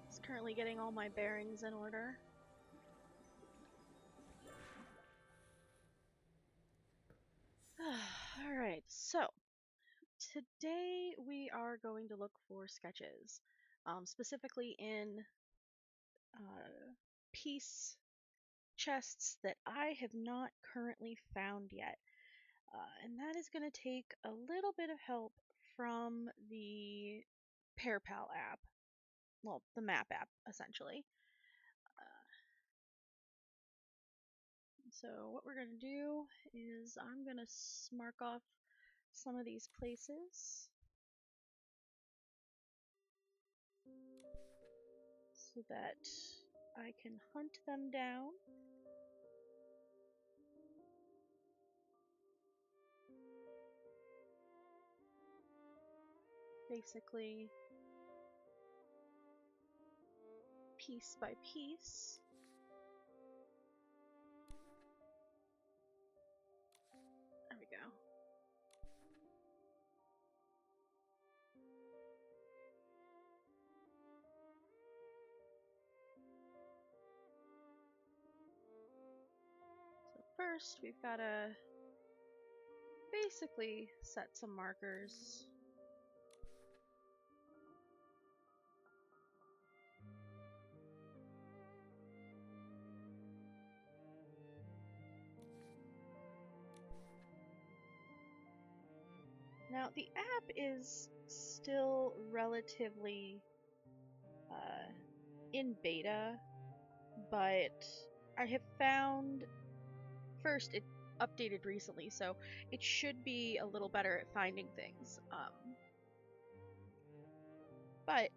just currently getting all my bearings in order. Alright, so today we are going to look for sketches, specifically in piece chests that I have not currently found yet. And that is going to take a little bit of help from the PairPal app. Well, the map app, essentially. So what we're going to do is I'm going to mark off some of these places so that I can hunt them down. Basically, piece by piece. There we go. So first, we've got to basically set some markers. Now, the app is still relatively in beta, but I have found, first, it updated recently, so it should be a little better at finding things. But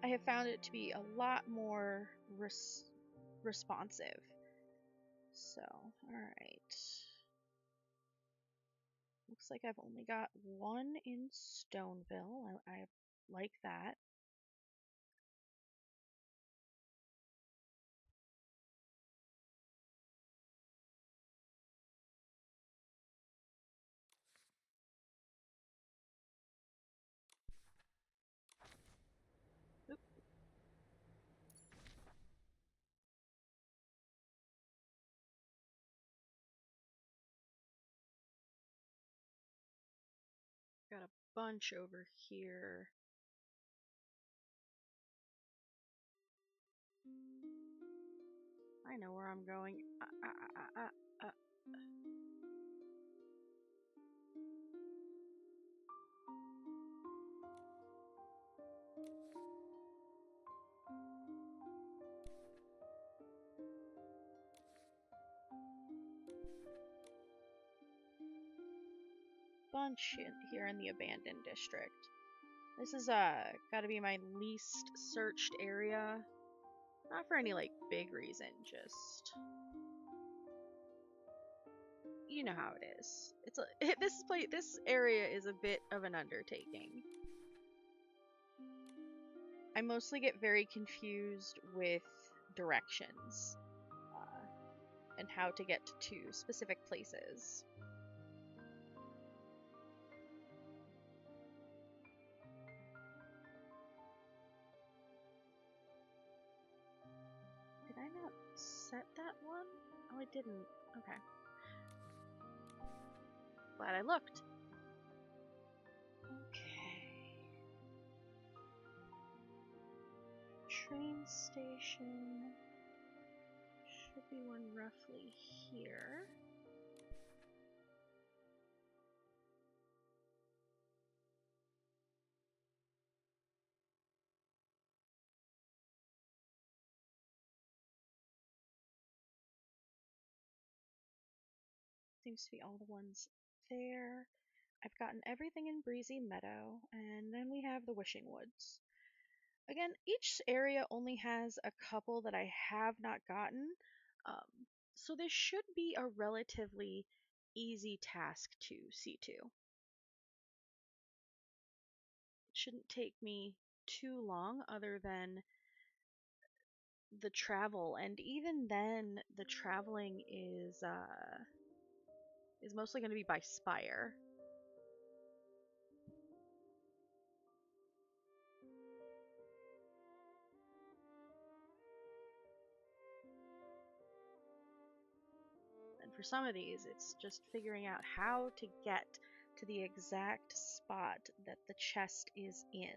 I have found it to be a lot more responsive. So, alright. Looks like I've only got one in Stoneville. I like that. Oop. Got a bunch over here. I know where I'm going. Bunch here in the abandoned district. This is gotta be my least searched area. Not for any like big reason, just you know how it is. It's this area is a bit of an undertaking. I mostly get very confused with directions and how to get to specific places. Did I not set that one? Oh, I didn't. Okay. Glad I looked. Okay. Train station. Should be one roughly here. Seems to be all the ones there. I've gotten everything in Breezy Meadow, and then we have the Wishing Woods. Again, each area only has a couple that I have not gotten, so this should be a relatively easy task to see to. It shouldn't take me too long other than the travel, and even then the traveling is mostly going to be by Spire. some of these, it's just figuring out how to get to the exact spot that the chest is in.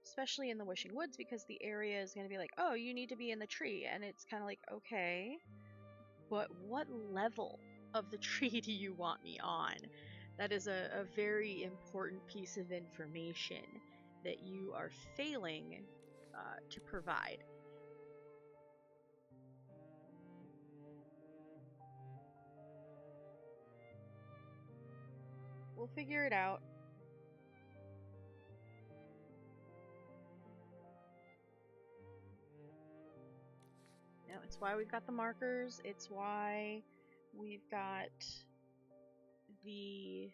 Especially in the Wishing Woods, because the area is going to be like, oh, you need to be in the tree. And it's kind of like, okay, but what level of the tree do you want me on? That is a very important piece of information that you are failing to provide. We'll figure it out. You know, it's why we've got the markers. It's why we've got the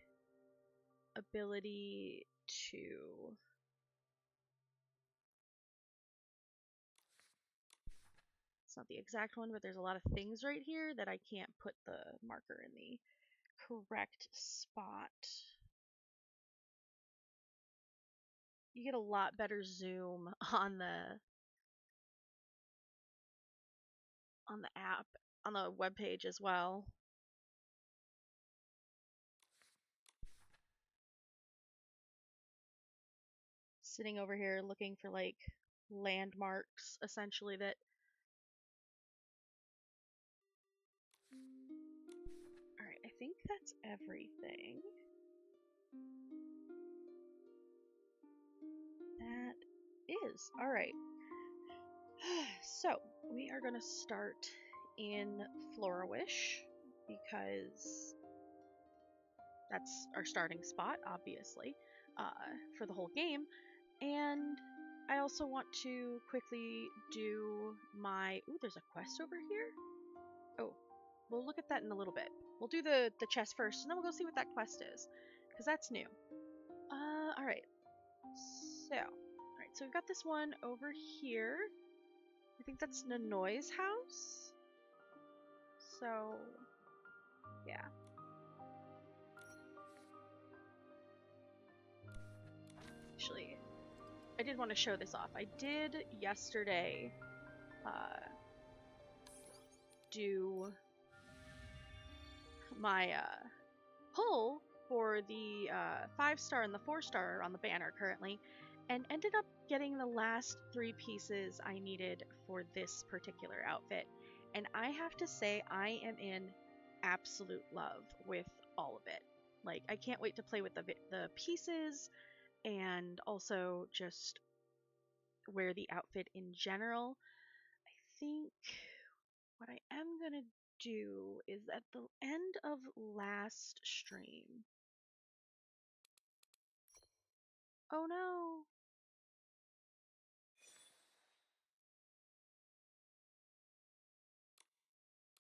ability to... It's not the exact one, but there's a lot of things right here that I can't put the marker in the correct spot. You get a lot better zoom on the app, on the web page as well. Sitting over here looking for like landmarks essentially that... Alright, I think that's everything. That is. Alright. So, we are going to start in Florawish because that's our starting spot, obviously, for the whole game. And I also want to quickly do my... Ooh, there's a quest over here? Oh, we'll look at that in a little bit. We'll do the chest first, and then we'll go see what that quest is, because that's new. Alright. So we've got this one over here. I think that's Nanoy's house. So, yeah. Actually, I did want to show this off. I did yesterday do my pull for the 5-star and the 4-star on the banner currently, and ended up getting the last 3 pieces I needed for this particular outfit. And I have to say, I am in absolute love with all of it. Like, I can't wait to play with the pieces, and also just wear the outfit in general. I think what I am gonna do is at the end of last stream... Oh no!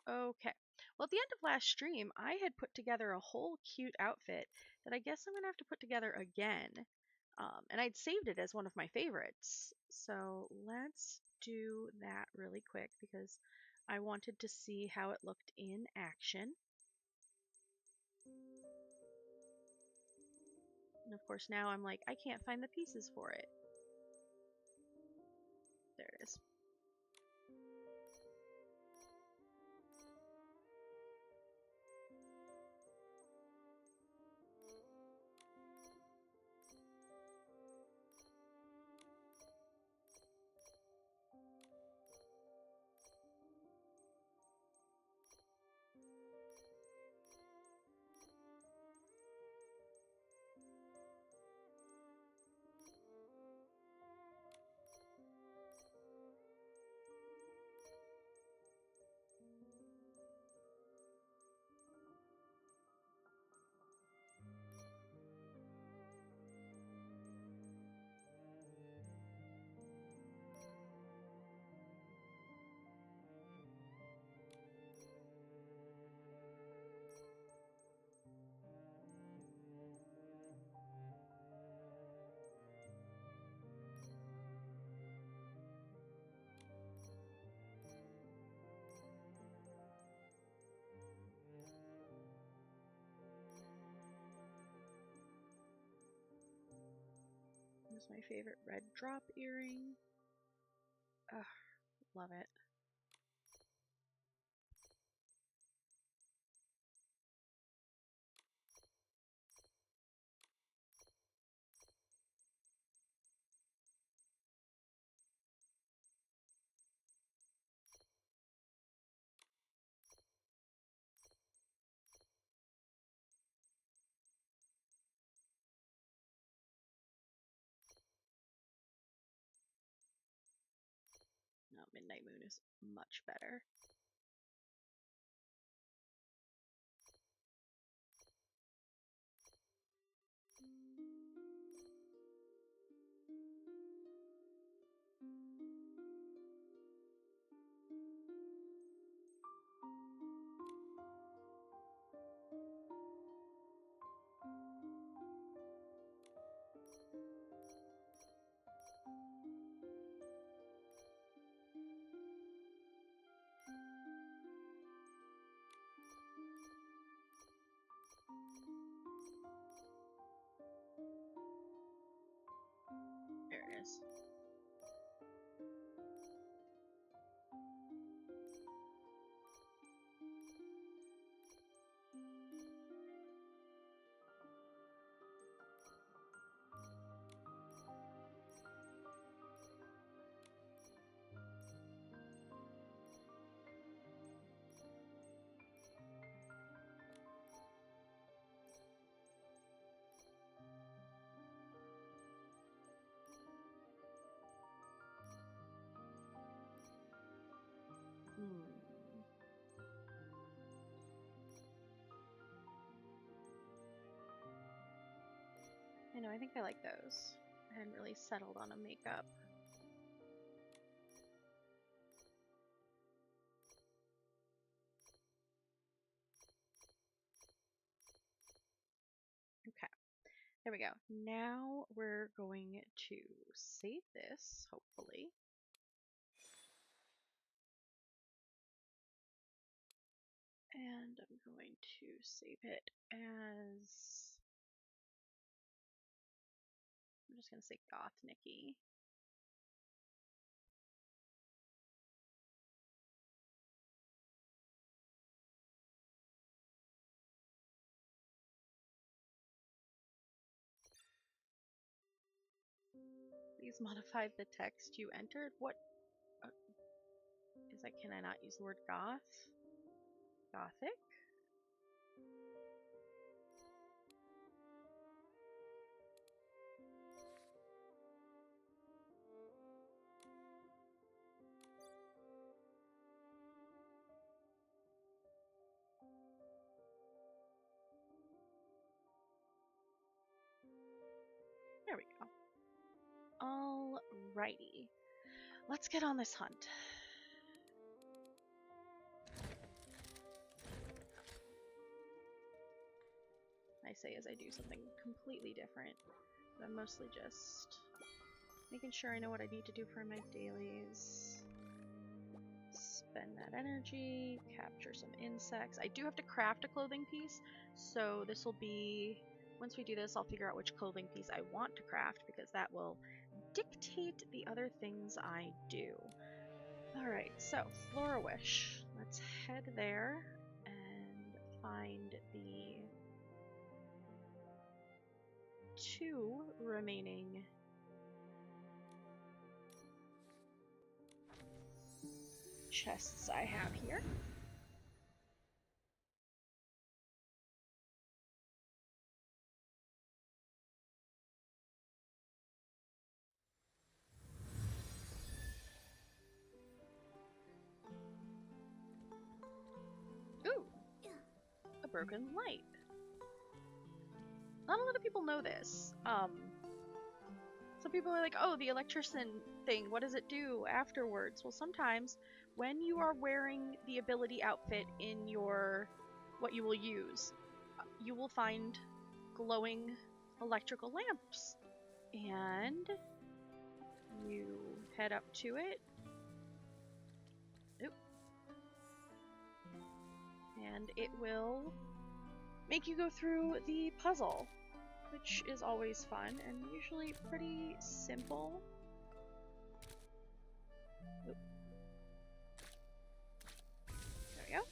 Okay. Well, at the end of last stream, I had put together a whole cute outfit that I guess I'm going to have to put together again. And I'd saved it as one of my favorites. So let's do that really quick because I wanted to see how it looked in action. And of course now I'm like, I can't find the pieces for it. There it is. This is my favorite red drop earring. Ugh, love it. No, Midnight Moon is much better. There it is. I know, I think I like those. I hadn't really settled on a makeup. Okay, there we go. Now we're going to save this, hopefully. And I'm going to save it as... I'm just going to say Goth Nikki. Please modify the text you entered. What is that? Can I not use the word goth? Gothic? There we go. Alrighty. Let's get on this hunt. I say as I do something completely different. But I'm mostly just making sure I know what I need to do for my dailies. Spend that energy, capture some insects. I do have to craft a clothing piece, so this will be... Once we do this, I'll figure out which clothing piece I want to craft, because that will dictate the other things I do. Alright, so, Florawish. Let's head there and find the 2 remaining chests I have here. Ooh! A broken light. Not a lot of people know this. Some people are like, oh, the electrician thing, what does it do afterwards? Well, sometimes when you are wearing the ability outfit in your, what you will use, you will find glowing electrical lamps. And you head up to it. Oop. And it will make you go through the puzzle. which is always fun and usually pretty simple. Oop. There we go.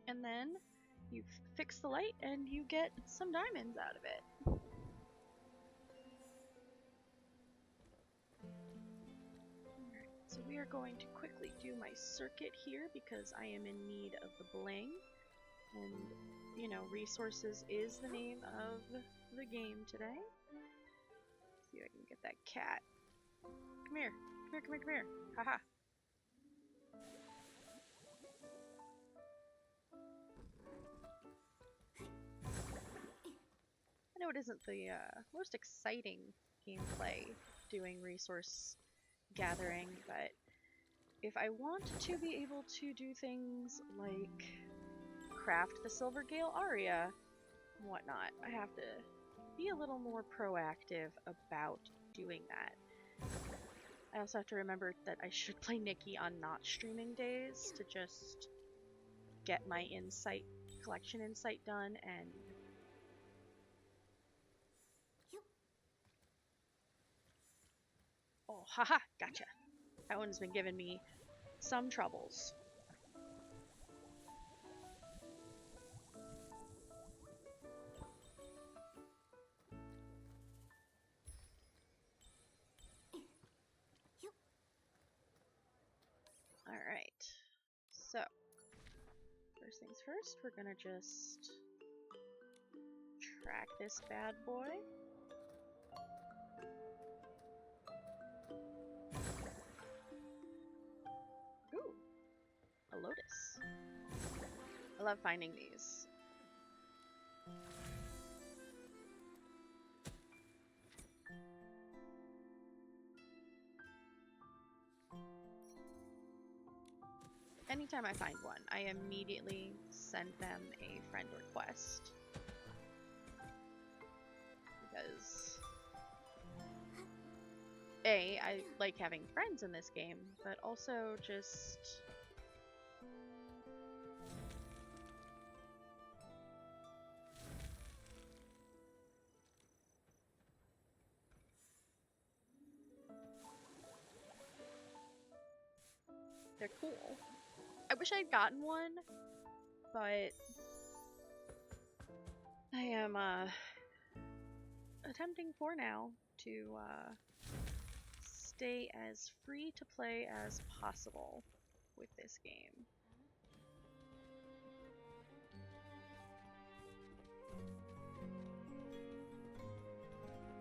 And then you fix the light and you get some diamonds out of it. Alright, so we are going to quickly do my circuit here because I am in need of the bling. And, you know, resources is the name of the game today. Let's see if I can get that cat. Come here. Come here, come here, come here. Haha. I know it isn't the most exciting gameplay doing resource gathering, but if I want to be able to do things like craft the Silver Gale Aria and whatnot, I have to be a little more proactive about doing that. I also have to remember that I should play Nikki on not streaming days to just get my collection insight done and oh, haha, gotcha. That one's been giving me some troubles. Alright, so first things first, we're gonna just track this bad boy. Ooh, a lotus. I love finding these. Anytime I find one, I immediately send them a friend request. Because A, I like having friends in this game, but also just they're cool. I wish I'd gotten one, but I am attempting for now to stay as free to play as possible with this game.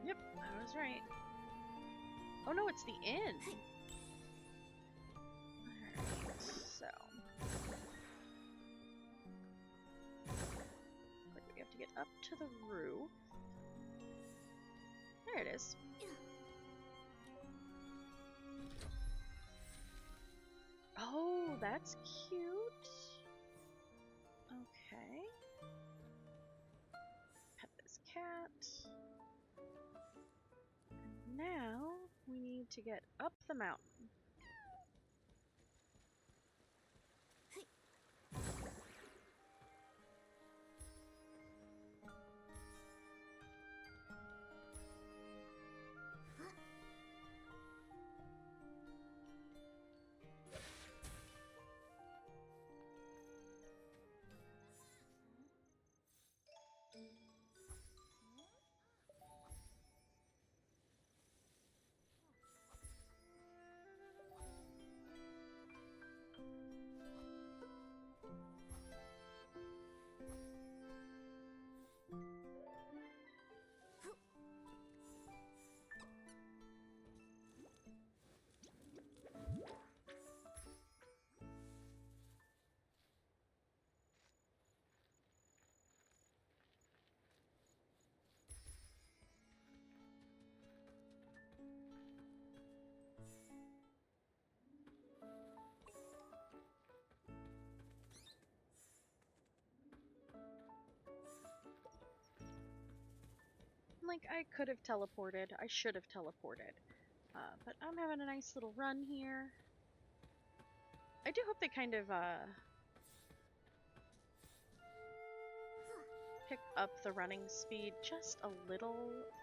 Yep, I was right. Oh no, it's the end! Alright, so like we have to get up to the roof. There it is. Oh, that's cute. Okay. Pet this cat. And now we need to get up the mountain. Like, I could have teleported. I should have teleported. But I'm having a nice little run here. I do hope they kind of, pick up the running speed just a little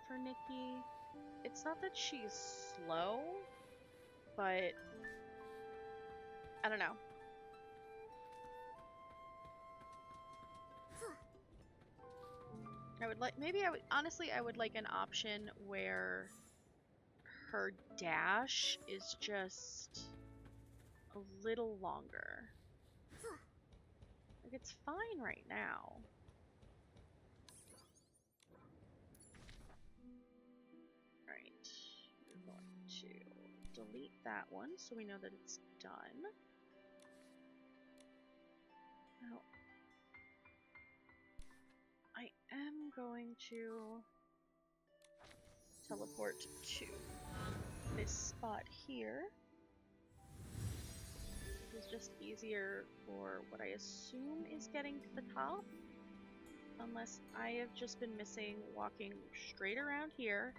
for Nikki. It's not that she's slow, but I don't know. I would like, maybe I would, honestly, I would like an option where her dash is just a little longer. Like, it's fine right now. Right. We're going to delete that one so we know that it's done. Now, I am going to teleport to this spot here. This is just easier for what I assume is getting to the top. Unless I have just been missing walking straight around here.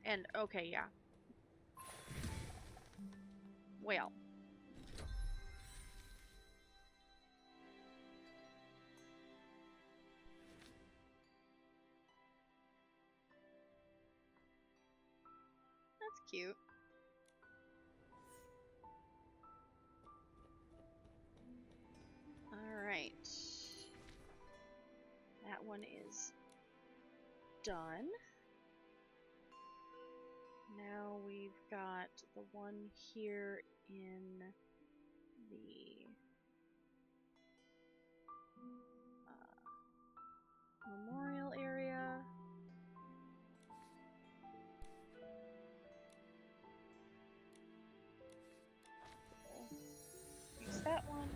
And, okay, yeah. Well. That's cute. Alright. That one is done. Now we've got the one here in the memorial area. Use that one.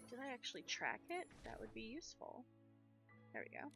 Did I actually track it? That would be useful. There we go.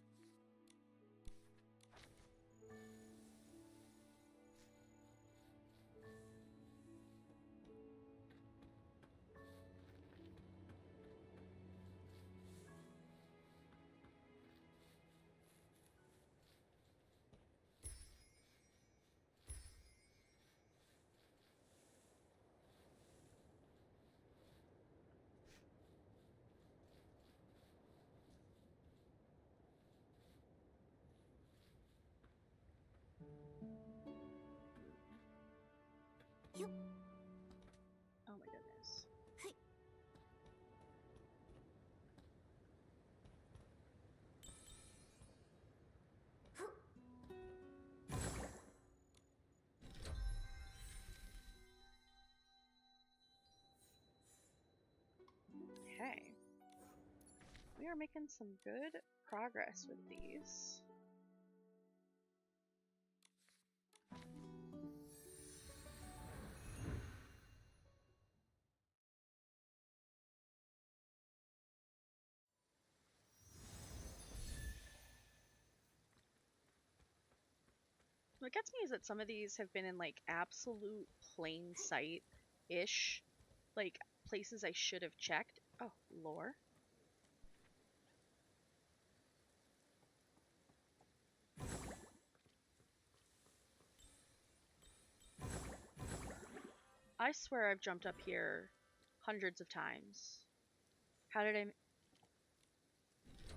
Oh my goodness. Okay. We are making some good progress with these. What gets me is that some of these have been in like absolute plain sight-ish, like places I should have checked. Oh, lore. I swear I've jumped up here hundreds of times. How did I...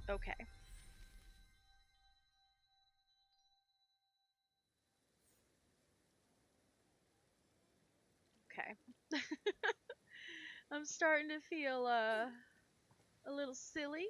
Okay. Okay. I'm starting to feel, a little silly.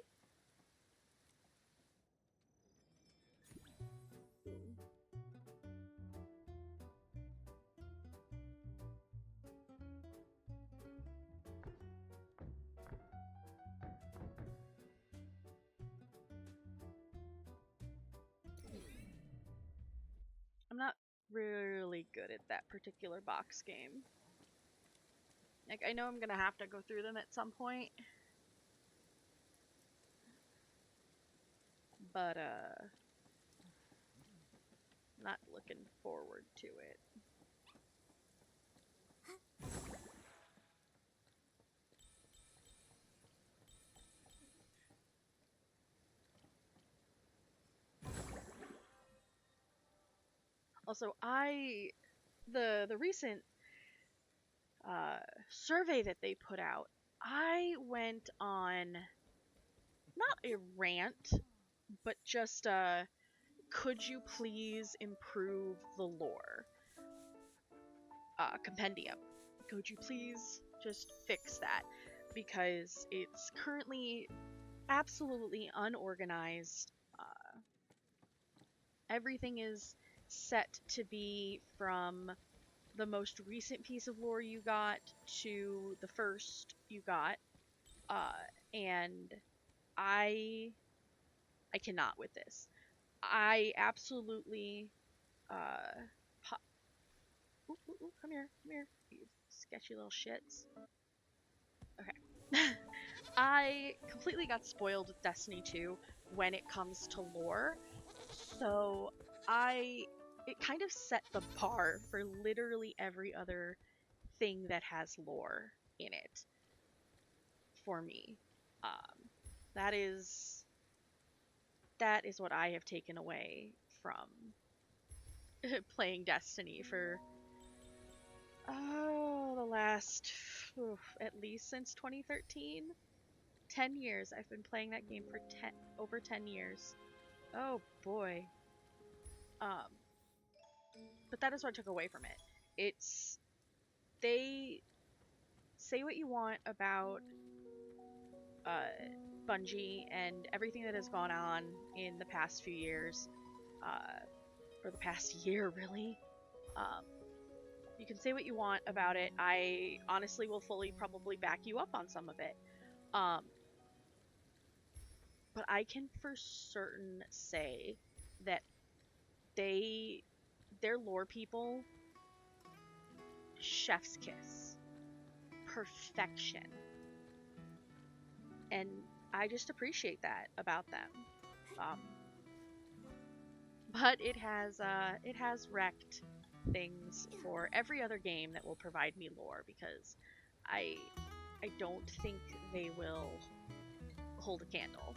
I'm not really good at that particular box game. Like, I know I'm gonna have to go through them at some point. But, not looking forward to it. Also, the recent uh, survey that they put out, I went on not a rant, but just could you please improve the lore compendium? Could you please just fix that? Because it's currently absolutely unorganized. Everything is set to be from the most recent piece of lore you got to the first you got, uh, and I I cannot with this. I absolutely uh, ooh, ooh, ooh, come here, you sketchy little shits. Okay. I completely got spoiled with Destiny 2 when it comes to lore. So I it kind of set the bar for literally every other thing that has lore in it for me. Um, that is that is what I have taken away from playing Destiny for the last at least since 2013. 10 years. I've been playing that game for 10 over 10 years. Oh boy. Um, but that is what I took away from it. It's they say what you want about uh, Bungie and everything that has gone on in the past few years, or the past year, really. Um, you can say what you want about it. I honestly will fully probably back you up on some of it. Um, but I can for certain say that they, their lore people, chef's kiss, perfection, and I just appreciate that about them. Um, but it has wrecked things for every other game that will provide me lore because I I don't think they will hold a candle.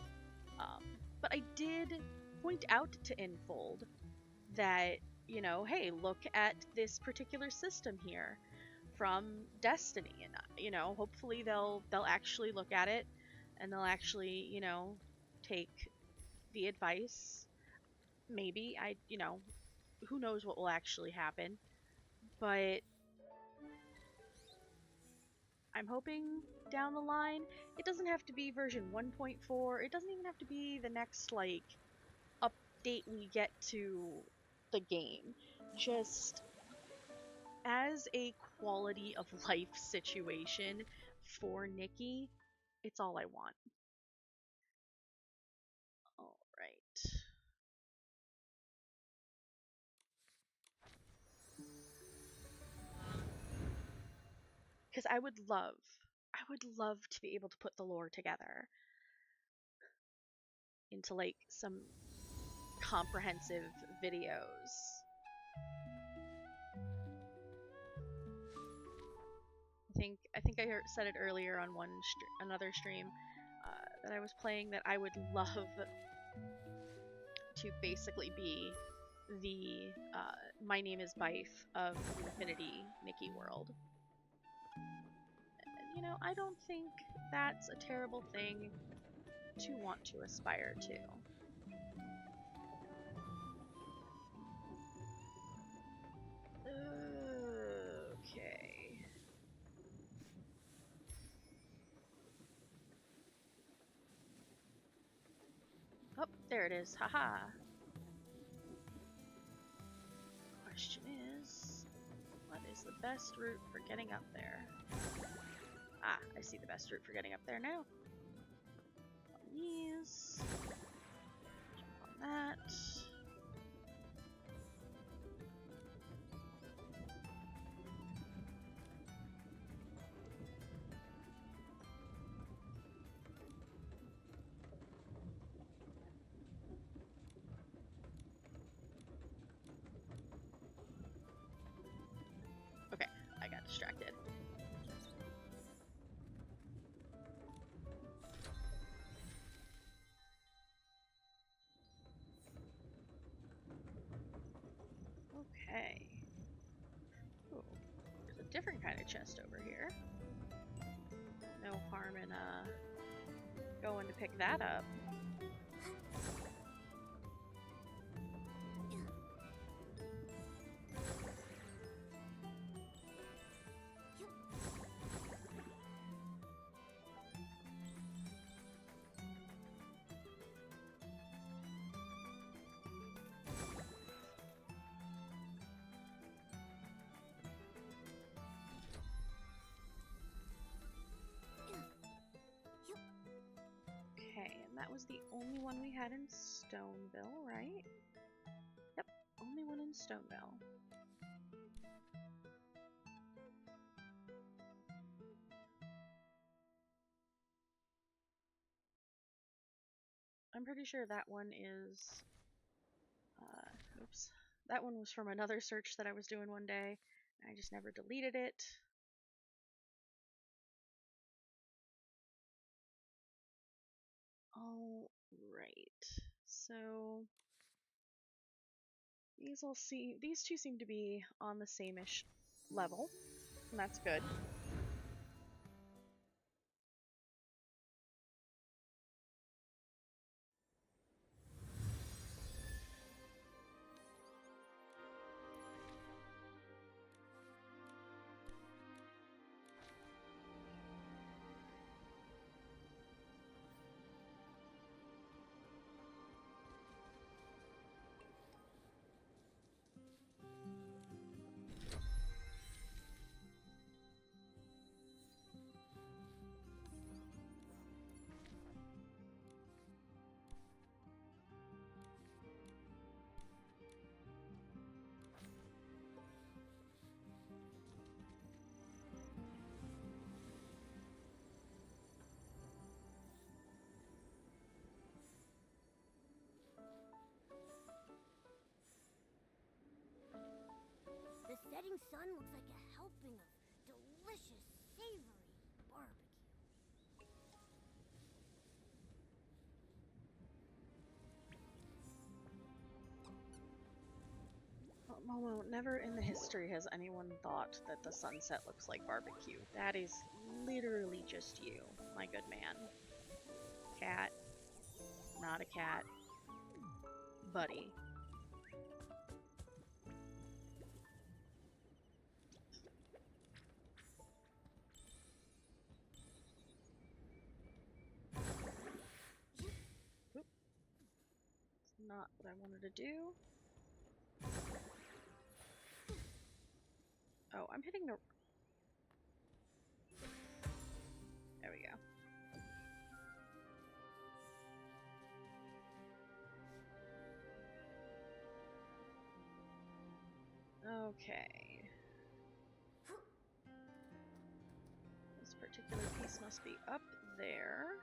Um, but I did point out to Infold that, you know, hey, look at this particular system here from Destiny, and you know, hopefully they'll actually look at it and they'll actually, you know, take the advice. Maybe you know, who knows what will actually happen, but I'm hoping down the line it doesn't have to be version 1.4. It doesn't even have to be the next like update we get to the game. Just as a quality of life situation for Nikki, it's all I want. All right. Because I would love to be able to put the lore together into like some comprehensive videos. I think said it earlier on another stream that I was playing that I would love to basically be the My Name is Bife of Infinity Nikki world. And, you know, I don't think that's a terrible thing to want to aspire to. Okay. Oh, there it is. Haha. Question is, what is the best route for getting up there? Ah, I see the best route for getting up there now. On these. Jump on that. Okay, I got distracted. different kind of chest over here. No harm in going to pick that up. Okay, and that was the only one we had in Stoneville, right? Yep, only one in Stoneville. I'm pretty sure that one is... oops. That one was from another search that I was doing one day. I just never deleted it. All right. So these two seem to be on the same-ish level, and that's good. The setting sun looks like a helping of delicious, savory barbecue. Momo, never in the history has anyone thought that the sunset looks like barbecue. That is literally just you, my good man. Cat. Not a cat. Buddy. Oop. It's not what I wanted to do. Oh, I'm hitting the... There we go. Okay. This particular piece must be up there.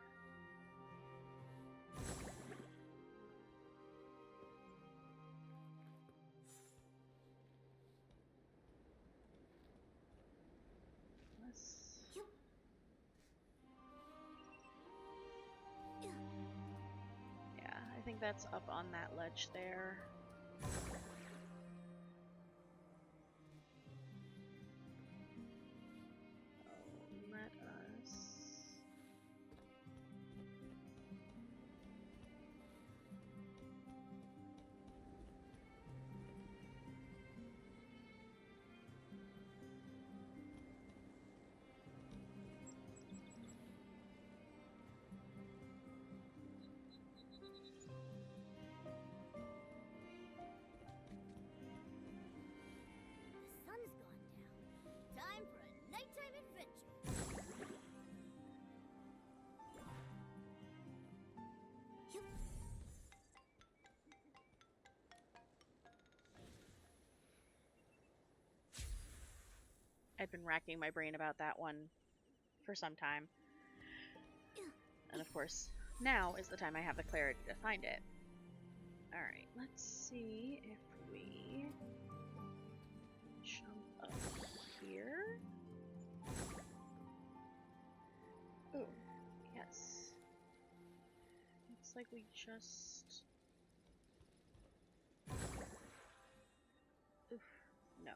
Yeah, I think that's up on that ledge there. Let us... The sun's gone down. Time for a nighttime adventure. I'd been racking my brain about that one for some time. And of course, now is the time I have the clarity to find it. Alright, let's see if we jump up here. Ooh, yes. Looks like we just... Oof, no.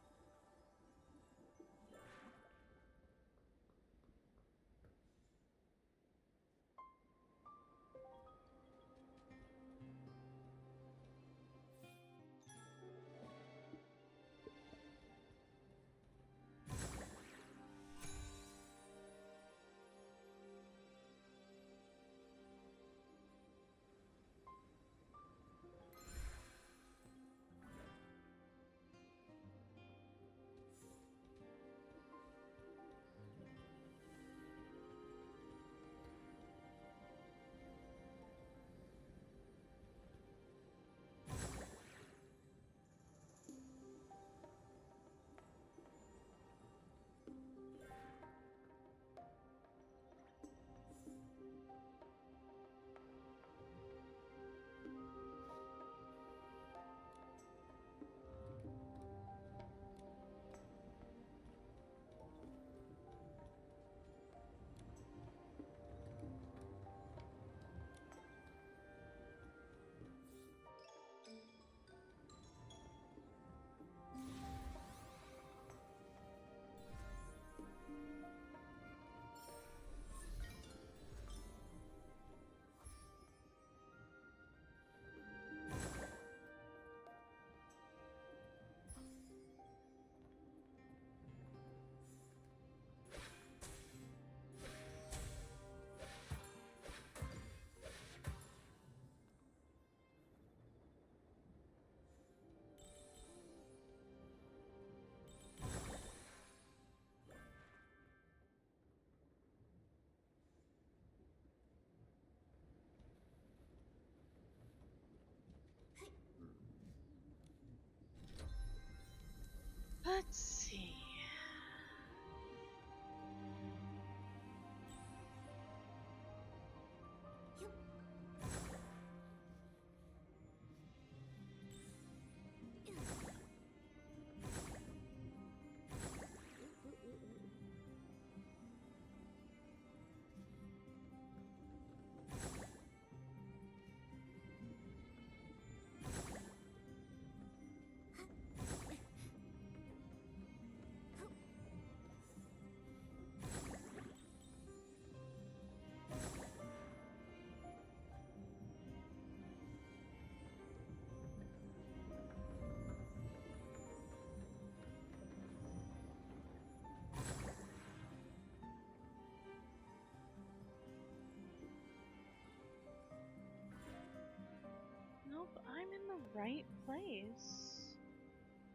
right place.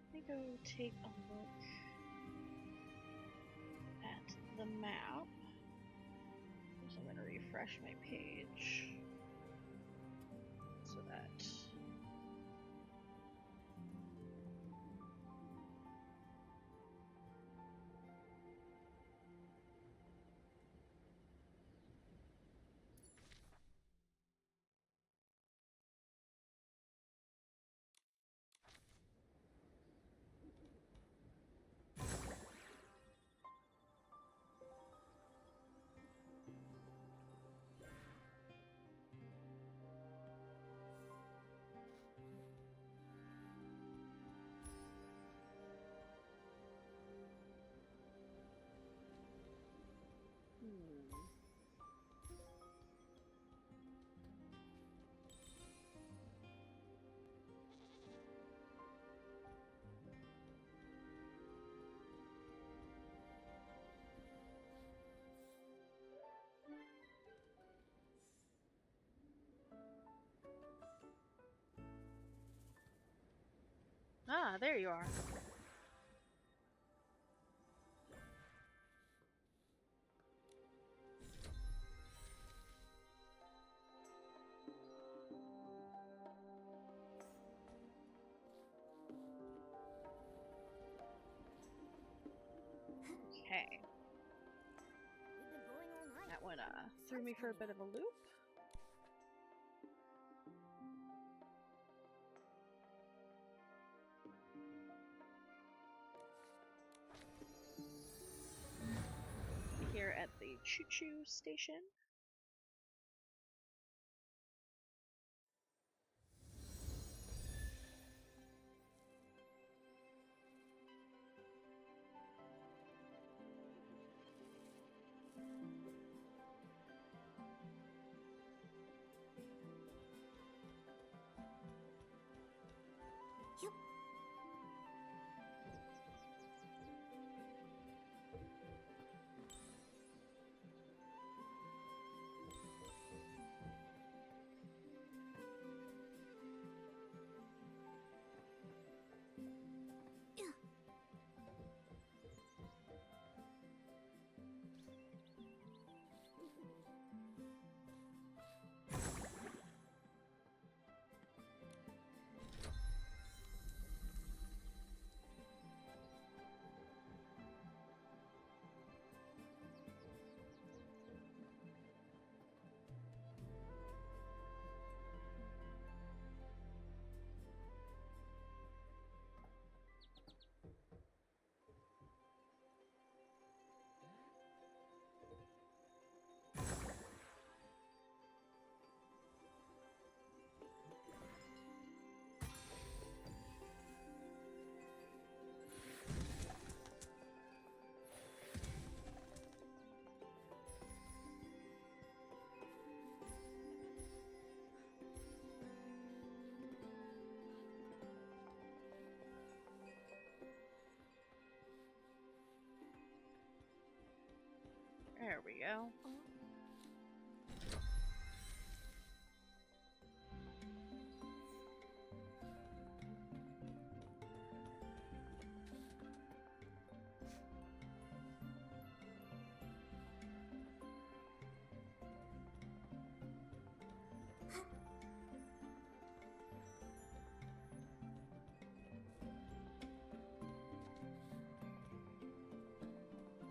Let me go take a look at the map. So I'm going to refresh my page so that Ah, there you are. Okay. We've been going all night. That one The threw me sun's for a coming bit of up. a loop. Here at the choo-choo station. You. There we go.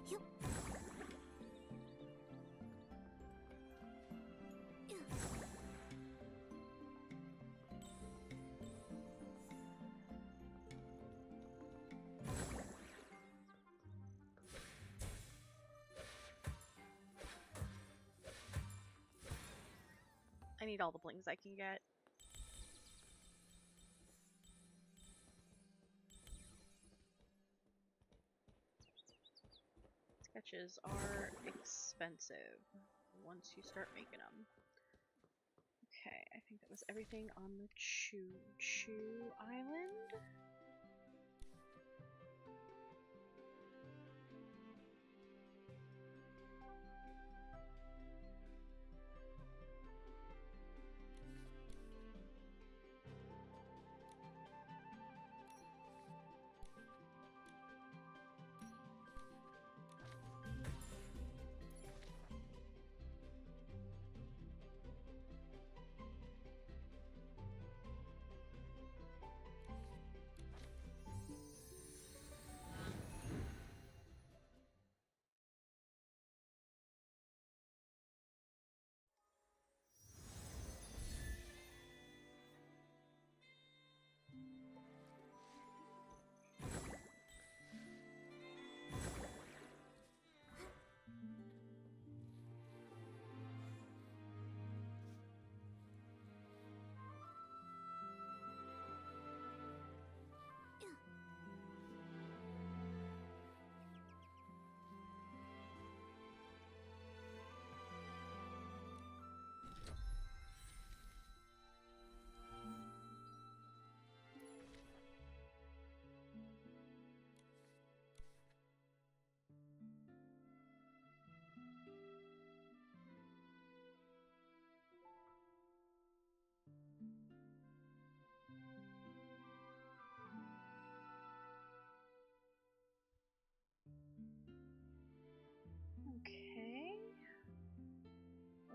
You. I need all the blings I can get. Sketches are expensive once you start making them. Okay, I think that was everything on the Choo Choo Island.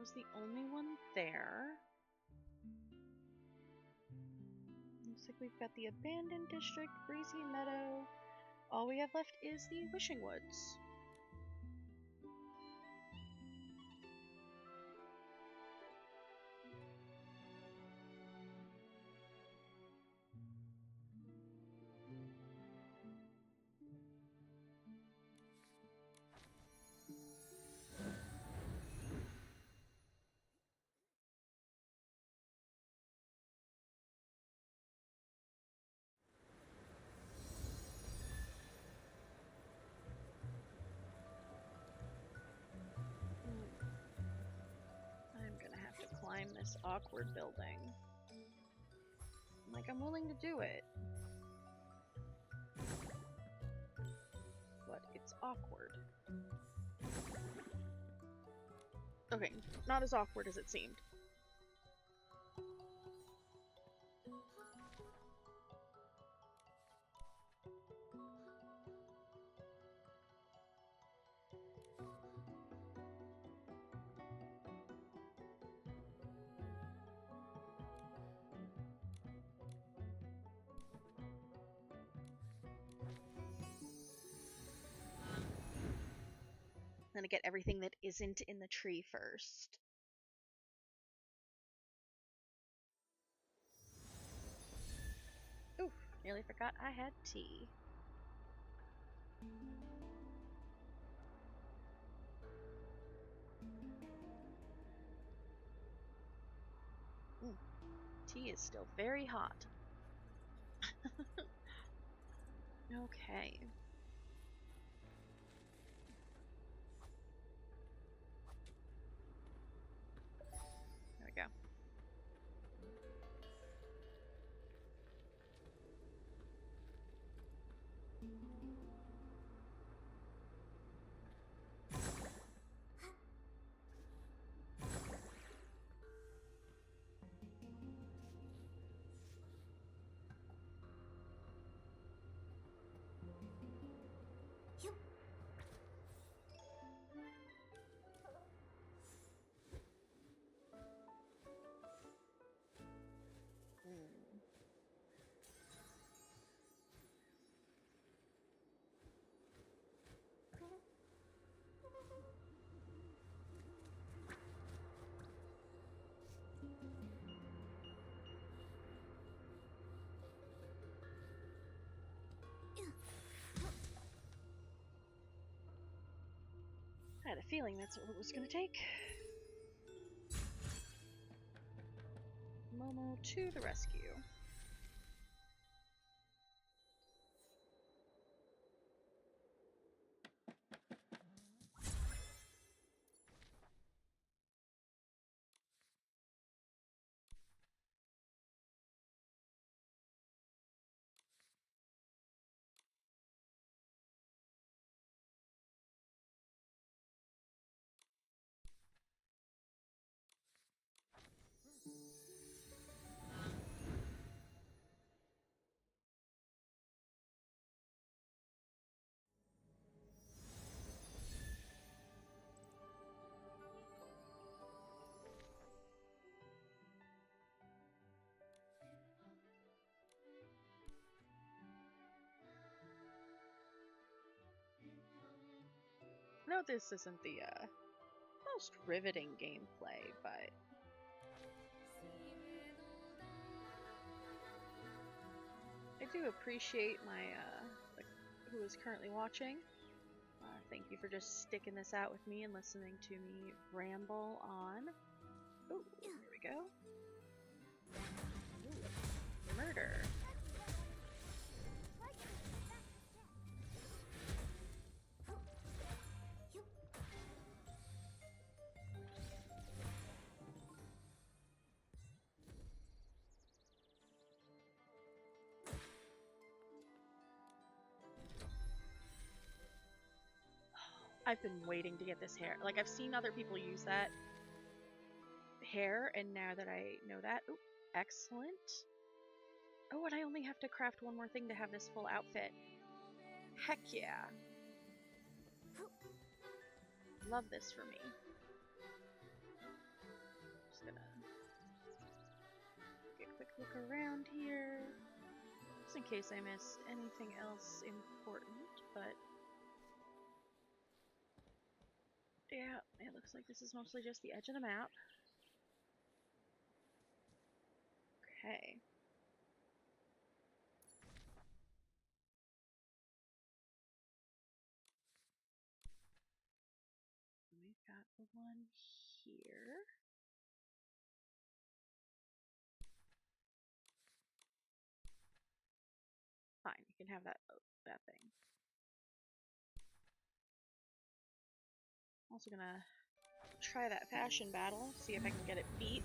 was the only one there. Looks like we've got the Abandoned District, Breezy Meadow. All we have left is the Wishing Woods. I'm gonna have to climb this awkward building. Like, I'm willing to do it. But it's awkward. Okay, not as awkward as it seemed. I'm gonna get everything that isn't in the tree first. Ooh, nearly forgot I had tea. Tea is still very hot. Okay. There we go. I had a feeling that's what it was going to take. Momo to the rescue. I know this isn't the most riveting gameplay, but I do appreciate my who is currently watching. Thank you for just sticking this out with me and listening to me ramble on. Oh, here we go. Ooh, murder. I've been waiting to get this hair. Like, I've seen other people use that hair, and now that I know that, ooh, excellent. Oh, and I only have to craft one more thing to have this full outfit. Heck yeah. Love this for me. look around here, just in case I missed anything else important, but yeah, it looks like this is mostly just the edge of the map. Okay. We've got the one here. Fine, you can have that thing. Also gonna try that fashion battle, see if I can get it beat.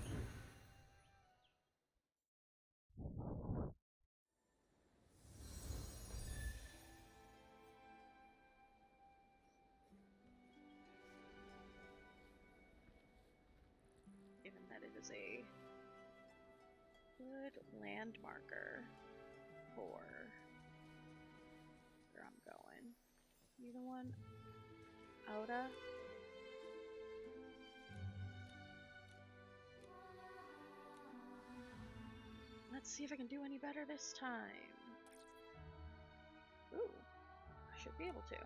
Given that it is a good landmarker for where I'm going. You the one? Oda? Let's see if I can do any better this time. Ooh, I should be able to.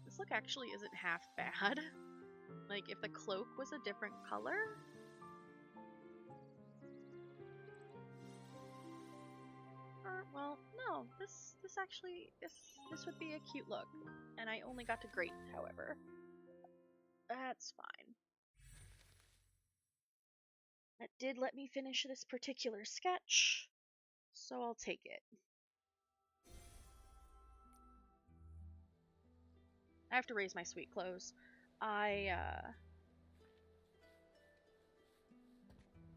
This look actually isn't half bad. Like, if the cloak was a different color, well, no, this actually, this would be a cute look. And I only got to great, however. That's fine. That did let me finish this particular sketch, so I'll take it. I have to raise my sweet clothes.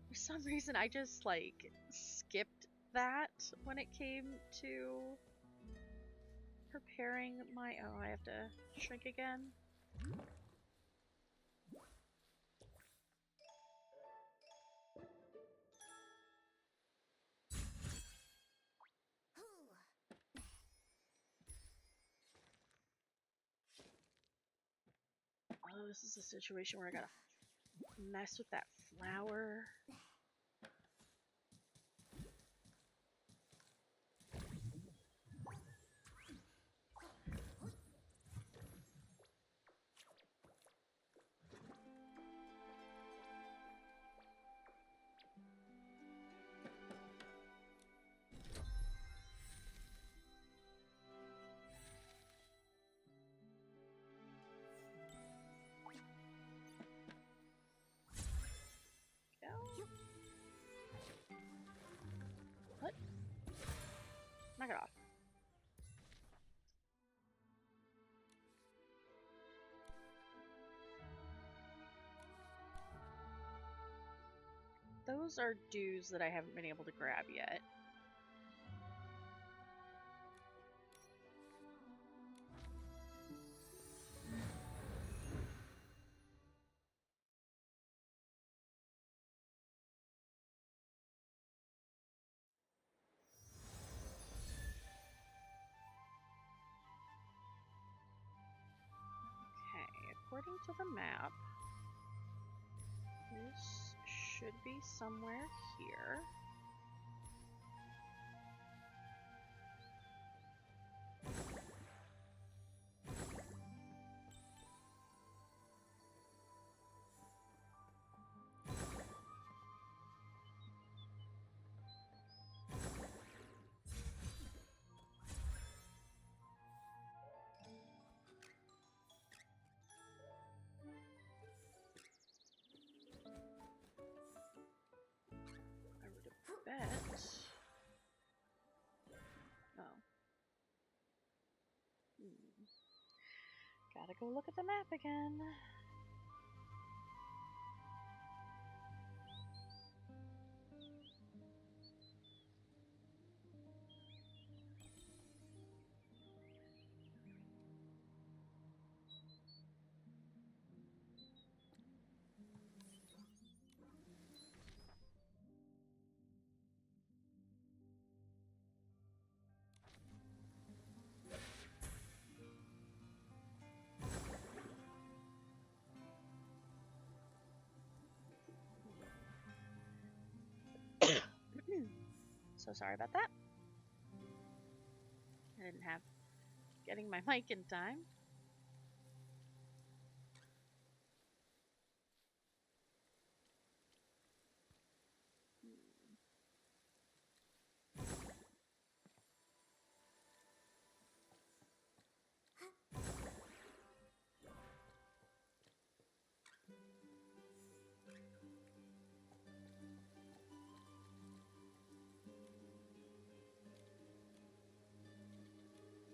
For some reason, I just, like, skipped that when it came to preparing my... Oh, I have to shrink again. Oh, this is a situation where I gotta mess with that flower. What? Knock it off. Those are dues that I haven't been able to grab yet. Okay, according to the map, this should be somewhere here. I would bet. Oh. Gotta go look at the map again. So sorry about that. I didn't have getting my mic in time.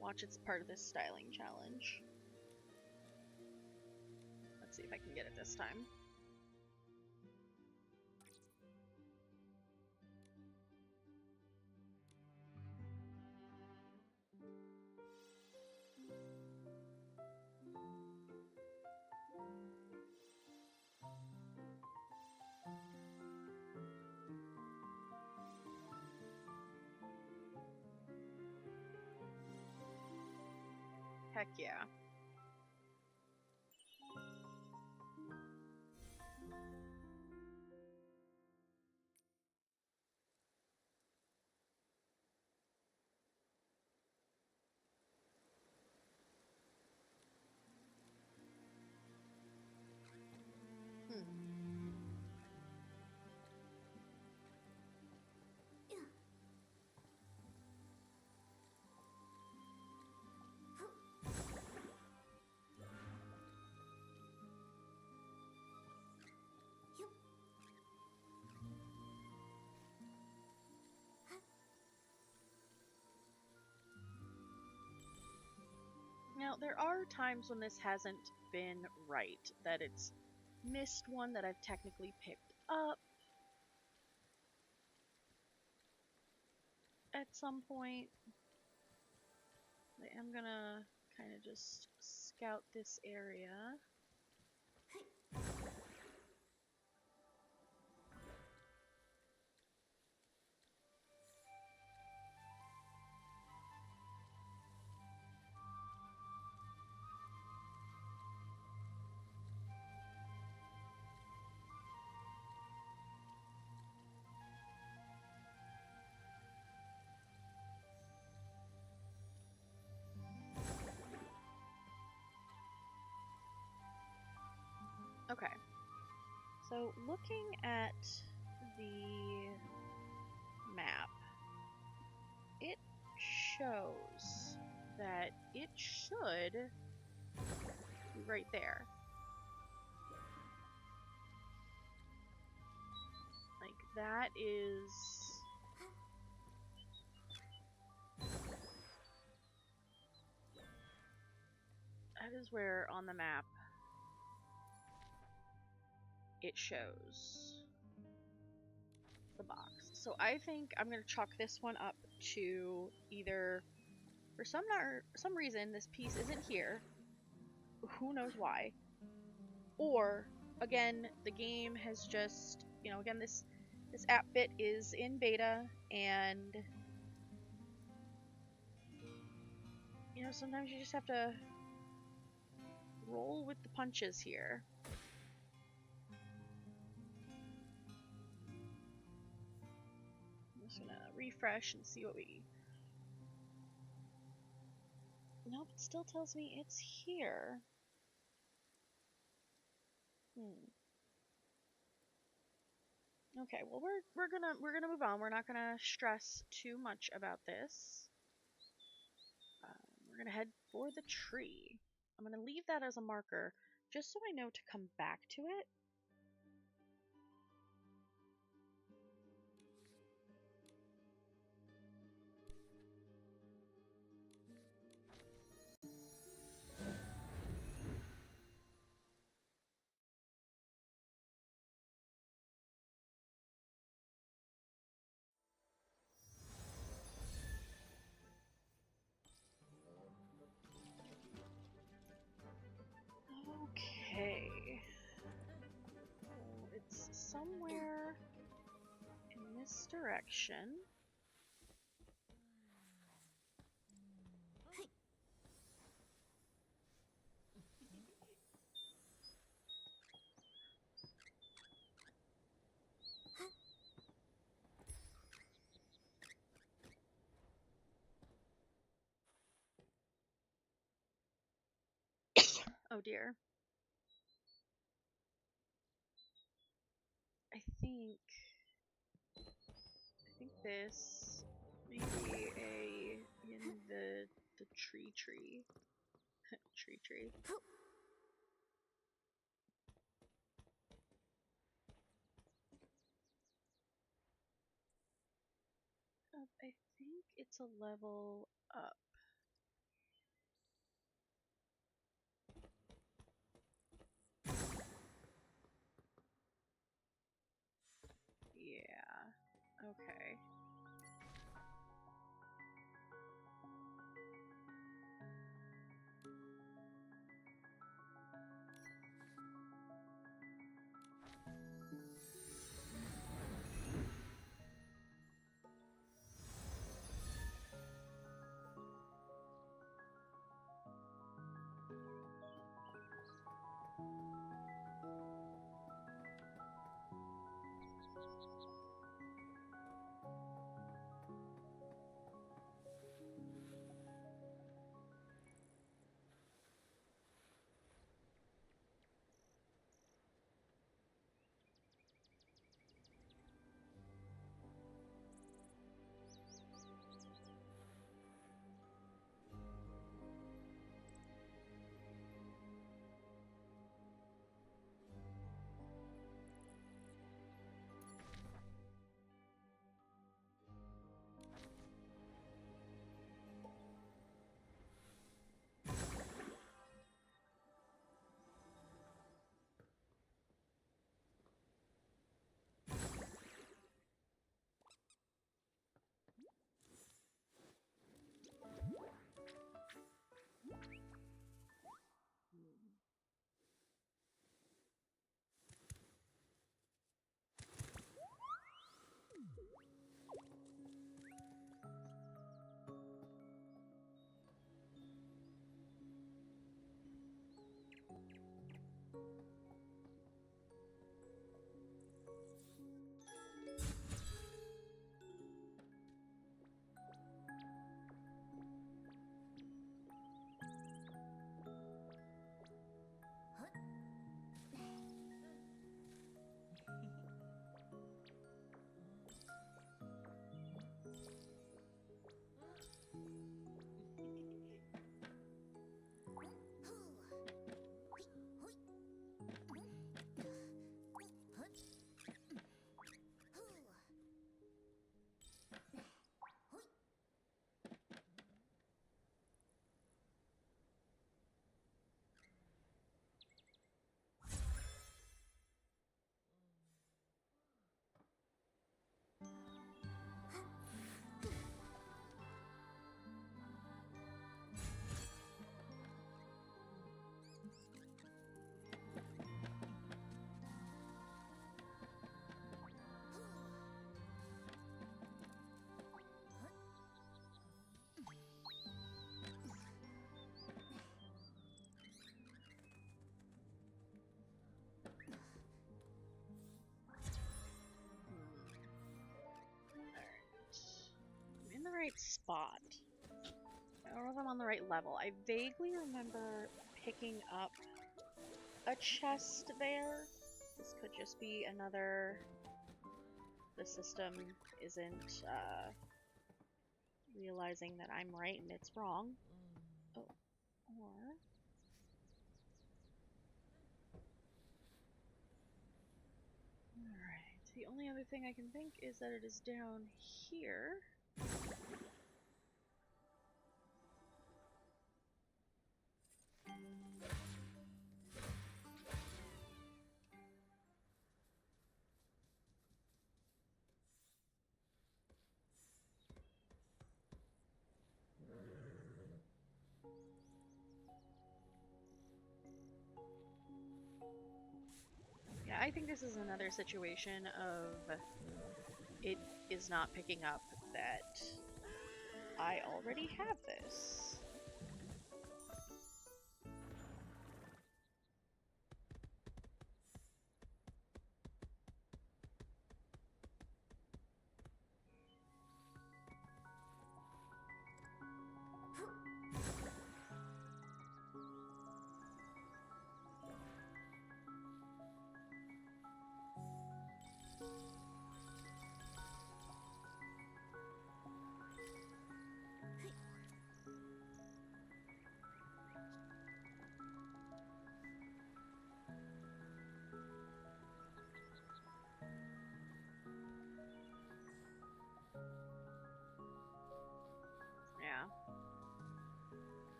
Watch, it's part of this styling challenge. Let's see if I can get it this time. Heck yeah. Now, there are times when this hasn't been right, that it's missed one that I've technically picked up at some point. I am gonna kind of just scout this area. Okay, so looking at the map, it shows that it should be right there. Like, that is... that is where on the map it shows the box. So I think I'm going to chalk this one up to either, for some reason, this piece isn't here. Who knows why? Or, again, the game has just, you know, again, this app bit is in beta, and, you know, sometimes you just have to roll with the punches here. I'm just gonna refresh and see what we... nope, it still tells me it's here. Okay, well we're gonna move on. We're not gonna stress too much about this. We're gonna head for the tree. I'm gonna leave that as a marker just so I know to come back to it. Okay. So it's somewhere in this direction. Oh dear. I think this may be a in the tree tree. Tree. I think it's a level up. Yeah. Okay. Hmm. I'm in the right spot. I don't know if I'm on the right level. I vaguely remember picking up a chest there. This could just be another. The system isn't realizing that I'm right and it's wrong. Oh, or. Alright. The only other thing I can think is that it is down here. Yeah, I think this is another situation of it is not picking up that I already have this.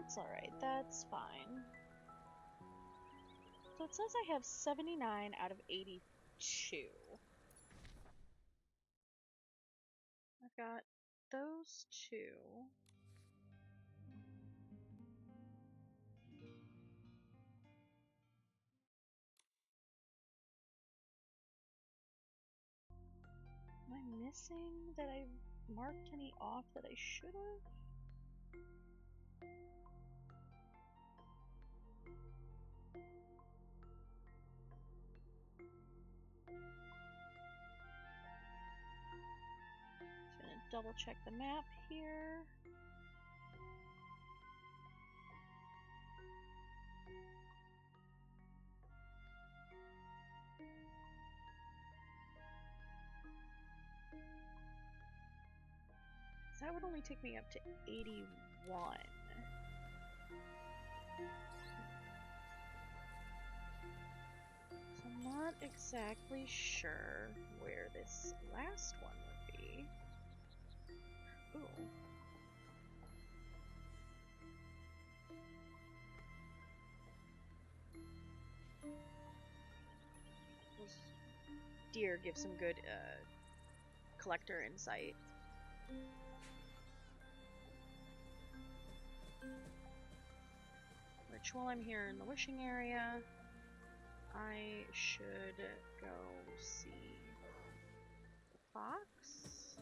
That's alright, that's fine. So it says I have 79 out of 82. I've got those two. Am I missing that I marked any off that I should have? Just gonna double check the map here. That would only take me up to 81. So I'm not exactly sure where this last one would be. Ooh. Those deer give some good collector insight. Which, while I'm here in the wishing area, I should go see the fox.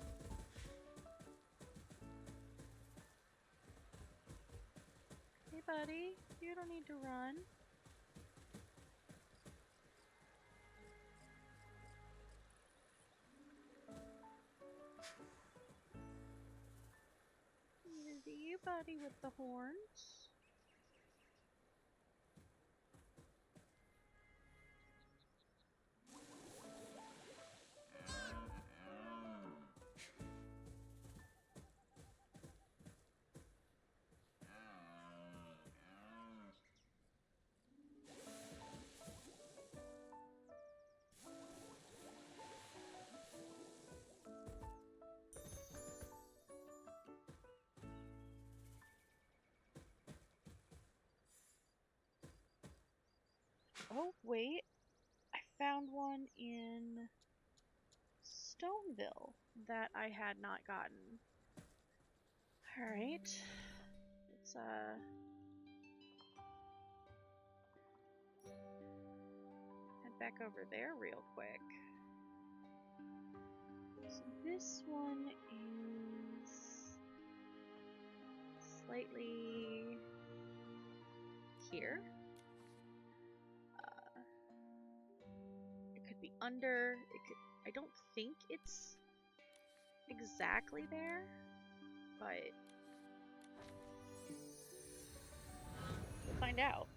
Hey buddy, you don't need to run. Is it you, buddy, with the horns? Oh, wait. I found one in Stoneville that I had not gotten. Alright. Let's, head back over there real quick. So this one is slightly here. It could be under. It could. I don't think it's exactly there, but we'll find out.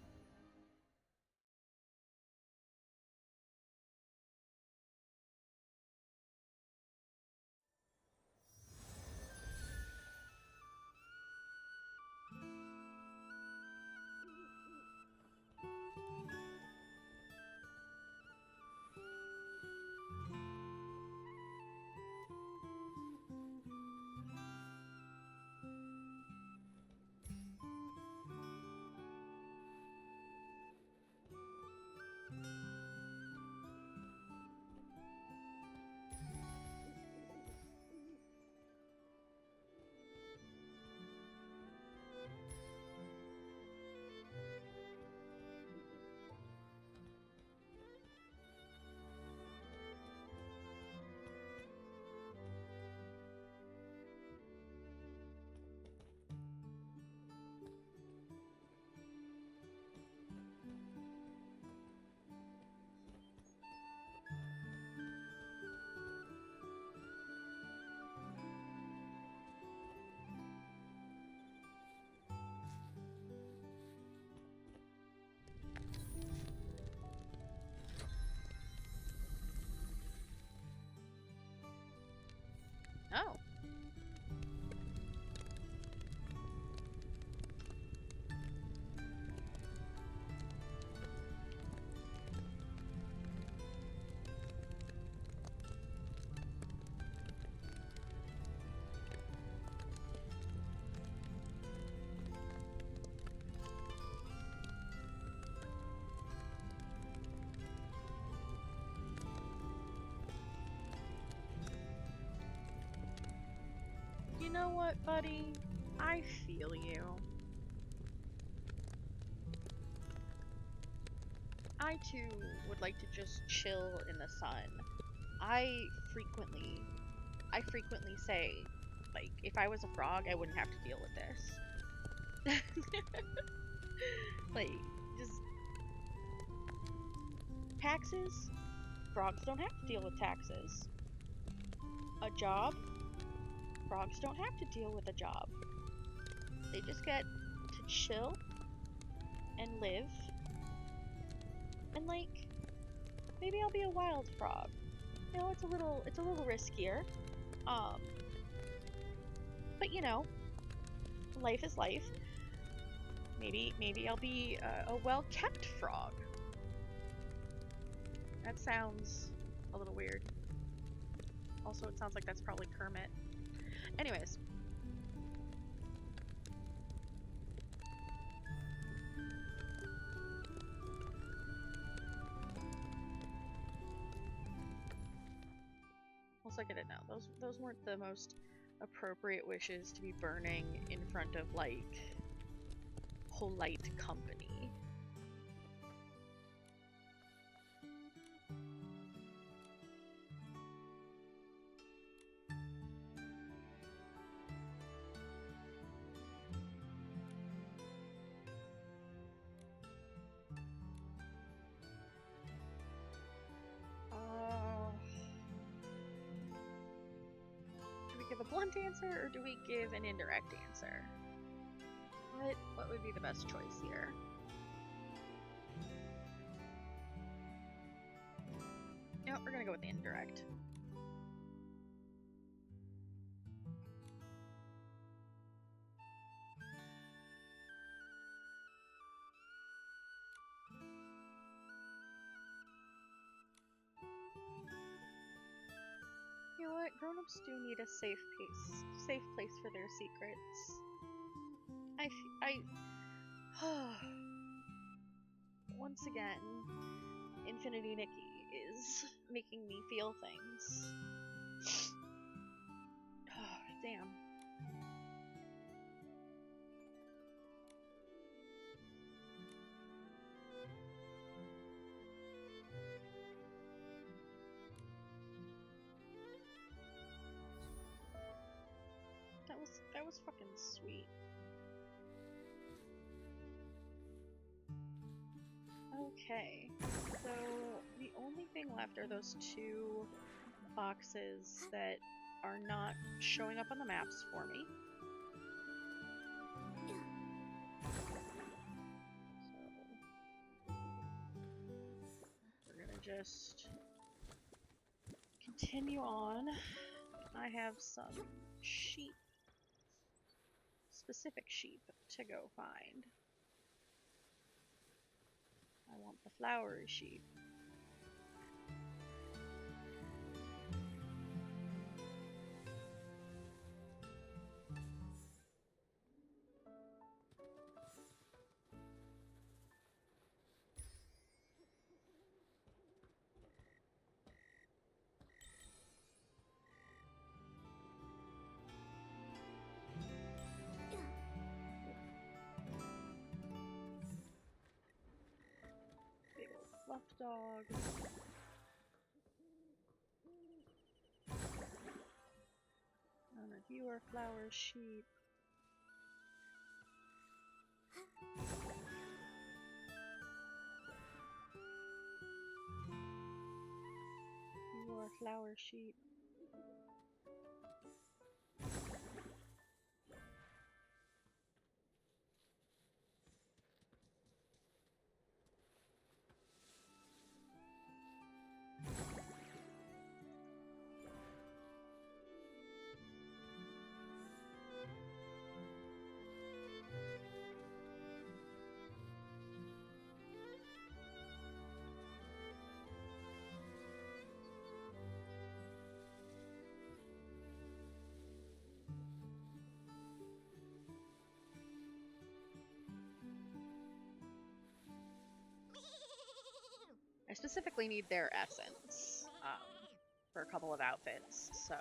know what, buddy? I feel you. I too would like to just chill in the sun. I frequently say, like, if I was a frog, I wouldn't have to deal with this. Like, just taxes? Frogs don't have to deal with taxes. A job? Frogs don't have to deal with a job. They just get to chill and live. And like, maybe I'll be a wild frog. You know, it's a little riskier. But you know, life is life. Maybe I'll be a well-kept frog. That sounds a little weird. Also, it sounds like that's probably Kermit. Anyways. Also, I didn't know. Those weren't the most appropriate wishes to be burning in front of, like, polite company. Do we give a blunt answer or do we give an indirect answer? What would be the best choice here? No, we're gonna go with the indirect. You know what? Grown-ups do need a safe place for their secrets. Once again, Infinity Nikki is making me feel things. Oh, damn. That was fucking sweet. Okay, so the only thing left are those two boxes that are not showing up on the maps for me. So we're gonna just continue on. I have some sheep, specific sheep, to go find. I want the flowery sheep. Big old fluff dog. None of you are flower sheep. You are flower sheep. I specifically need their essence for a couple of outfits, so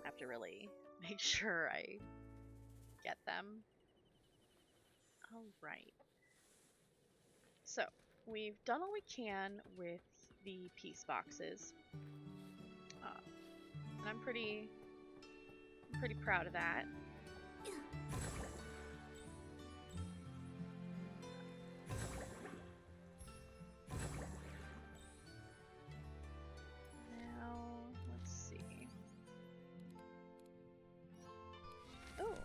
I have to really make sure I get them. Alright. So, we've done all we can with the piece boxes. And I'm pretty proud of that. Now, let's see. Oh,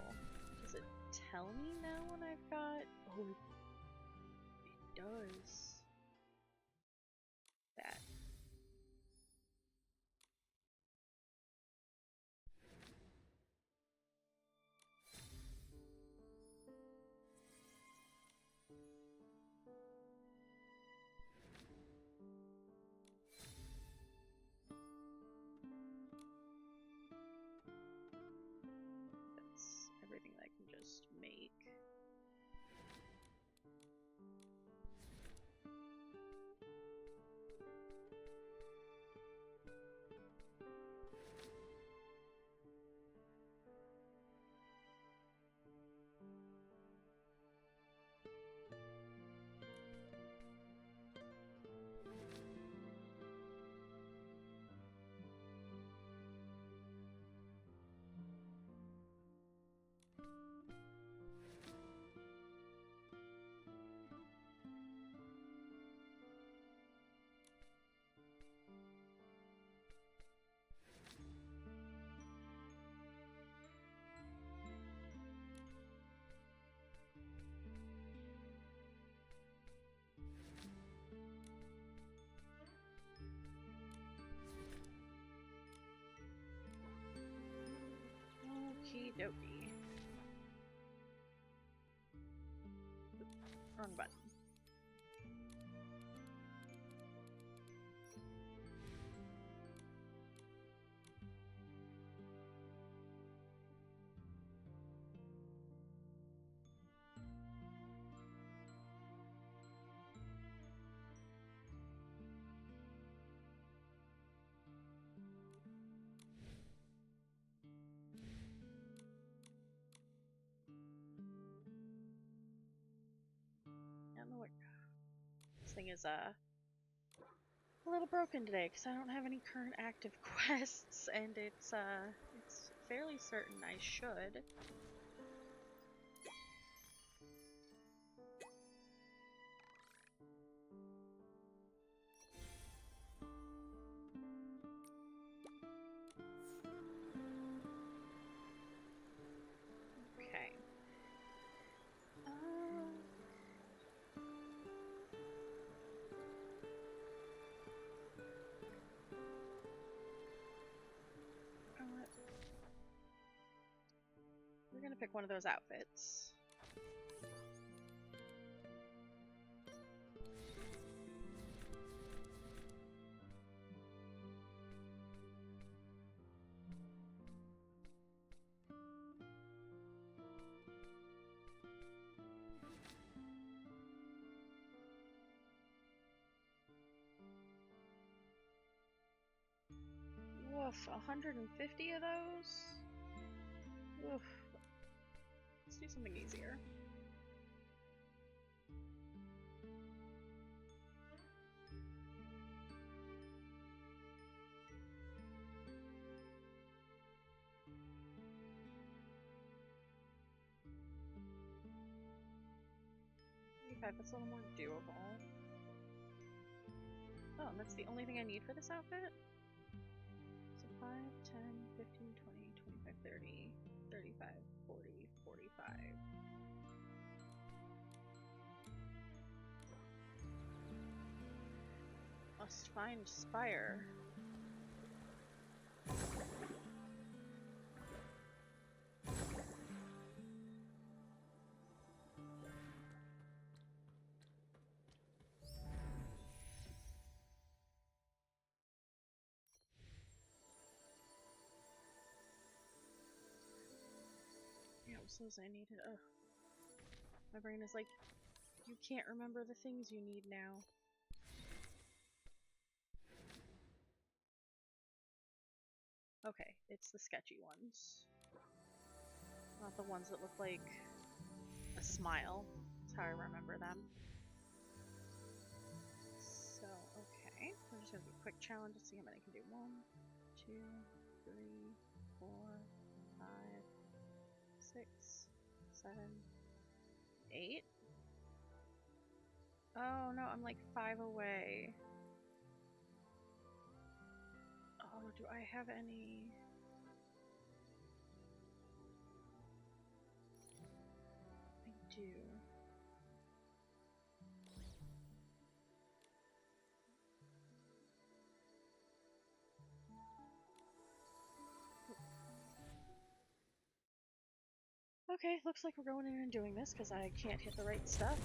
does it tell me now when I've got... Oh, it does. That. That's everything that I can just make. Okie dokie. Wrong button. I don't know what... This thing is a little broken today because I don't have any current active quests, and it's fairly certain I should. Okay. We're gonna pick one of those outfits. Woof, 150 of those? Oof. Let's do something easier. That's a little more doable. Oh, and that's the only thing I need for this outfit? So 5, 10, 15, 20, 25, 30, 35, 40, 45. Must find Spire. Those I needed. Ugh. My brain is like, you can't remember the things you need now. Okay, it's the sketchy ones. Not the ones that look like a smile. That's how I remember them. So, okay. I'm just gonna do a quick challenge to see how many I can do. 1, 2, 3, 4, 5, 6, 7, 8. Oh no, I'm like 5 away. Oh, do I have any? I do. Okay, looks like we're going in and doing this because I can't hit the right stuff.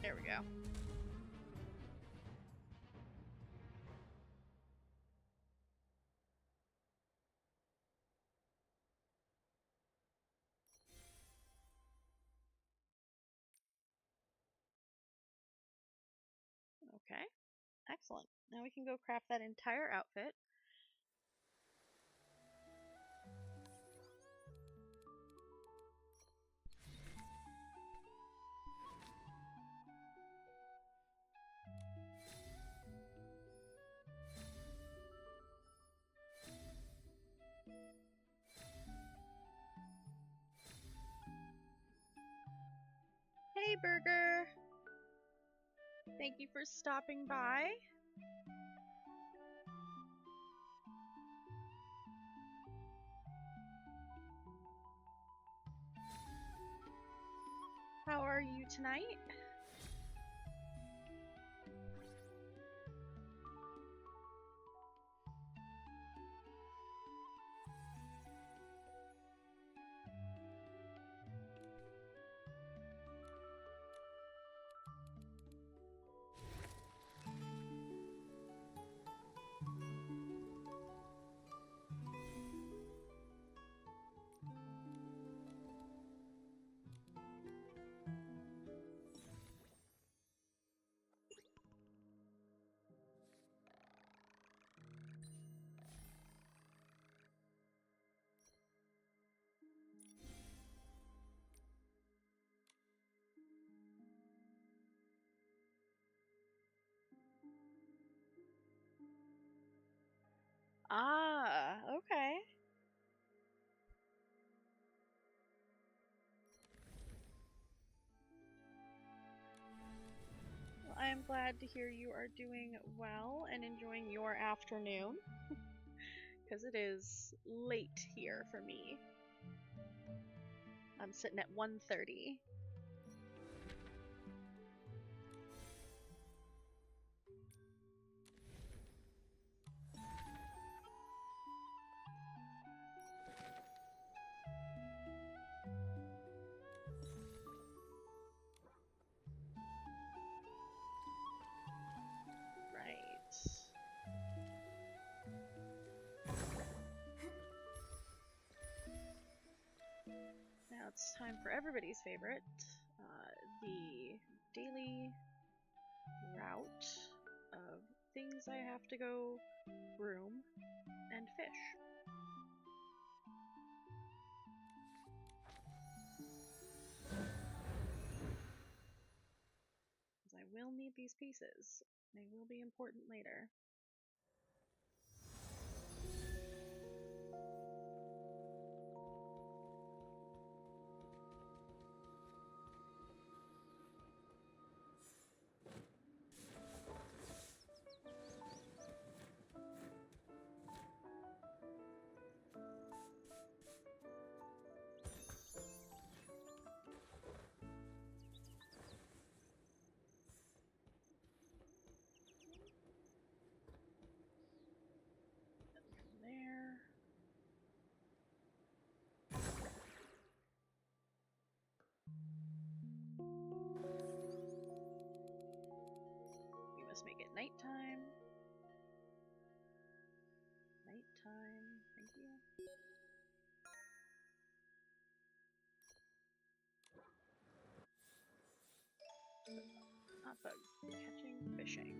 There we go. Okay, excellent. Now we can go craft that entire outfit. Hey, Burger! Thank you for stopping by. How are you tonight? Ah, okay. Well, I am glad to hear you are doing well and enjoying your afternoon, because it is late here for me. I'm sitting at 1:30. Right. Now it's time for everybody's favorite, the daily route of things I have to go groom and fish. As I will need these pieces. They will be important later. There. We must make it nighttime. Nighttime. Thank you. Hot bug. Catching, fishing.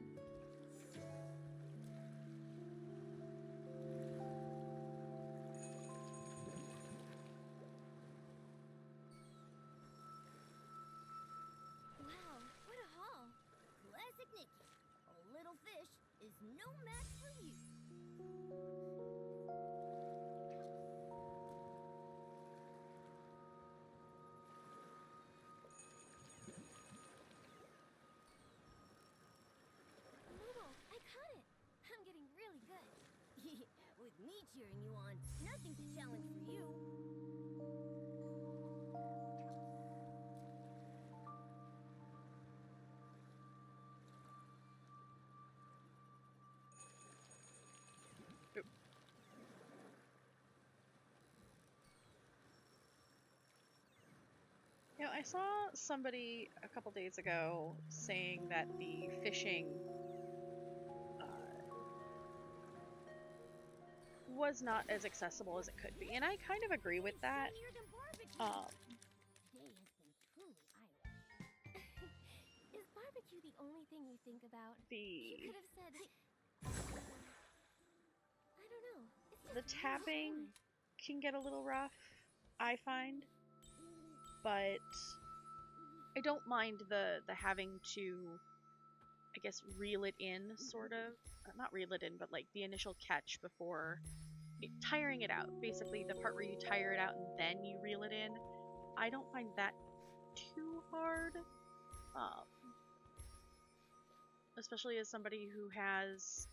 Wow, what a haul. Classic Nikki. A little fish is no match for you. Momo, I caught it. I'm getting really good. With me cheering you on, nothing's a challenge for you. Oop. You know, I saw somebody a couple days ago saying that the fishing was not as accessible as it could be, and I kind of agree with that. Today has been truly idle. Is barbecue the only thing you think about? You could have said, I don't know. The tapping can get a little rough, I find, but I don't mind the having to, I guess, reel it in, sort of. Not reel it in, but like the initial catch before tiring it out. Basically, the part where you tire it out and then you reel it in. I don't find that too hard. Especially as somebody who has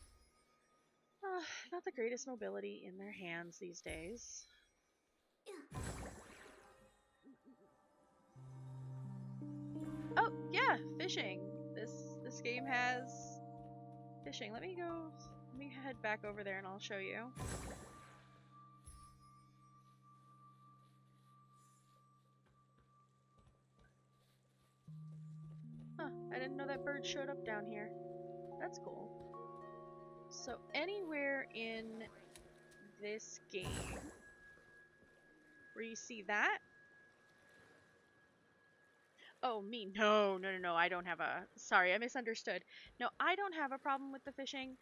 not the greatest mobility in their hands these days. Oh, yeah, fishing. This game has fishing. Let me head back over there and I'll show you. Huh, I didn't know that bird showed up down here. That's cool. So anywhere in this game where you see that. Oh, me. No. I don't have a... Sorry, I misunderstood. No, I don't have a problem with the fishing.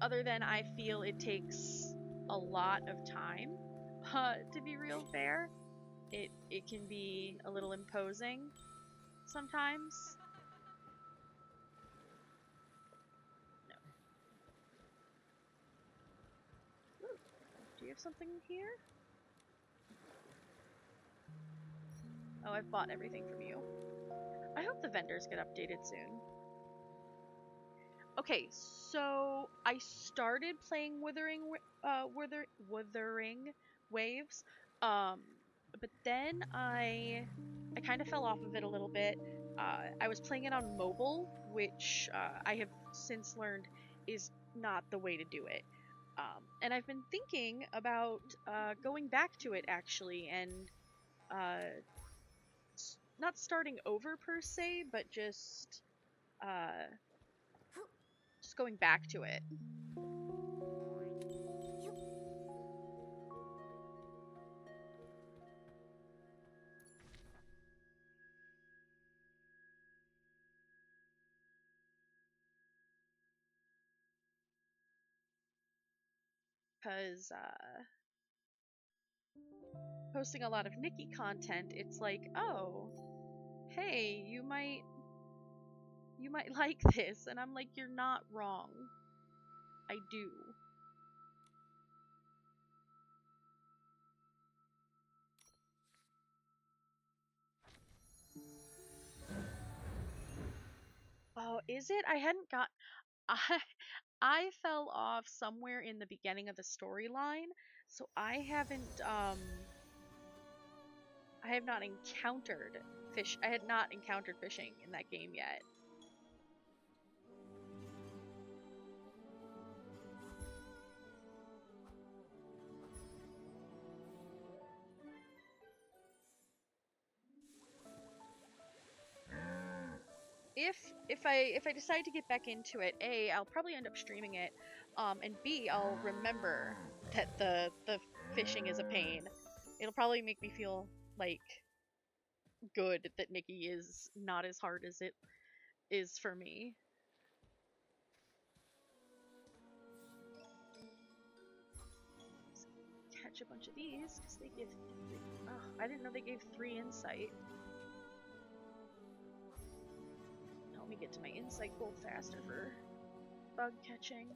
Other than I feel it takes a lot of time. To be real fair, it can be a little imposing sometimes. No. Ooh, do you have something here? Oh, I've bought everything from you. I hope the vendors get updated soon. Okay, so I started playing Wuthering Waves, but then I kind of fell off of it a little bit. I was playing it on mobile, which I have since learned is not the way to do it. And I've been thinking about going back to it actually, and uh, not starting over per se, but uh, just going back to it. Because posting a lot of Nikki content, it's like, oh, hey, you might You might like this. And I'm like, you're not wrong. I do. Oh, is it? I hadn't got I I fell off somewhere in the beginning of the storyline, so I have not encountered fish. I had not encountered fishing in that game yet. If I decide to get back into it, A, I'll probably end up streaming it, and B, I'll remember that the fishing is a pain. It'll probably make me feel like good that Nikki is not as hard as it is for me. Catch a bunch of these because they give. Oh, I didn't know they gave 3 insight. Help me get to my insight goal faster for bug catching.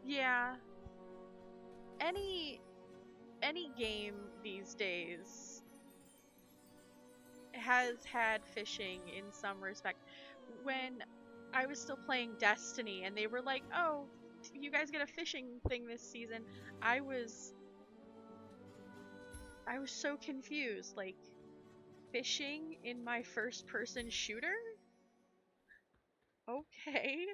Yeah. Any game these days has had fishing in some respect. When I was still playing Destiny and they were like, "Oh, you guys get a fishing thing this season," I was so confused. Like, fishing in my first person shooter? Okay.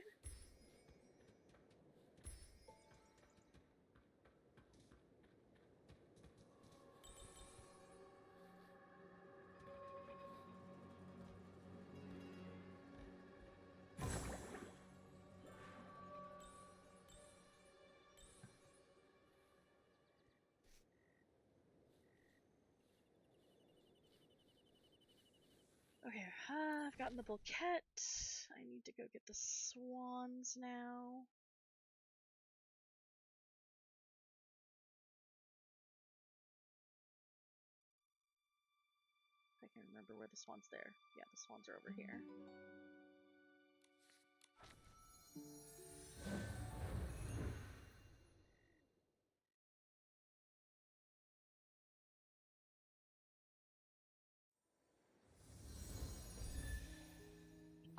Okay, I've gotten the bouquet. I need to go get the swans now. I can remember where the swans there. Yeah, the swans are over here.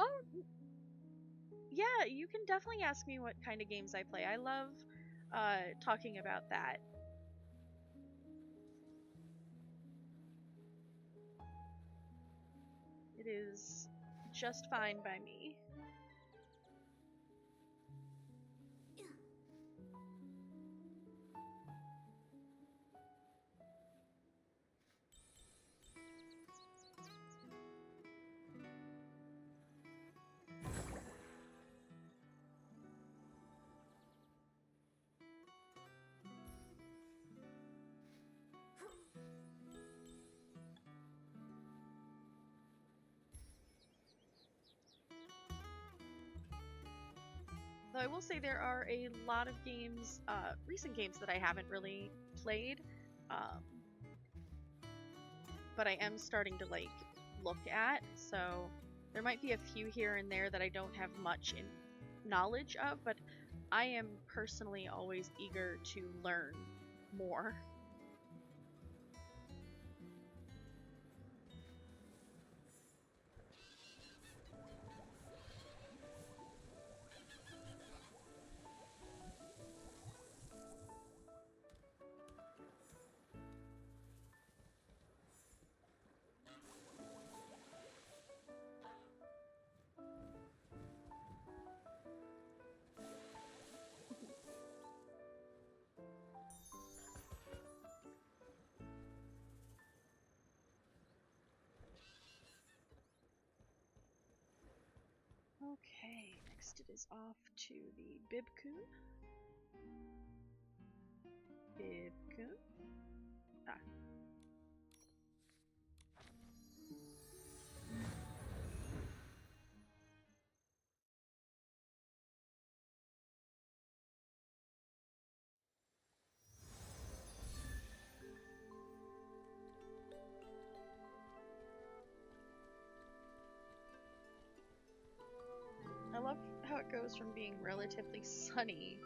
Oh, yeah, you can definitely ask me what kind of games I play. I love talking about that. It is just fine by me. Though I will say there are a lot of games, recent games that I haven't really played, um, but I am starting to like look at. So there might be a few here and there that I don't have much in knowledge of, but I am personally always eager to learn more. Okay, next it is off to the Bibcoon. Bibcoon. Ah, how it goes from being relatively sunny,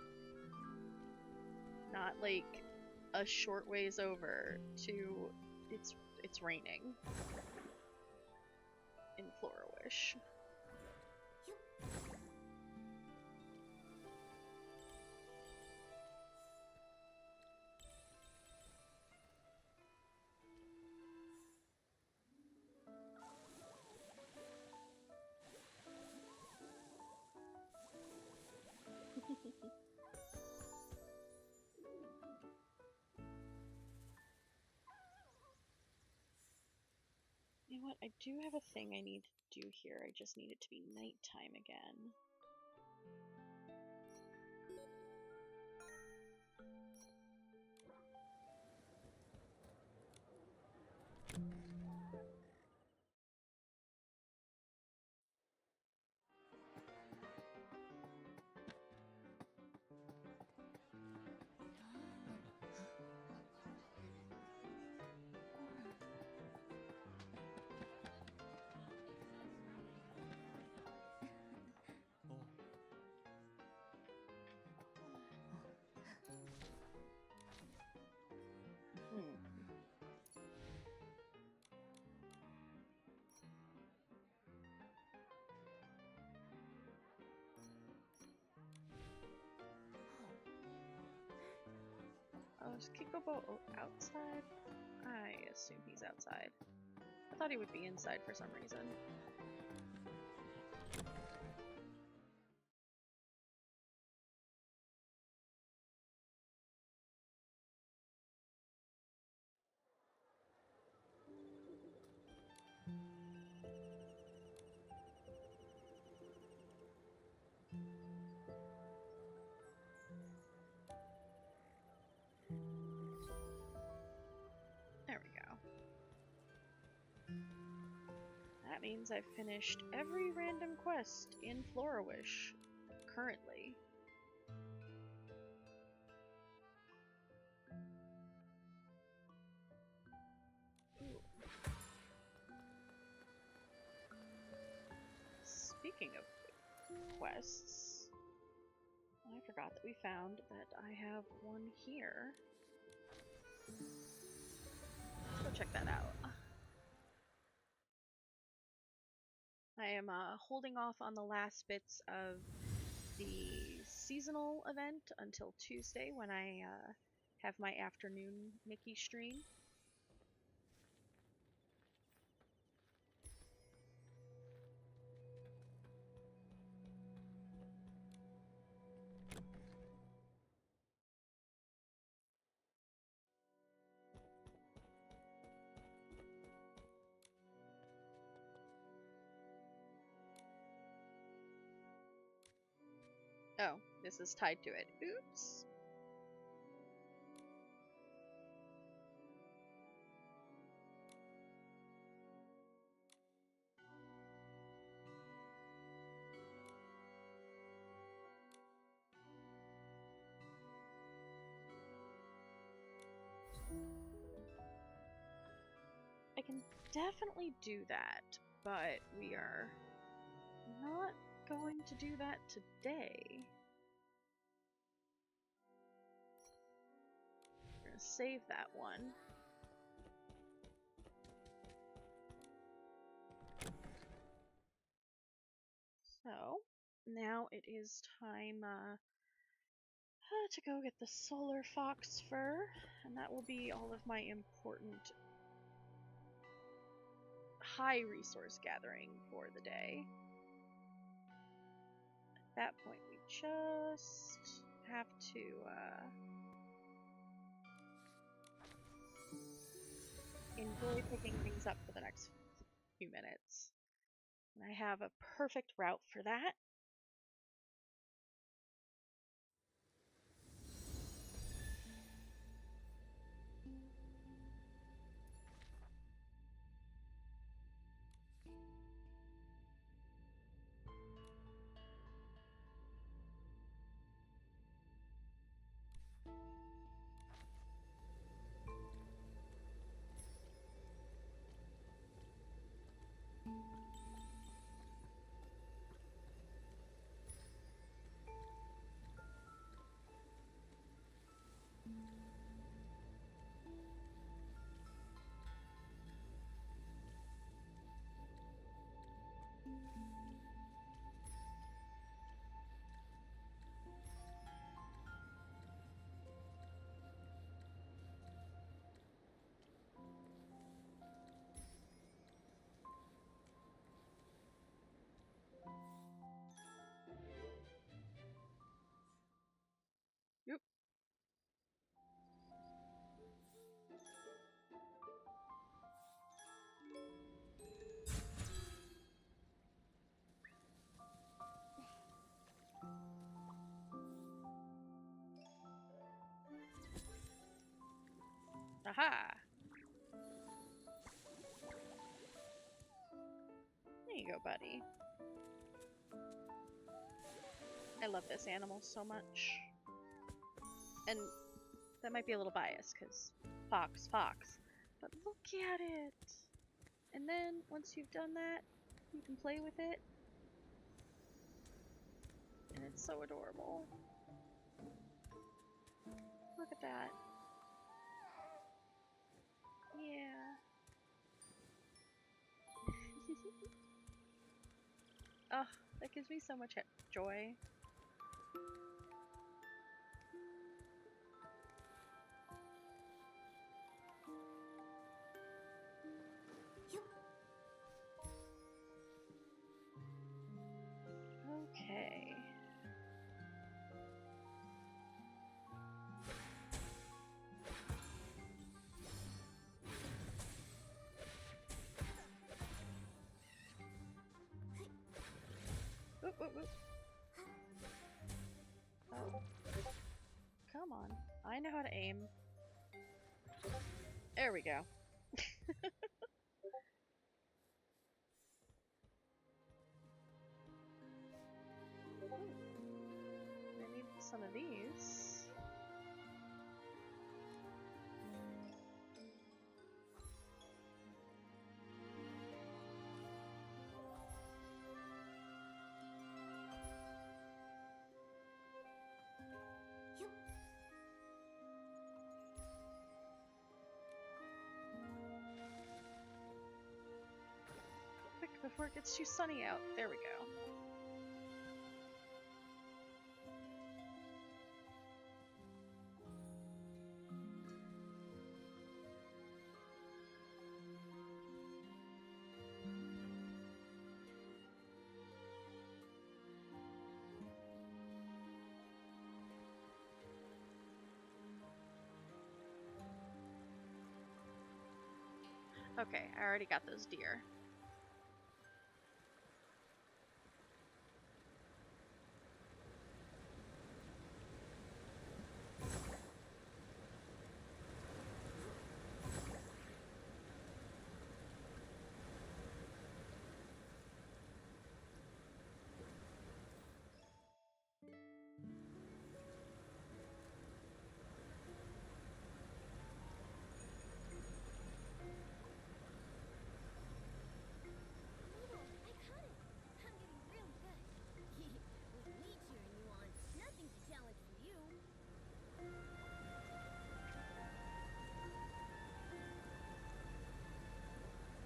not like a short ways over, to it's raining in Florawish. You know what? I do have a thing I need to do here. I just need it to be nighttime again. Oh, is Kikobo outside? I assume he's outside. I thought he would be inside for some reason. There we go. That means I've finished every random quest in Florawish currently. Ooh. Speaking of quests, I forgot that we found that I have one here. Let's go check that out. I am holding off on the last bits of the seasonal event until Tuesday when I have my afternoon Nikki stream. Oh, this is tied to it. Oops. I can definitely do that, but we are not going to do that today. We're going to save that one. So, now it is time to go get the solar fox fur, and that will be all of my important high resource gathering for the day. At that point, we just have to enjoy picking things up for the next few minutes. And I have a perfect route for that. Haha! There you go, buddy. I love this animal so much. And that might be a little biased, because fox, fox. But look at it! And then, once you've done that, you can play with it. And it's so adorable. Look at that. Yeah. Oh, that gives me so much joy. Okay. Oop, oop, oop. Oh. Come on. I know how to aim. There we go. I need some of these. Quick, before it gets too sunny out. There we go. Okay, I already got those deer.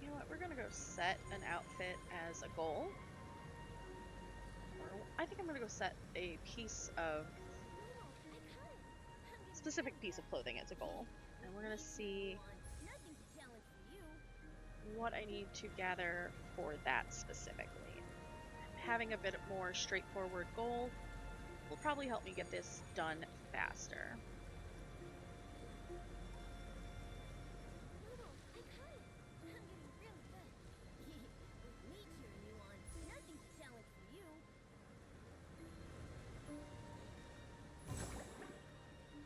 You know what, we're gonna go set an outfit as a goal. I think I'm gonna go set a piece of... specific piece of clothing as a goal. And we're gonna see what I need to gather for that specifically. Having a bit more straightforward goal will probably help me get this done faster.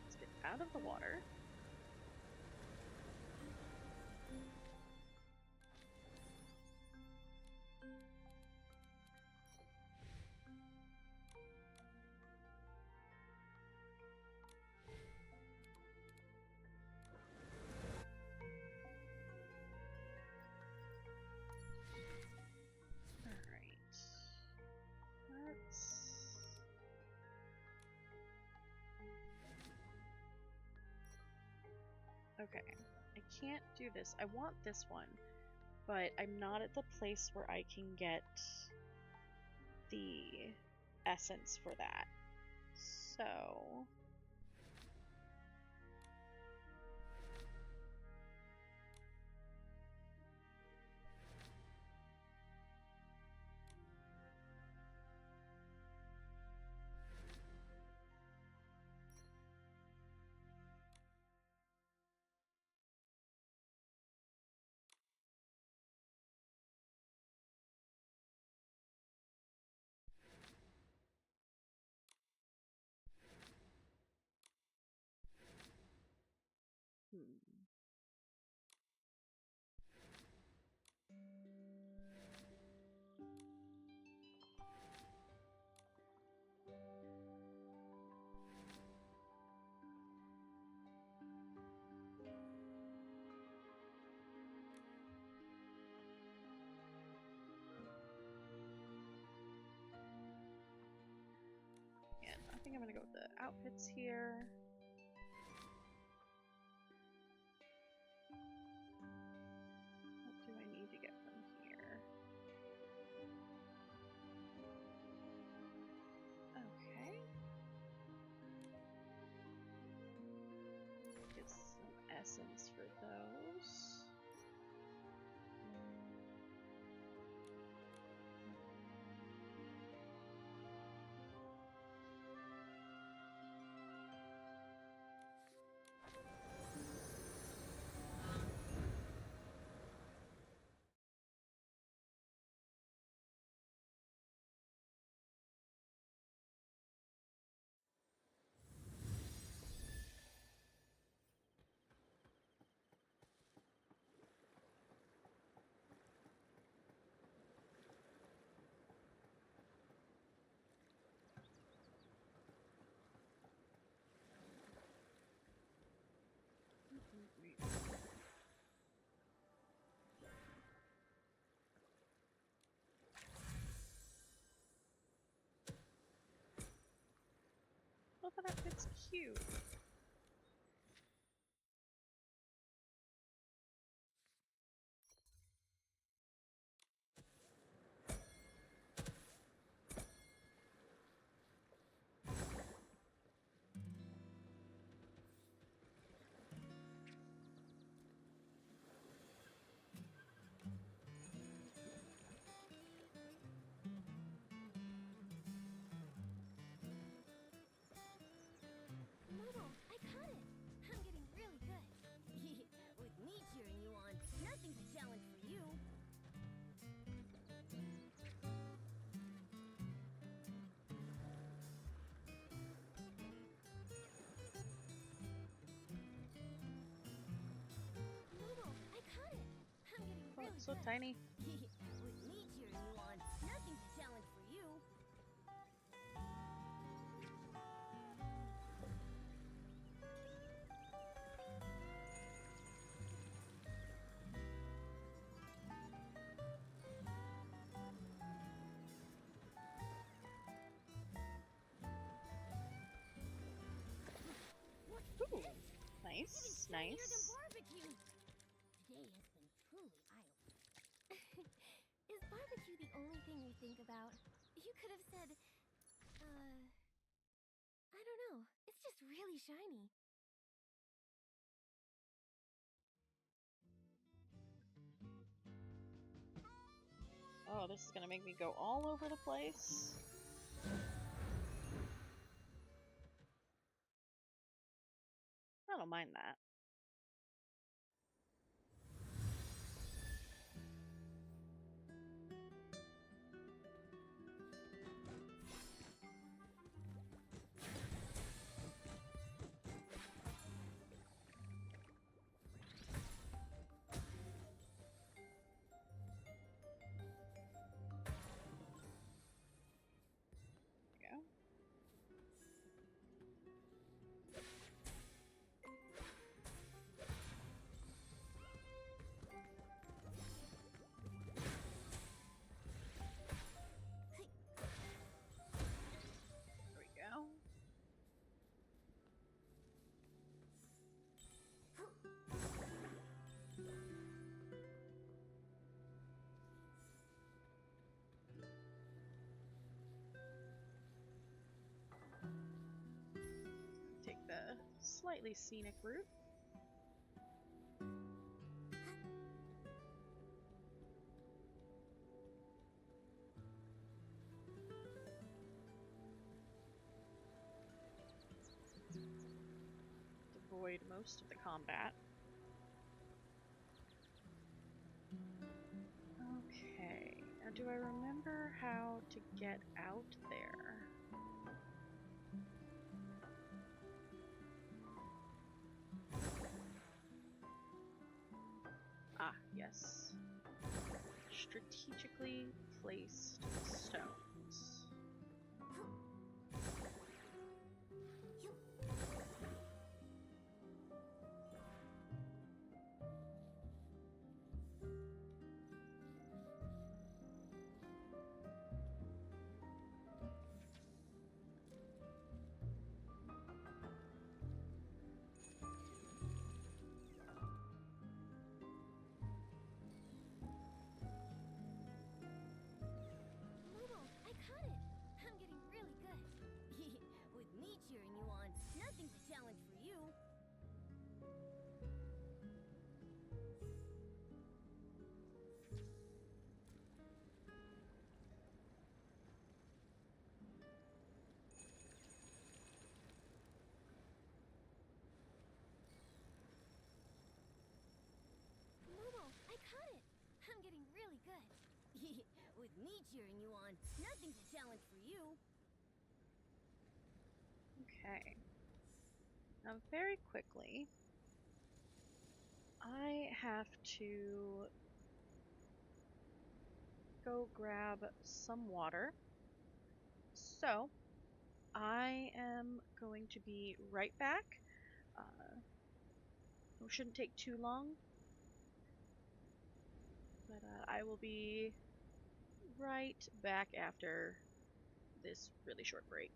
Let's get out of the water. Okay, I can't do this. I want this one, but I'm not at the place where I can get the essence for that. So... think I'm gonna go with the outfits here. What do I need to get from here? Okay. Get some essence for those. Oh, that outfit's cute. Momo, I caught it! I'm getting really good. With me cheering you on, nothing's a challenge for you. Momo, I caught it! I'm getting Oh, really it's so good. tiny. With me cheering you on, nothing's a challenge for you. What's Ooh, this? nice, It's even shinier than nice. barbecue. Today has been truly eye-opening. Is barbecue the only thing you think about? You could have said, I don't know. It's just really shiny. Oh, this is gonna make me go all over the place. I don't mind that. There we go. There we go. Take the slightly scenic route. Avoid most of the combat. Okay, now do I remember how to get out there? Ah, yes. Strategically placed stones. cheering you on. Nothing's a challenge for you. Momo, I caught it. I'm getting really good. With me cheering you on, nothing's a challenge for you. Okay. Now, very quickly, I have to go grab some water. So, I am going to be right back. It shouldn't take too long, but I will be right back after this really short break.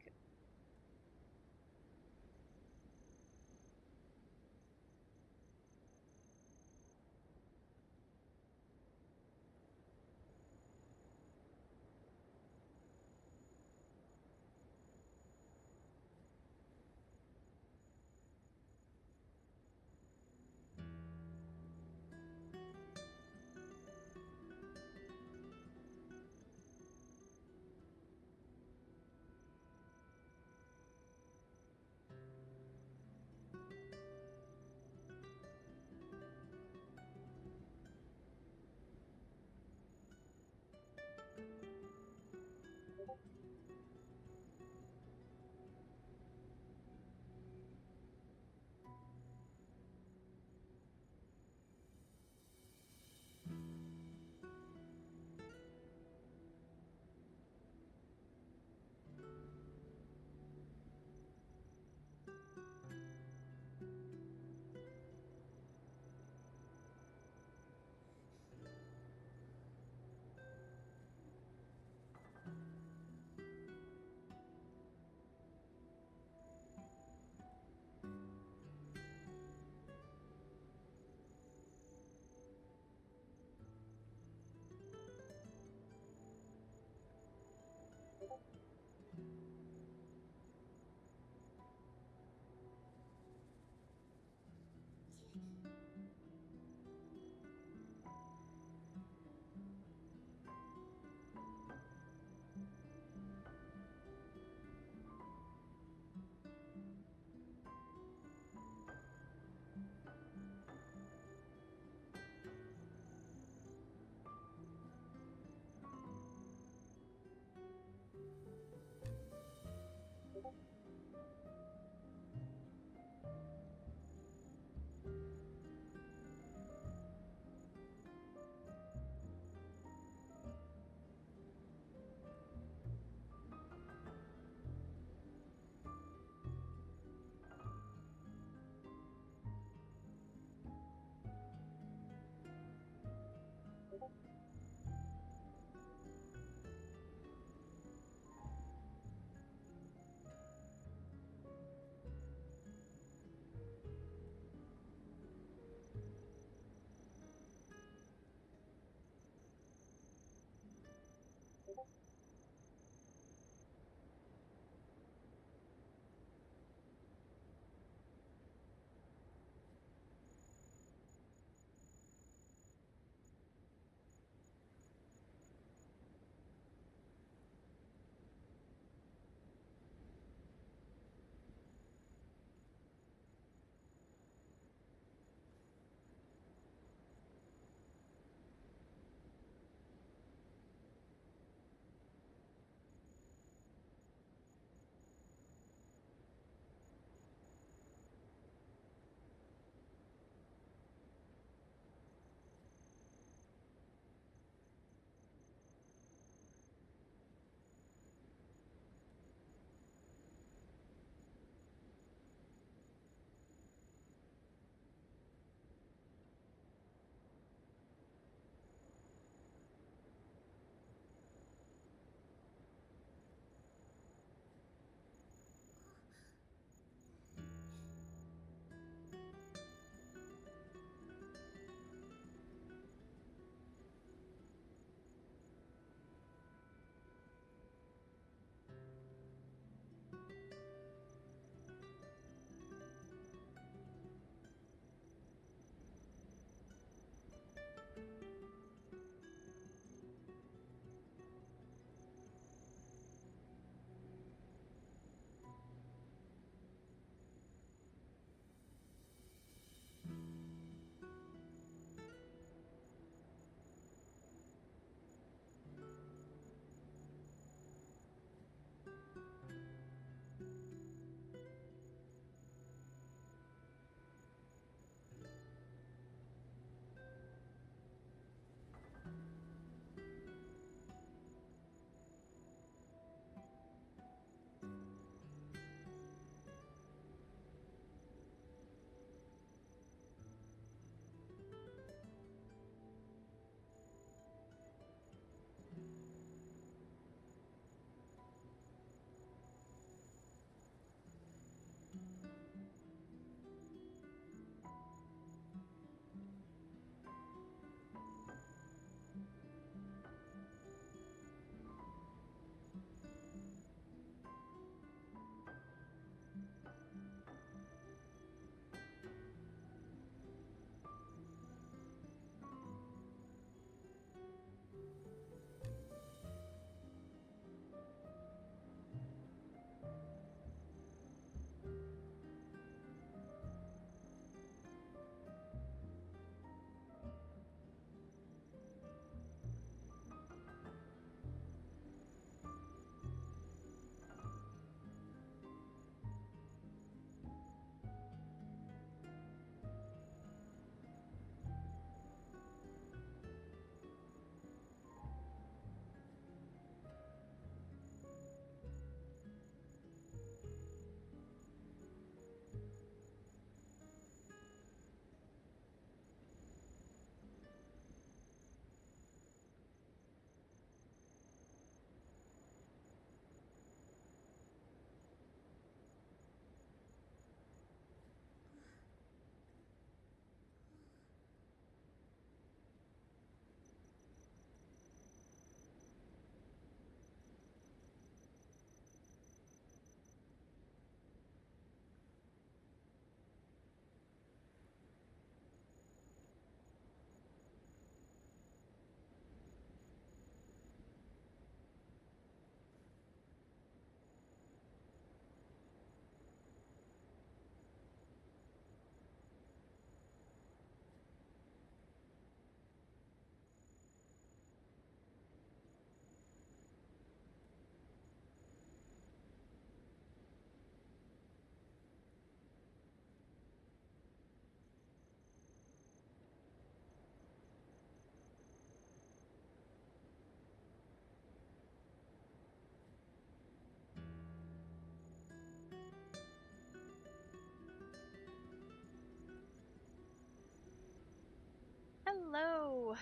Hello!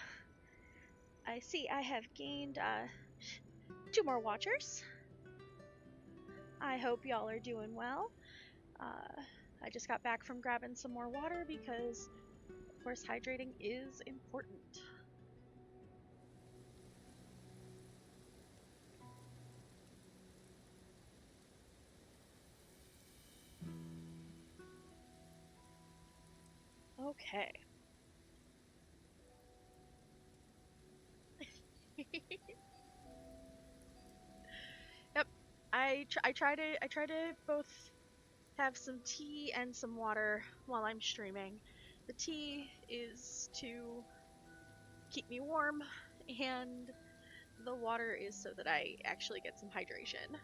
I see I have gained 2 more watchers. I hope y'all are doing well. I just got back from grabbing some more water because, of course, hydrating is important. Okay. Yep. I try to both have some tea and some water while I'm streaming. The tea is to keep me warm, and the water is so that I actually get some hydration.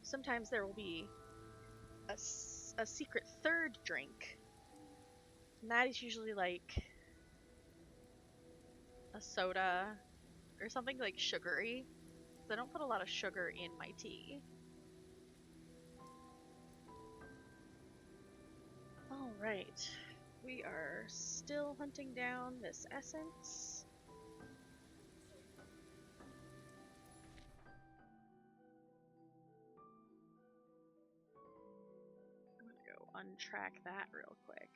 Sometimes there will be a secret third drink, and that is usually like a soda or something like sugary. So I don't put a lot of sugar in my tea. Alright, we are still hunting down this essence. I'm gonna go untrack that real quick.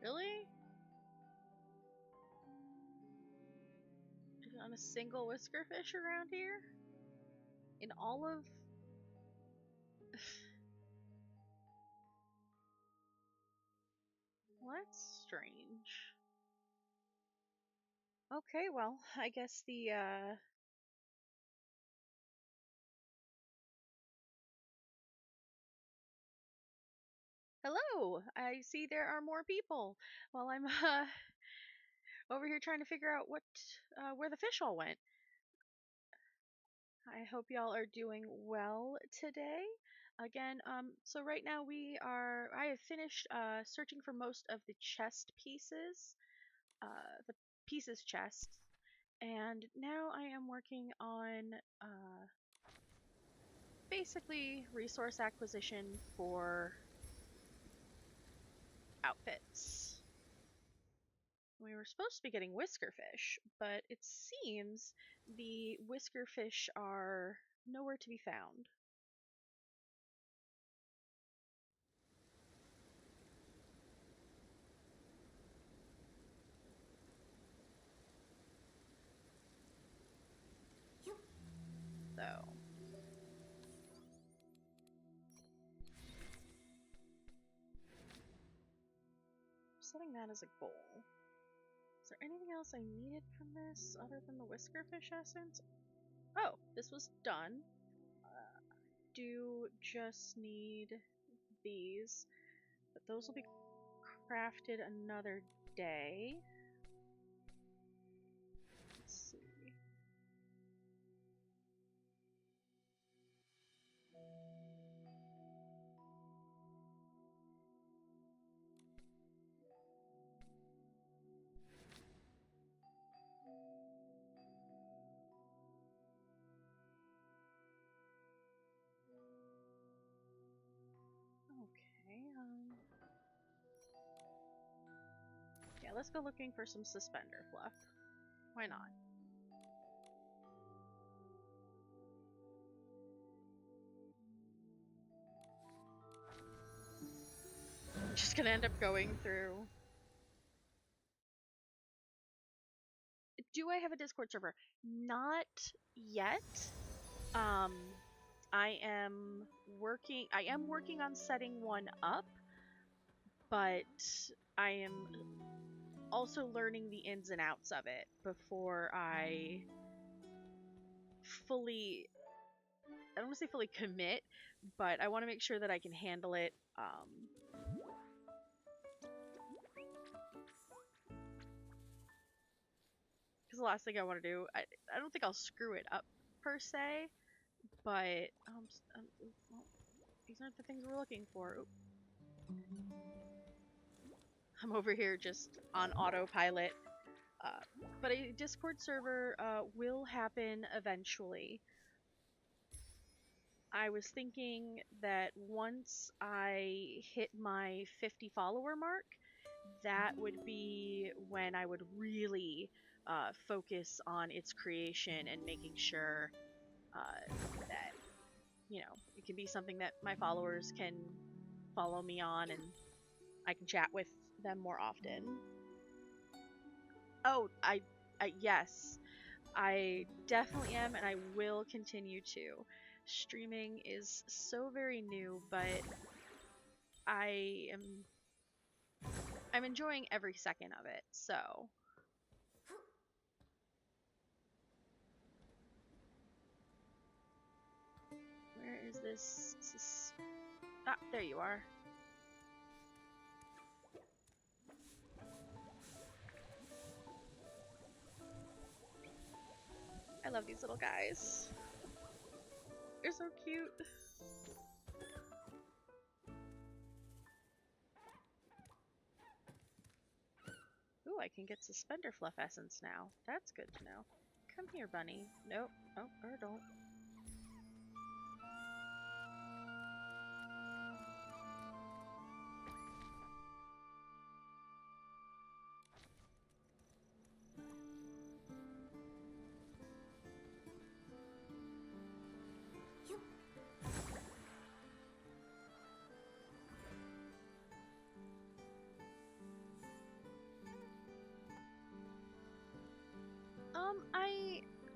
Really? On a single whiskerfish around here? In all of... Well, that's strange. Okay, well, I guess the, Hello! I see there are more people while I'm, over here trying to figure out where the fish all went. I hope y'all are doing well today. Again, so right now I have finished searching for most of the chest pieces, the pieces chest, and now I am working on basically resource acquisition for outfits. We were supposed to be getting whiskerfish, but it seems the whiskerfish are nowhere to be found. So, setting that as a goal. Is there anything else I needed from this other than the whiskerfish essence? Oh, this was done. Do just need these, but those will be crafted another day. Let's see. Okay, yeah, let's go looking for some suspender fluff. Why not? I'm just gonna end up going through. Do I have a Discord server? Not yet. I am working on setting one up, but I am also learning the ins and outs of it before I fully, I don't want to say fully commit, but I want to make sure that I can handle it because the last thing I want to do, I don't think I'll screw it up per se, but well, these aren't the things we're looking for. Oop. I'm over here just on autopilot. But a Discord server will happen eventually. I was thinking that once I hit my 50 follower mark, that would be when I would really focus on its creation and making sure that, you know, it can be something that my followers can follow me on and I can chat with them more often. Oh, yes, I definitely am, and I will continue to. Streaming is so very new, but I'm enjoying every second of it. So, where is this? Ah, there you are. I love these little guys. They're so cute. Ooh, I can get suspender fluff essence now. That's good to know. Come here, bunny. Nope. Oh, or don't.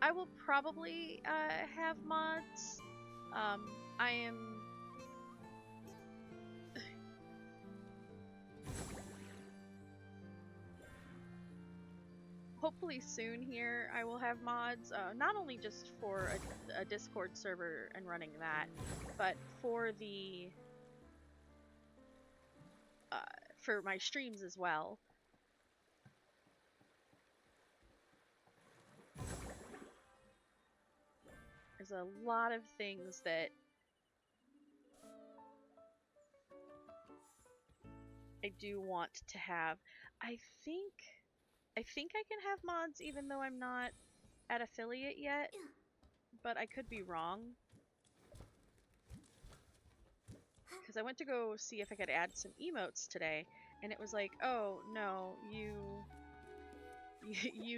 I will probably have mods. I am hopefully soon here I will have mods, not only just for a Discord server and running that, but for the for my streams as well. There's a lot of things that I do want to have. I think I can have mods even though I'm not at affiliate yet, but I could be wrong. Because I went to go see if I could add some emotes today, and it was like, oh no, you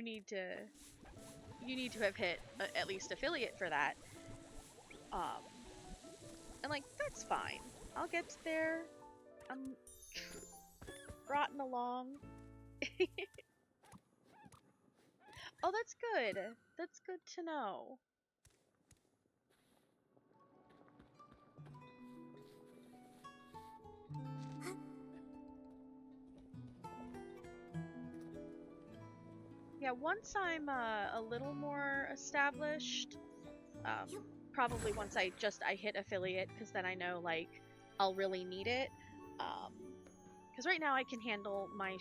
need to have hit at least affiliate for that. And like that's fine. I'll get there. I'm trotting along. Oh, that's good. That's good to know. Yeah, once I'm a little more established, probably once I hit affiliate, because then I know like I'll really need it. Because right now I can handle my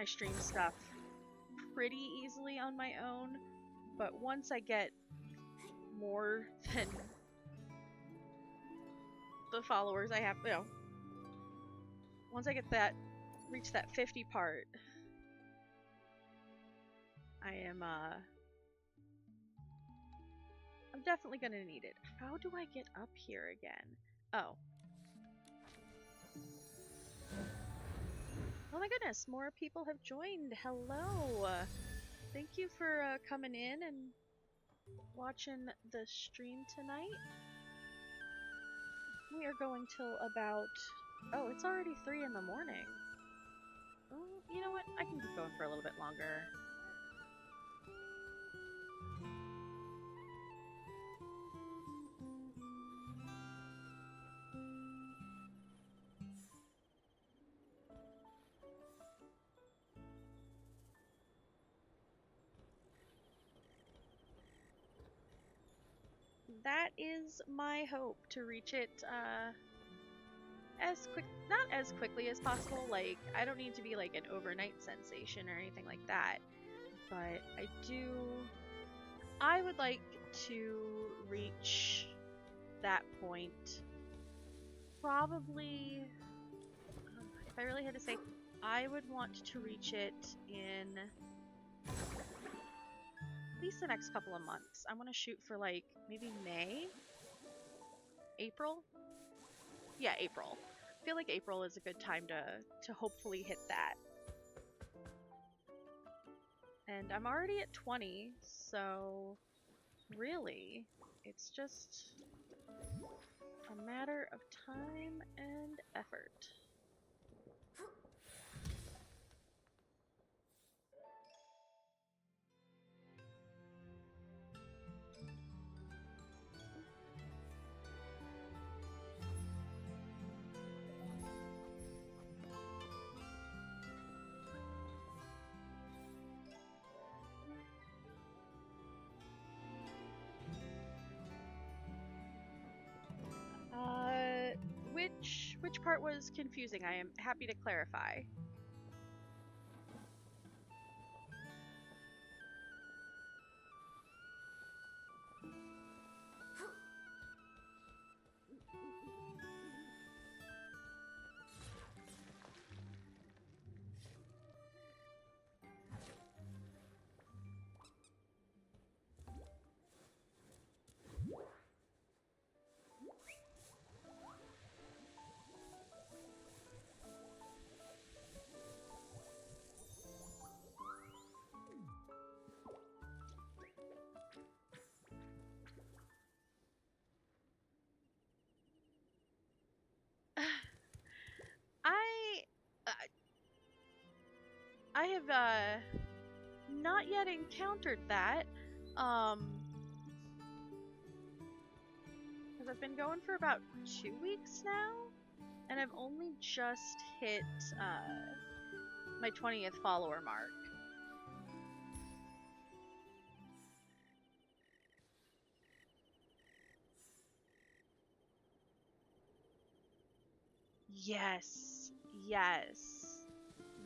stream stuff pretty easily on my own, but once I get more than the followers I have, you know, once I get reach that 50 part, I'm definitely gonna need it. How do I get up here again? Oh. Oh my goodness, more people have joined. Hello. Thank you for coming in and watching the stream tonight. We are going till about... Oh, it's already 3 in the morning. Oh, you know what? I can keep going for a little bit longer. That is my hope, to reach it not as quickly as possible. Like, I don't need to be like an overnight sensation or anything like that, but I would like to reach that point probably, if I really had to say, I would want to reach it in at least the next couple of months. I want to shoot for like maybe May? April? Yeah, April. I feel like April is a good time to hopefully hit that. And I'm already at 20, so really, it's just a matter of time and effort. Which part was confusing? I am happy to clarify. I I have not yet encountered that. Because I've been going for about 2 weeks now, and I've only just hit my 20th follower mark. Yes, yes.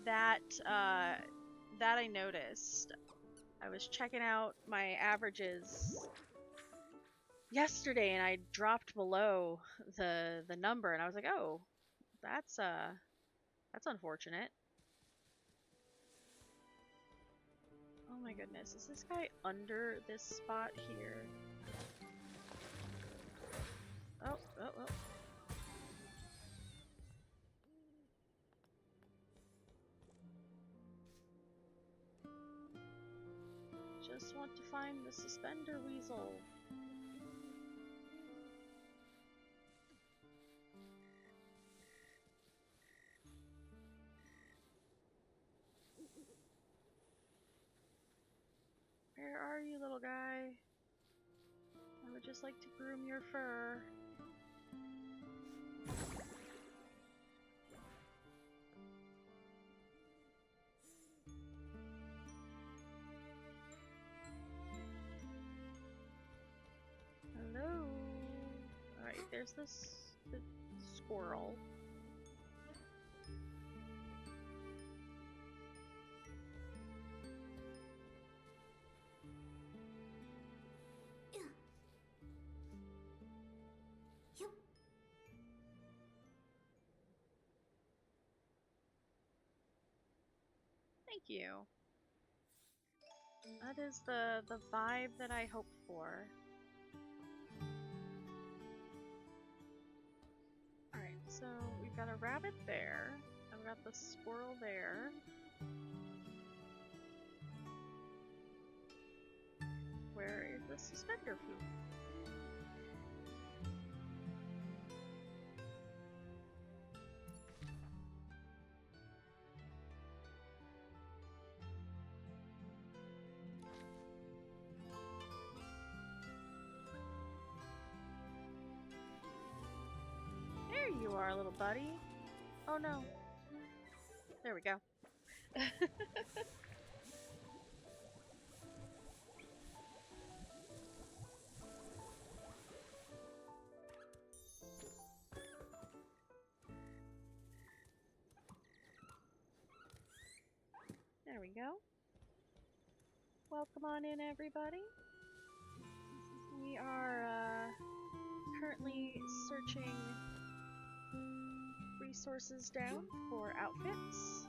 That that I noticed. I was checking out my averages yesterday and I dropped below the number and I was like, "Oh, that's unfortunate." Oh my goodness. Is this guy under this spot here? Oh, oh, oh. Just want to find the suspender weasel. Where are you, little guy? I would just like to groom your fur. Hello. Alright, there's the squirrel. Thank you. That is the vibe that I hope for. Alright, so we've got a rabbit there. I've got the squirrel there. Where is the suspender food? There you are, little buddy. Oh no. There we go. There we go. Welcome on in, everybody. We are currently searching resources down for outfits.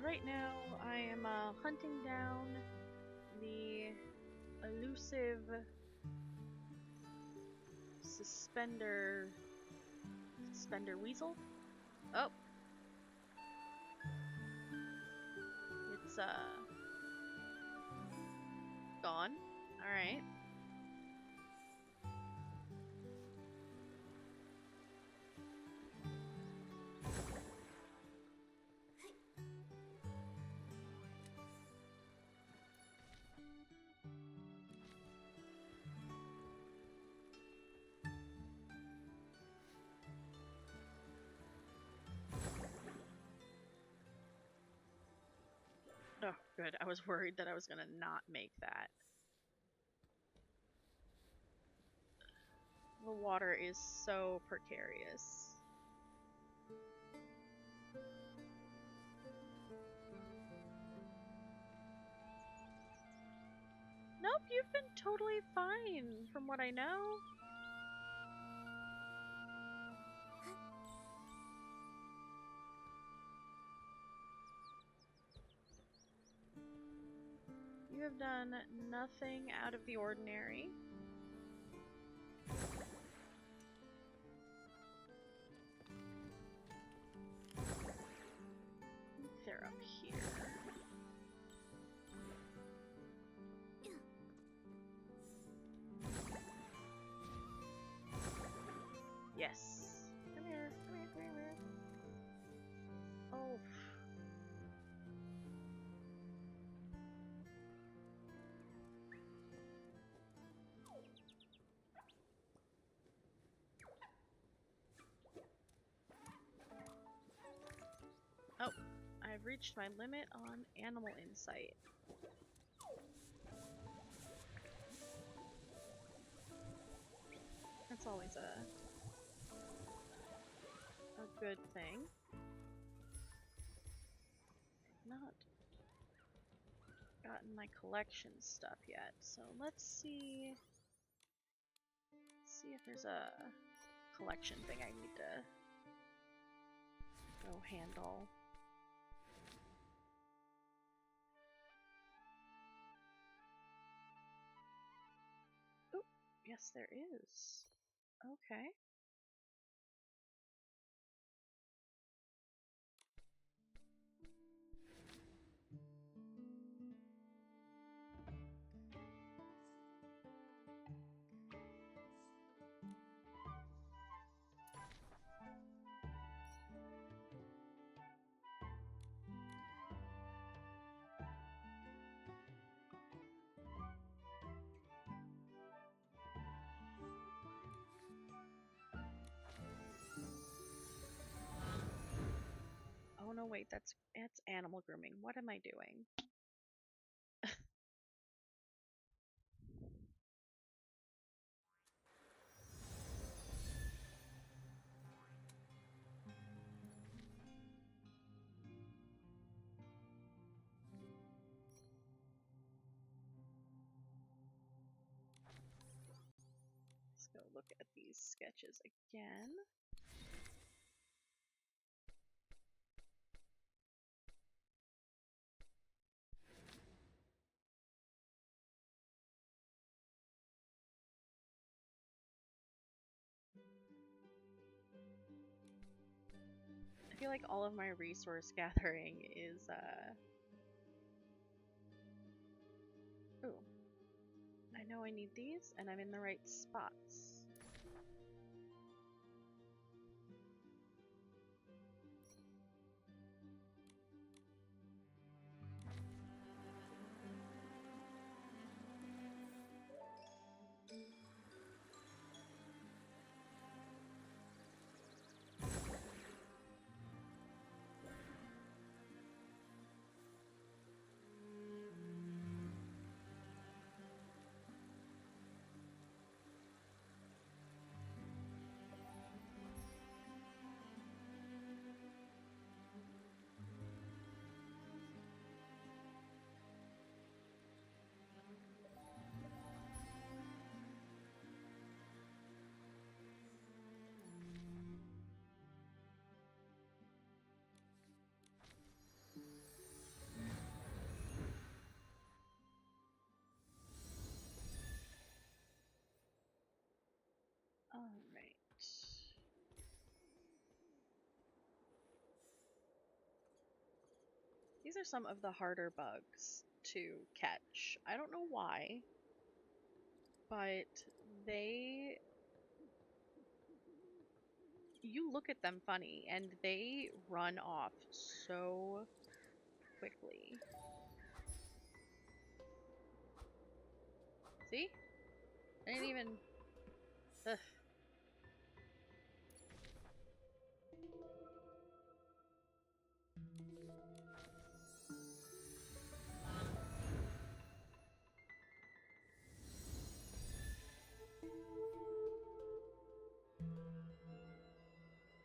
Right now, I am hunting down the elusive suspender weasel. Oh, it's gone. All right. Oh, good. I was worried that I was gonna not make that. The water is so precarious. Nope, you've been totally fine from what I know. You have done nothing out of the ordinary. They're up here. Yes. Come here, come here, come here. Oh. Oh, I've reached my limit on animal insight. That's always a good thing. Not gotten my collection stuff yet, so let's see if there's a collection thing I need to go handle. Oop, yes there is. Okay. Oh no, wait, that's animal grooming. What am I doing? Let's go look at these sketches again. I feel like all of my resource gathering is ooh. I know I need these and I'm in the right spots. These are some of the harder bugs to catch. I don't know why, but you look at them funny and they run off so quickly. See? I didn't even... Ugh.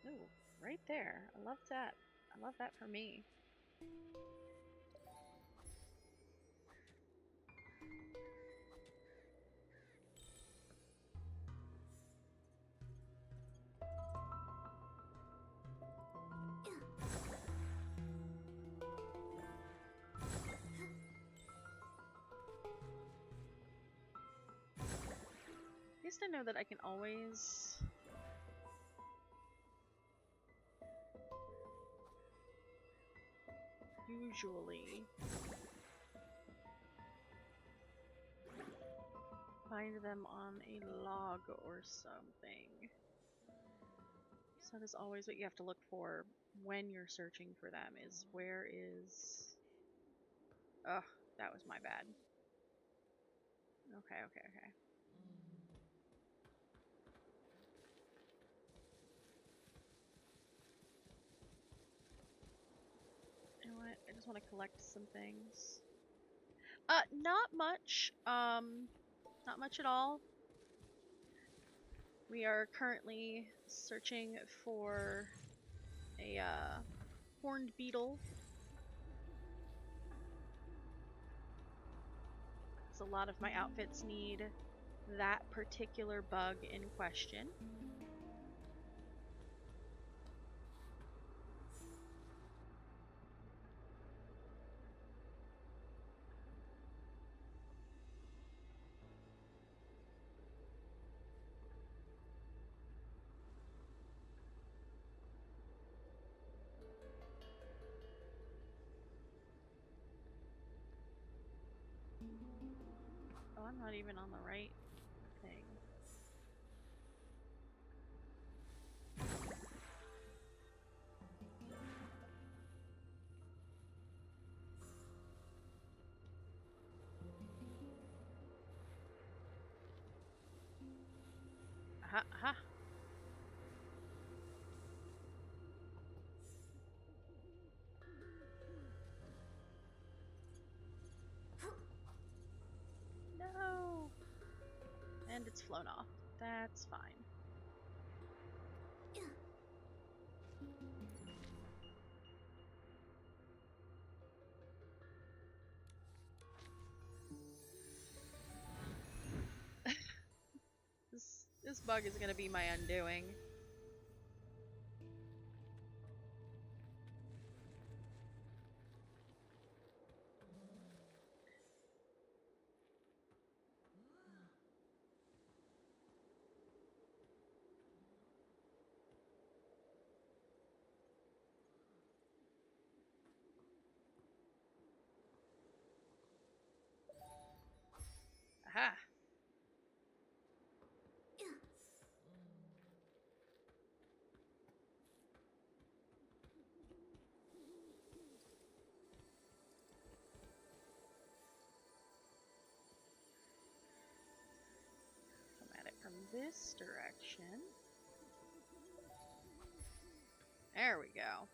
Ooh, right there. I love that. I love that for me. Used to know that I can always usually find them on a log or something. So that is always what you have to look for when you're searching for them, is where is... Ugh, that was my bad. Okay. You know what? I just want to collect some things. Not much. Not much at all. We are currently searching for a horned beetle. So a lot of my outfits need that particular bug in question. Oh, I'm not even on the right thing. Aha, aha. No! And it's flown off. That's fine. This bug is gonna be my undoing. Aha! Come at it from this direction. There we go.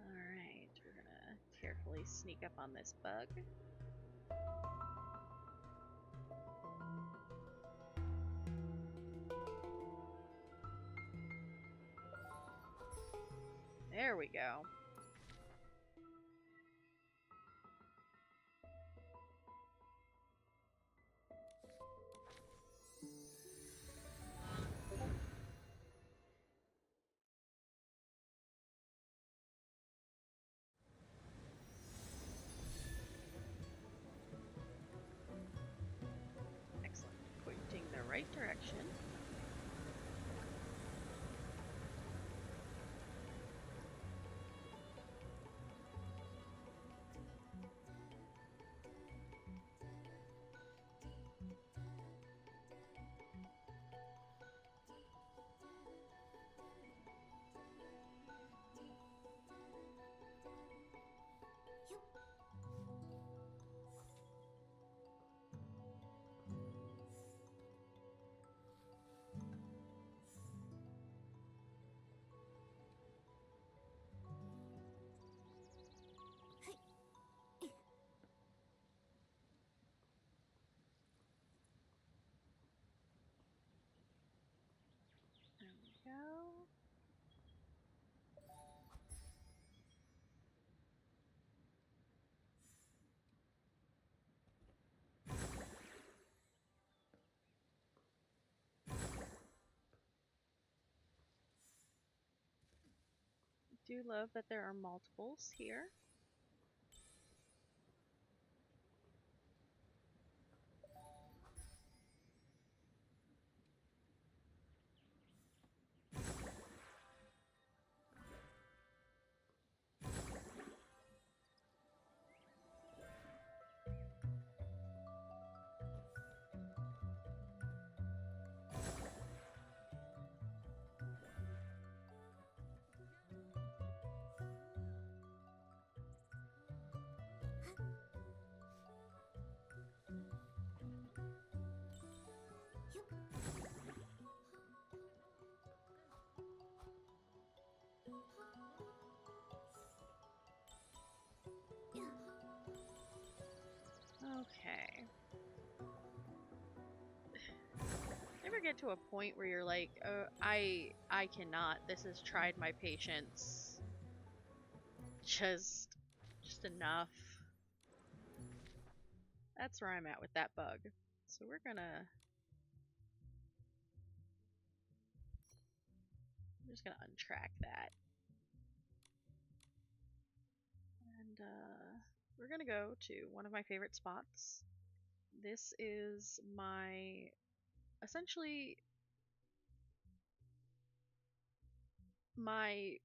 Alright, we're gonna carefully sneak up on this bug. There we go. go. Do love that there are multiples here. Okay. Never get to a point where you're like, oh, I cannot. This has tried my patience. Just enough. That's where I'm at with that bug. So we're just gonna untrack that. And we're gonna go to one of my favorite spots. This is essentially my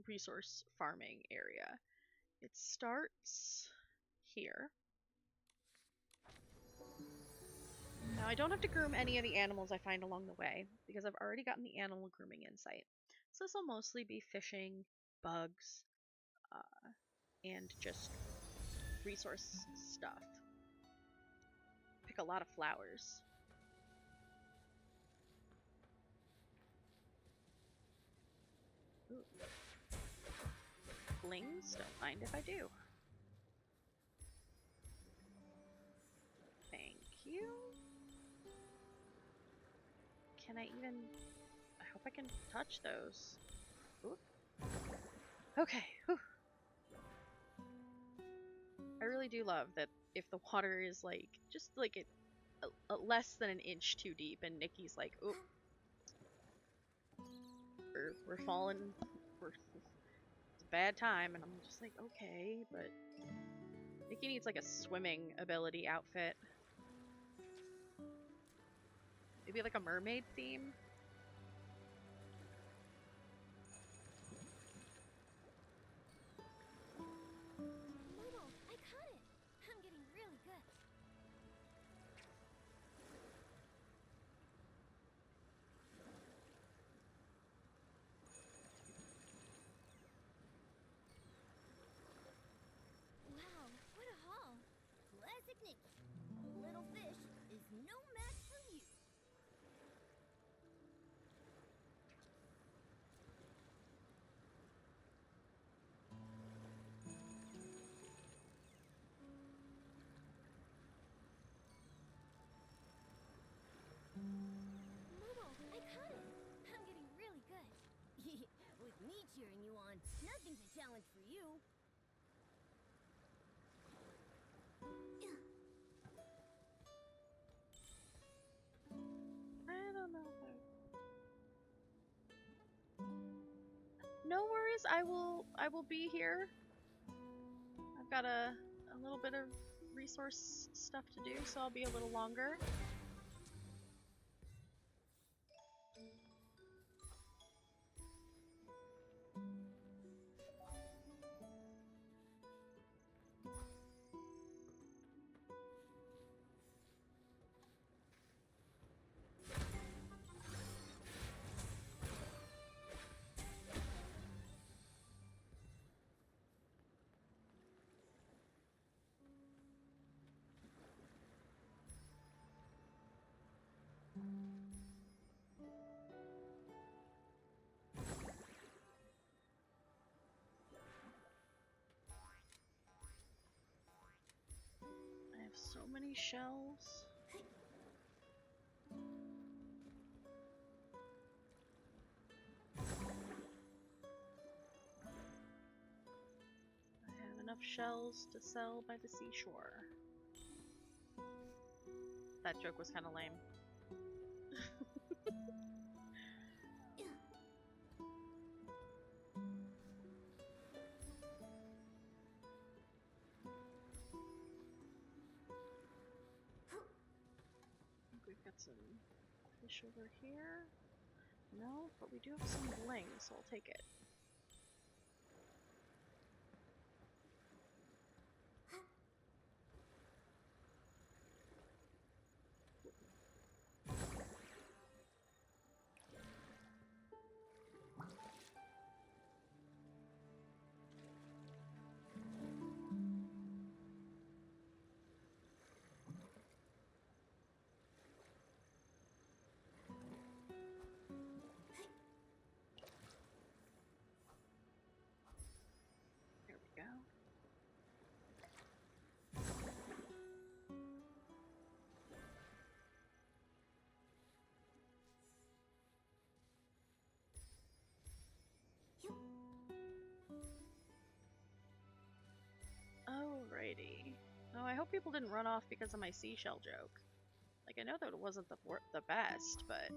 resource farming area. It starts here. Now I don't have to groom any of the animals I find along the way because I've already gotten the animal grooming insight. So this will mostly be fishing, bugs, and just resource stuff. Pick a lot of flowers. Ooh. Flings, don't mind if I do. Thank you. Can I even... I hope I can touch those. Ooh. Okay. Whew. I really do love that if the water is like, just like less than an inch too deep and Nikki's like, oop. We're falling. It's a bad time, and I'm just like, okay, but Nikki needs like a swimming ability outfit. Maybe like a mermaid theme. Momo, I caught it. I'm getting really good. Wow, what a haul. Classic Nikki. Little fish is no match for you. Momo, I caught it. I'm getting really good. With me cheering you on, nothing's a challenge for you. I don't know. No worries. I will be here. I've got a little bit of resource stuff to do, so I'll be a little longer. I have so many shells. enough shells to sell by the seashore. That joke was kind of lame. I think we've got some fish over here. No, but we do have some bling, so I'll take it. There we go. Alrighty. Oh, I hope people didn't run off because of my seashell joke. Like, I know that it wasn't the best, but...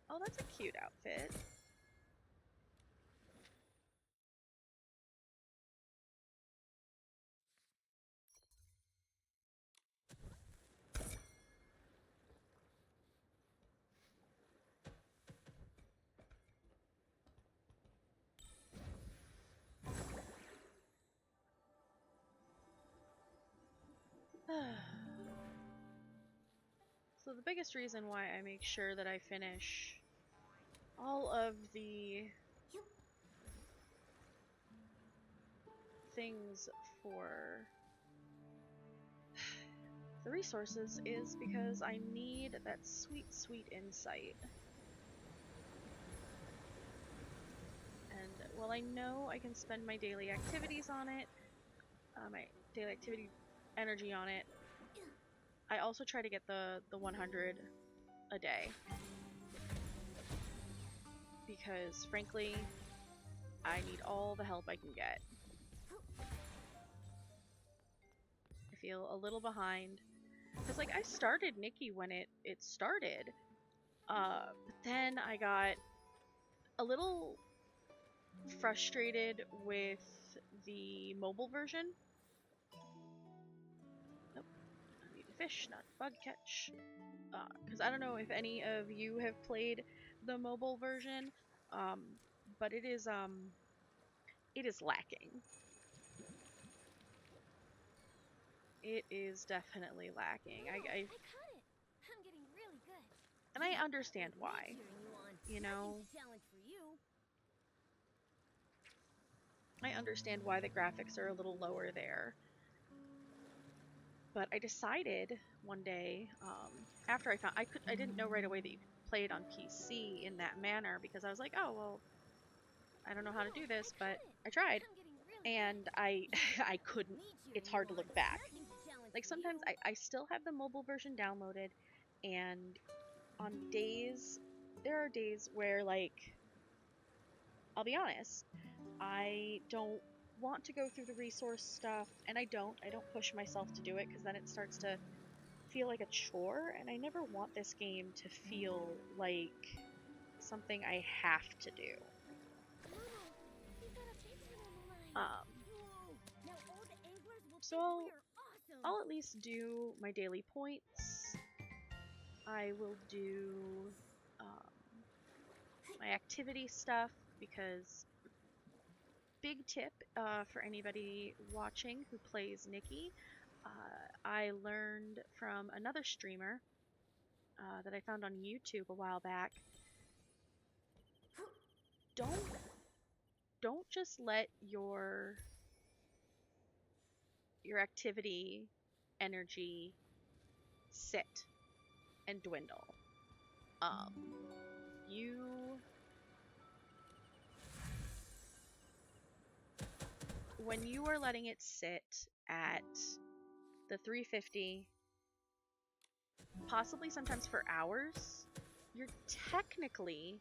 Oh, that's a cute outfit. So the biggest reason why I make sure that I finish all of the things for the resources is because I need that sweet, sweet insight. And while I know I can spend my daily activities on it, my daily activity energy on it, I also try to get the 100 a day. Because frankly, I need all the help I can get. I feel a little behind. Because, like, I started Nikki when it started. But then I got a little frustrated with the mobile version. Nope. I need a fish, not bug catch. Because I don't know if any of you have played the mobile version, but it is lacking. It is definitely lacking. I caught it. I'm getting really good. And I understand why. You know, I understand why the graphics are a little lower there. But I decided one day, after I found I didn't know right away that you could play it on PC in that manner, because I was like, oh well, I don't know how to do this, but I tried, and I I couldn't. It's hard to look back. Like sometimes I still have the mobile version downloaded, and on days, there are days where, like, I'll be honest, I don't want to go through the resource stuff, and I don't push myself to do it, because then it starts to feel like a chore, and I never want this game to feel like something I have to do. So I'll at least do my daily points. I will do my activity stuff, because big tip for anybody watching who plays Nikki, I learned from another streamer that I found on YouTube a while back. Don't just let your activity energy sit and dwindle. When you are letting it sit at the 350, possibly sometimes for hours, you're technically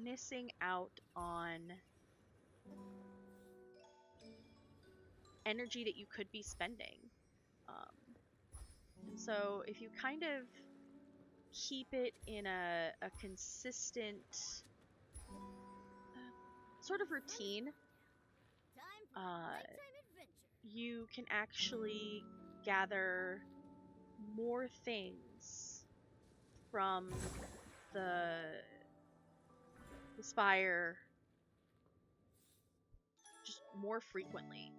missing out on energy that you could be spending. And so if you kind of keep it in a consistent sort of routine, you can actually gather more things from the spire just more frequently.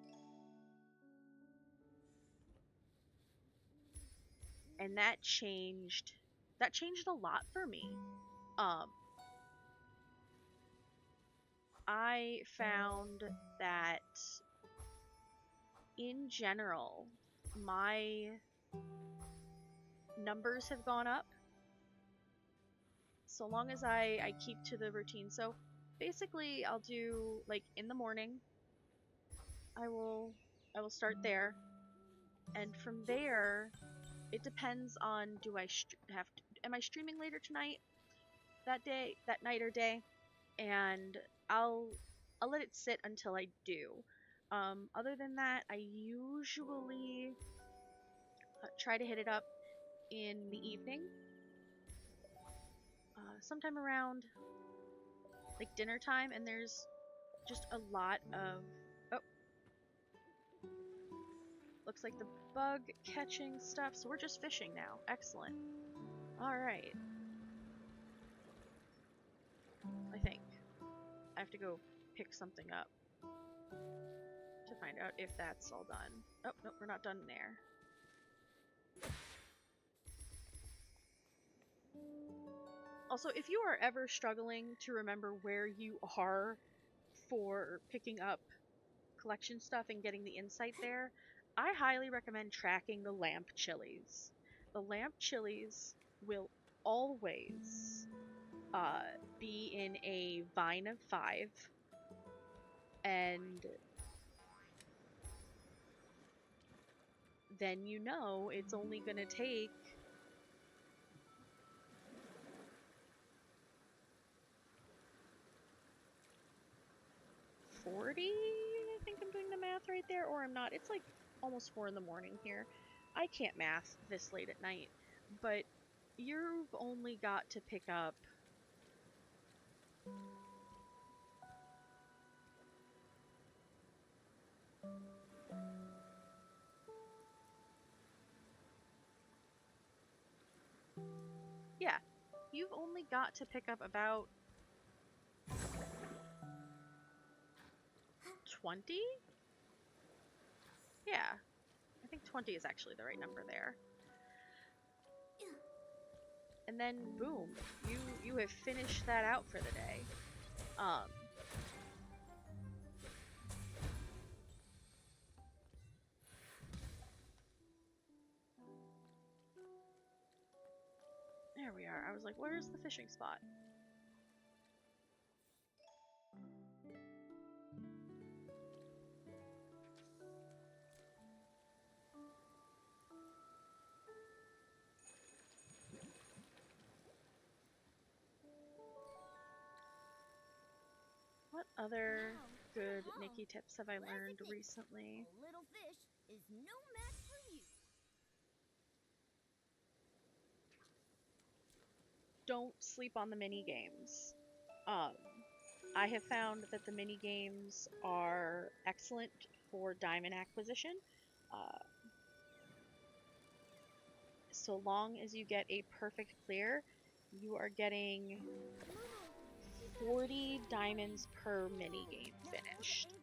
And that changed a lot for me. I found that in general my numbers have gone up so long as I keep to the routine. So basically I'll do, like, in the morning I will start there, and from there it depends on am I streaming later tonight, that night or day, and I'll let it sit until I do. Other than that, I usually try to hit it up in the evening, sometime around like dinner time, and there's just a lot of, oh, looks like the bug catching stuff, so we're just fishing now. Excellent. Alright. I think I have to go pick something up to find out if that's all done. Oh, no, we're not done there. Also, if you are ever struggling to remember where you are for picking up collection stuff and getting the insight there, I highly recommend tracking the lamp chilies. The lamp chilies will always be in a vine of 5, and then you know it's only gonna take 40, I think I'm doing the math right there, or I'm not. It's like almost 4 in the morning here. I can't math this late at night, but you've only got to pick up yeah, you've only got to pick up about 20? Yeah, I think 20 is actually the right number there. And then boom, you have finished that out for the day. There we are. I was like, where's the fishing spot? What other good Nikki tips have I learned recently? A little fish is no match for you. Don't sleep on the mini games. I have found that the mini games are excellent for diamond acquisition. So long as you get a perfect clear, you are getting 40 diamonds per mini game finished.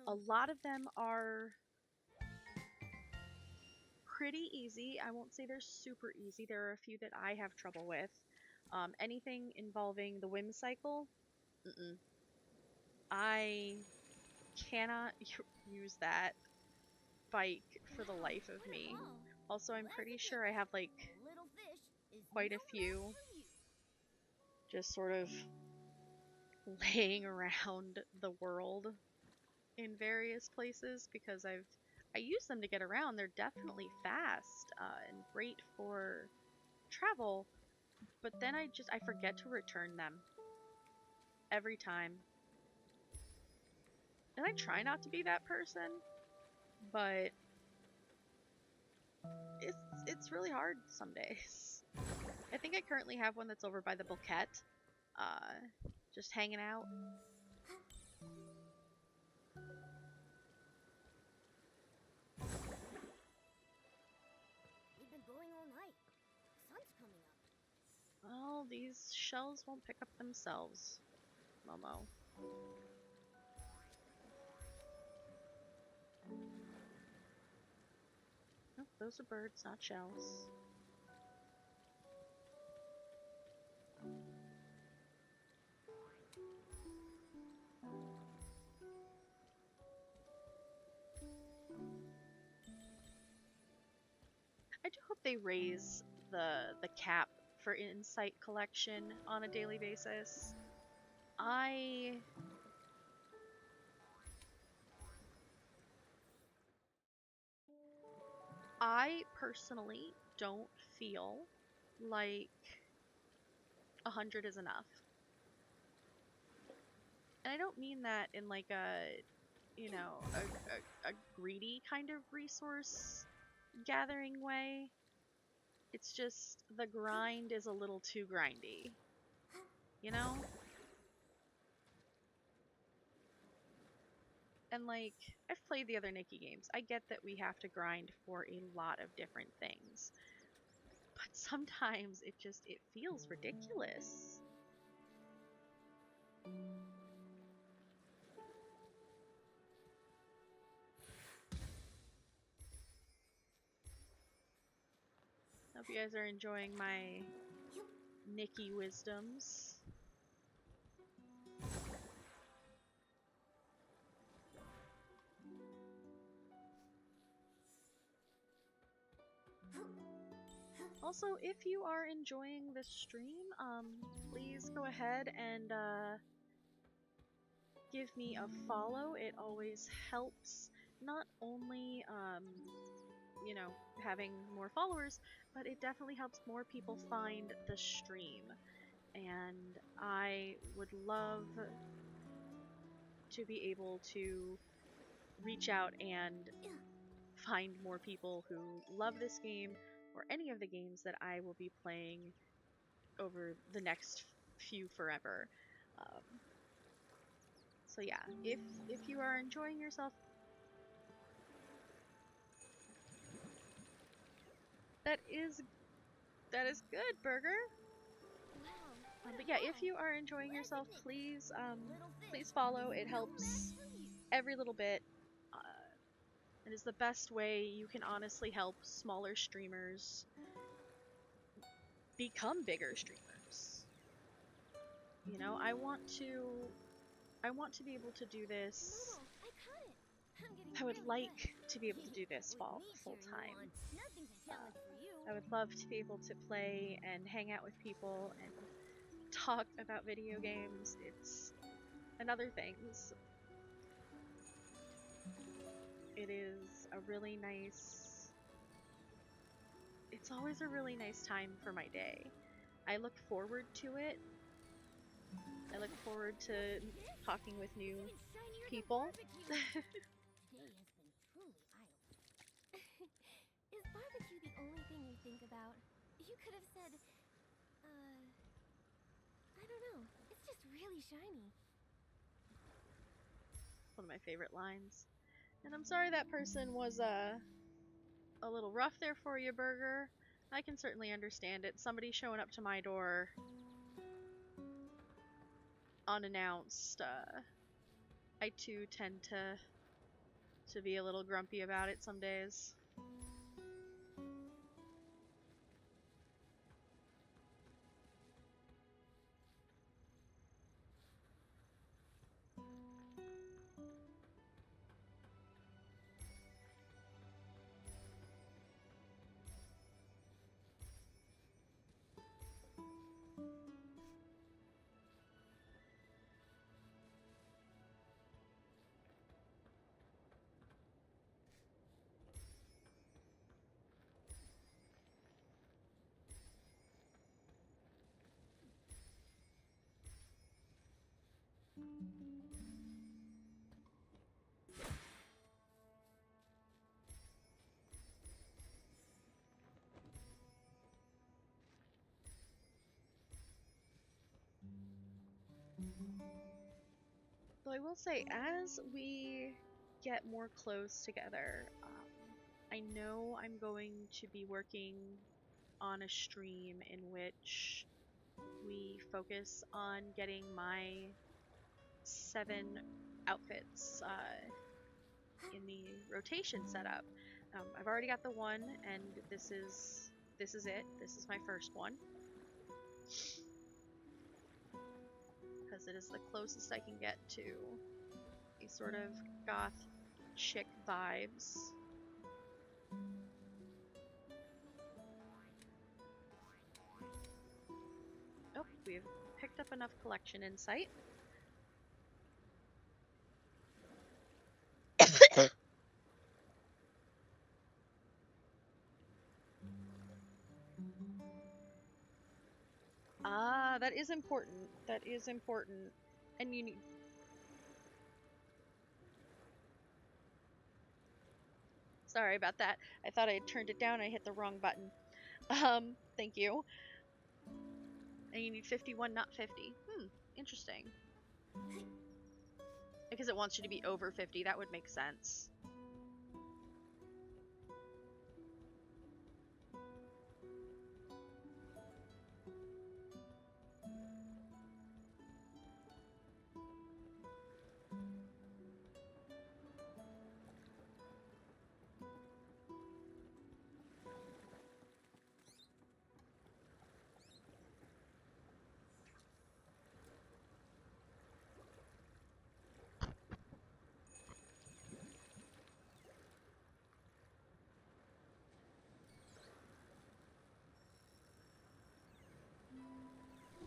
A lot of them are pretty easy. I won't say they're super easy. There are a few that I have trouble with. Anything involving the whim cycle, I cannot use that bike for the life of me. Also, I'm pretty sure I have like quite a few just sort of laying around the world in various places because I use them to get around. They're definitely fast and great for travel, but then I forget to return them every time. And I try not to be that person, but it's really hard some days. I think I currently have one that's over by the Bouquet, just hanging out. We've been going all night. The sun's coming up. Well, these shells won't pick up themselves, Momo. Nope, those are birds, not shells. I do hope they raise the cap for insight collection on a daily basis. I personally don't feel like 100 is enough. And I don't mean that in like a, you know, a greedy kind of resource gathering way. It's just the grind is a little too grindy. You know? And like, I've played the other Nikki games. I get that we have to grind for a lot of different things. But sometimes it feels ridiculous. Hope you guys are enjoying my Nikki wisdoms. Also, if you are enjoying this stream, please go ahead and give me a follow. It always helps, not only you know, having more followers, but it definitely helps more people find the stream. And I would love to be able to reach out and find more people who love this game or any of the games that I will be playing over the next few forever. So yeah, if you are enjoying yourself, that is good, Burger. But yeah, if you are enjoying yourself, please please follow. It helps every little bit. It is the best way you can honestly help smaller streamers become bigger streamers. You know, I want to be able to do this. I would like to be able to do this full time. I would love to be able to play and hang out with people and talk about video games. And other things. It is a really nice. It's always a really nice time for my day. I look forward to it. I look forward to talking with new people. Today has been truly eye-opening. Is barbecue the only thing you think about? You could have said, I don't know. It's just really shiny. One of my favorite lines. And I'm sorry that person was a little rough there for you, Burger. I can certainly understand it. Somebody showing up to my door unannounced. I too tend to be a little grumpy about it some days. So I will say, as we get more close together, I know I'm going to be working on a stream in which we focus on getting my 7 outfits in the rotation setup. I've already got the one, and this is it. This is my first one because it is the closest I can get to a sort of goth chick vibes. Oh, we've picked up enough collection insight. Ah, that is important. That is important. And you need... Sorry about that. I thought I had turned it down. I hit the wrong button. Thank you. And you need 51, not 50. Interesting. Because it wants you to be over 50. That would make sense.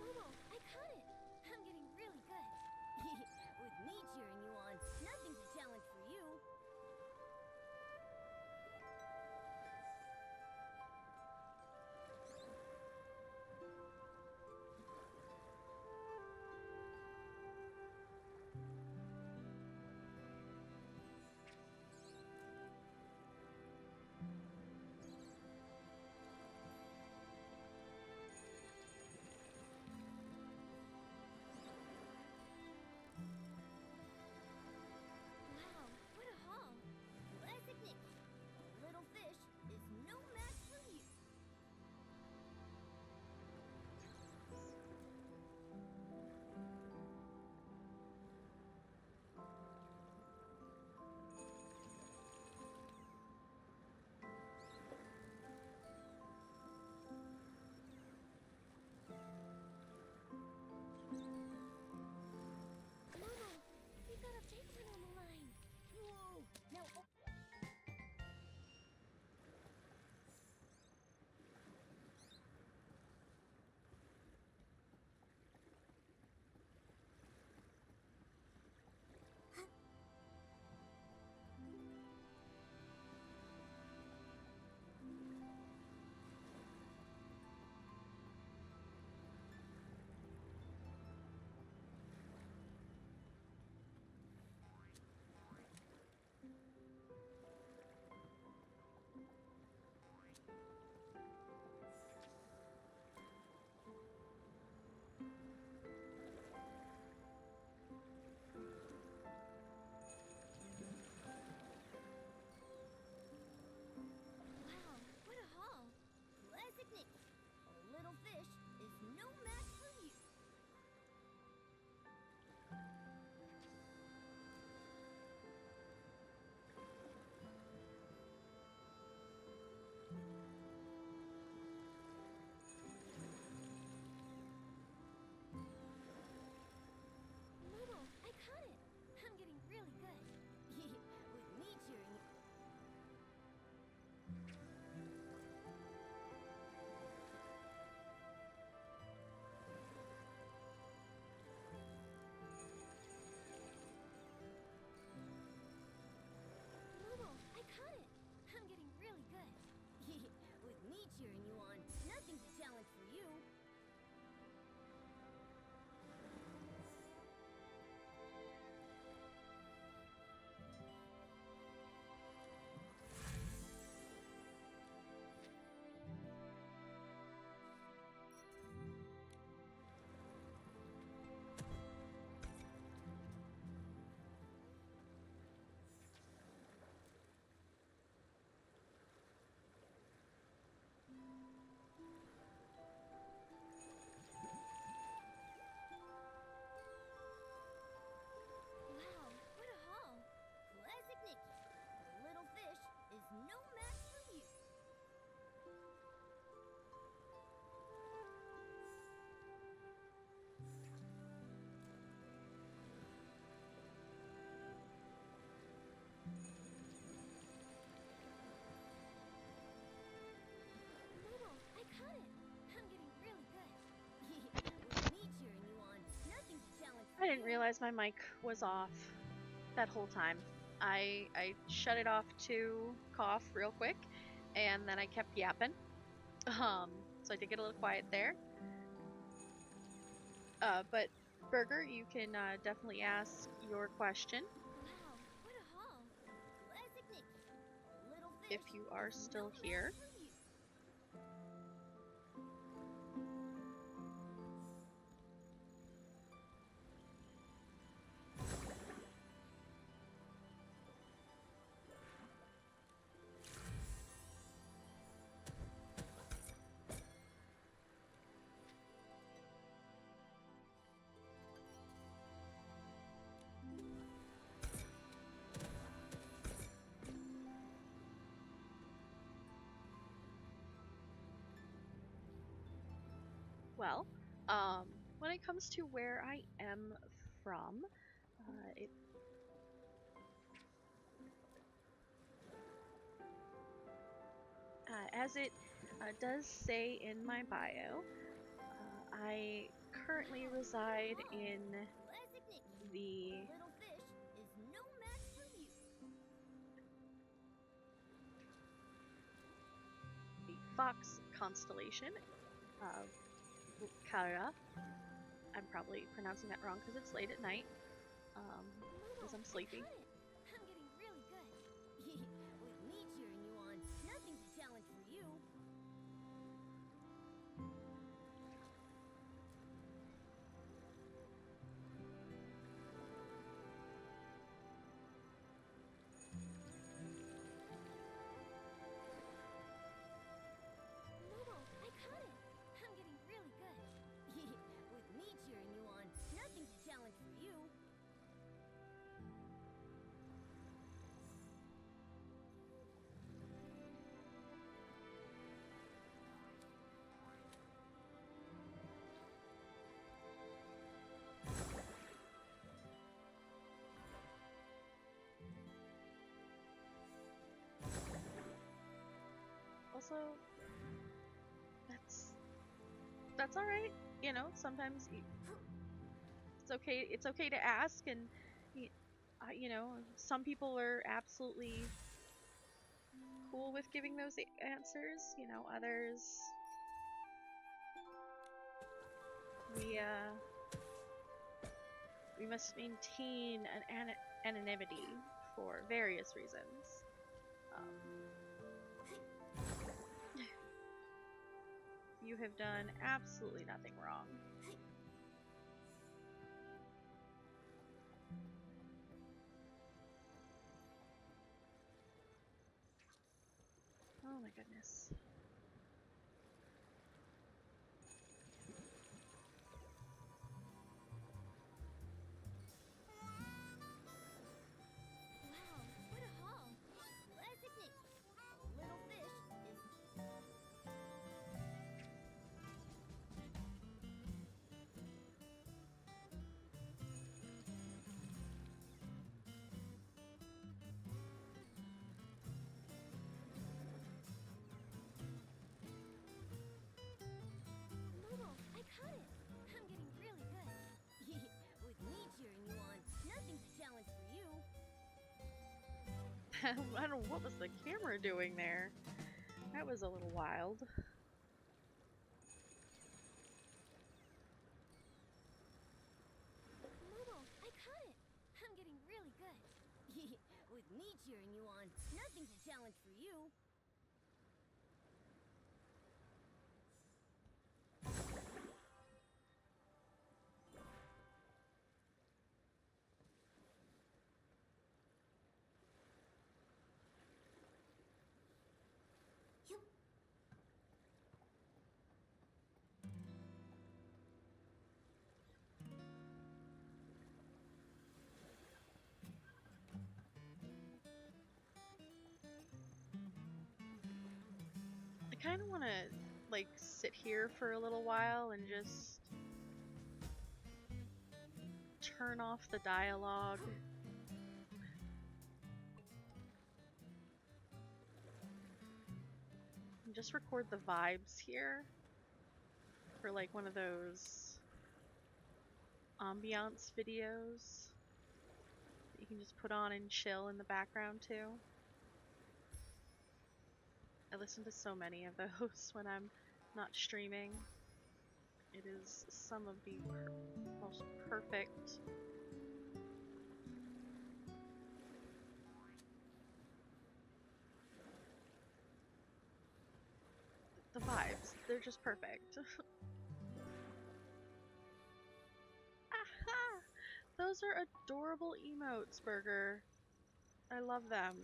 Momo, I caught it! I'm getting really good. With me cheering you on, nothing's a challenge for you. Wow, what a haul! Classic Nikki. A little fish is no match for you. Momo, we got a big one on the line. Whoa! Now, wow, what a haul! Classic Nikki. A little fish is no match for you. Momo, I caught it! I'm getting really good. With me cheering you. Momo, I caught it! I'm getting really good. With me cheering you on, nothing's a challenge for you. didn't realize my mic was off that whole time. I shut it off to cough real quick, and then I kept yapping. So I did get a little quiet there. But Burger, you can definitely ask your question. Wow, what a haul! Classic Nikki. A little fish If you are is still no here. match for you. Well, when it comes to where I am from, as it does say in my bio, I currently Wow, reside what a haul! in Classic Nikki. the A little fish is no match for you. Fox constellation of Kara. I'm probably pronouncing that wrong because it's late at night. Because Momo, I'm I sleepy. caught it. I'm getting really good. With me cheering you on, nothing's a challenge for you. Momo, I caught it. I'm getting really good. With me cheering you on, nothing's a challenge for you. Also, that's all right. You know, sometimes it's okay. It's okay to ask, and you know, some people are absolutely cool with giving those answers. You know, others we must maintain an anonymity for various reasons. You have done absolutely nothing wrong. Oh my goodness. Wow, what a haul! Classic Nikki. A little fish is... Momo, I caught it. I'm getting really good. With me cheering you on, nothing's a challenge for you. I don't know what was the camera doing there. That was a little wild. Momo, I caught it. I'm getting really good. With me cheering you on, nothing's a challenge for you. I kind of want to like sit here for a little while and just turn off the dialogue. And just record the vibes here for like one of those ambiance videos that you can just put on and chill in the background too. I listen to so many of those when I'm not streaming. It is some of the most perfect the vibes. They're just perfect. Aha! Those are adorable emotes, Burger. I love them.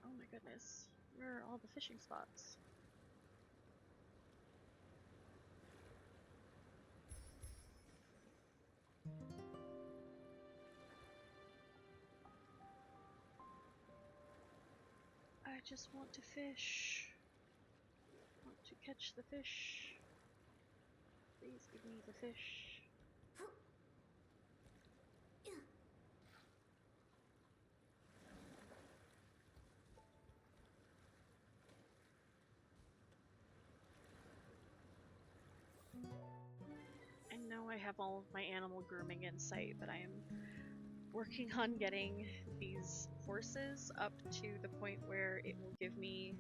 Oh my goodness. Where are all the fishing spots? I just want to fish. Want to catch the fish. Please give me the fish. I know I have all of my animal grooming in sight, but I am working on getting these horses up to the point where it will give me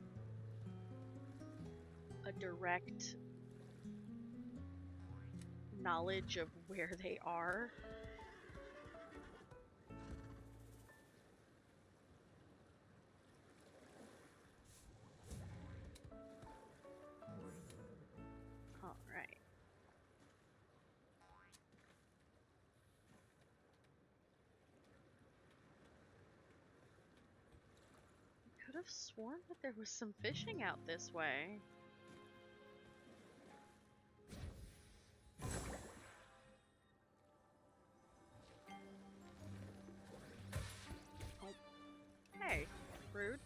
a direct knowledge of where they are. Alright. I could have sworn that there was some fishing out this way. Oh. Hey, rude.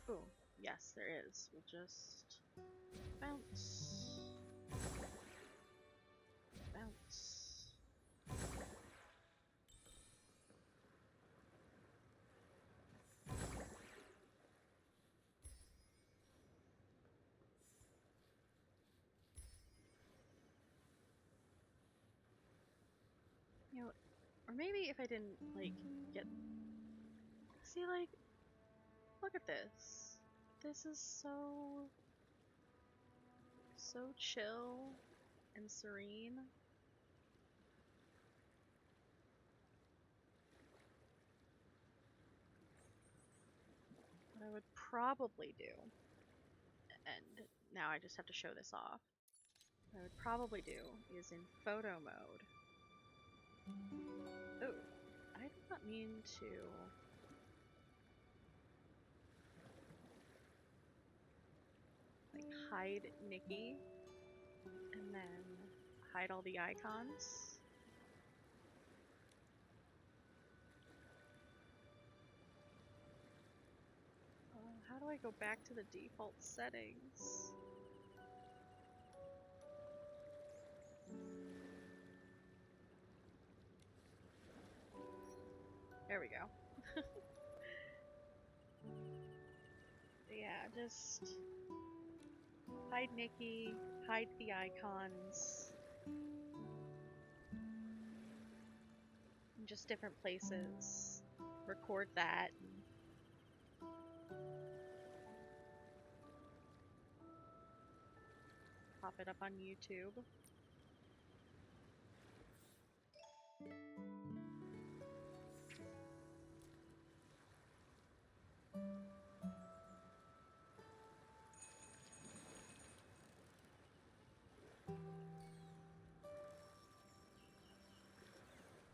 Oh, yes, there is. We'll just bounce. Bounce. You know, or maybe if I didn't, like, get... See, like, look at this. This is so chill and serene. What I would probably do, and now I just have to show this off, what I would probably do is in photo mode. Oh, I did not mean to... like, hide Nikki, and then hide all the icons. How do I go back to the default settings? There we go. Yeah, just hide Nikki, hide the icons, in just different places. Record that. Pop it up on YouTube.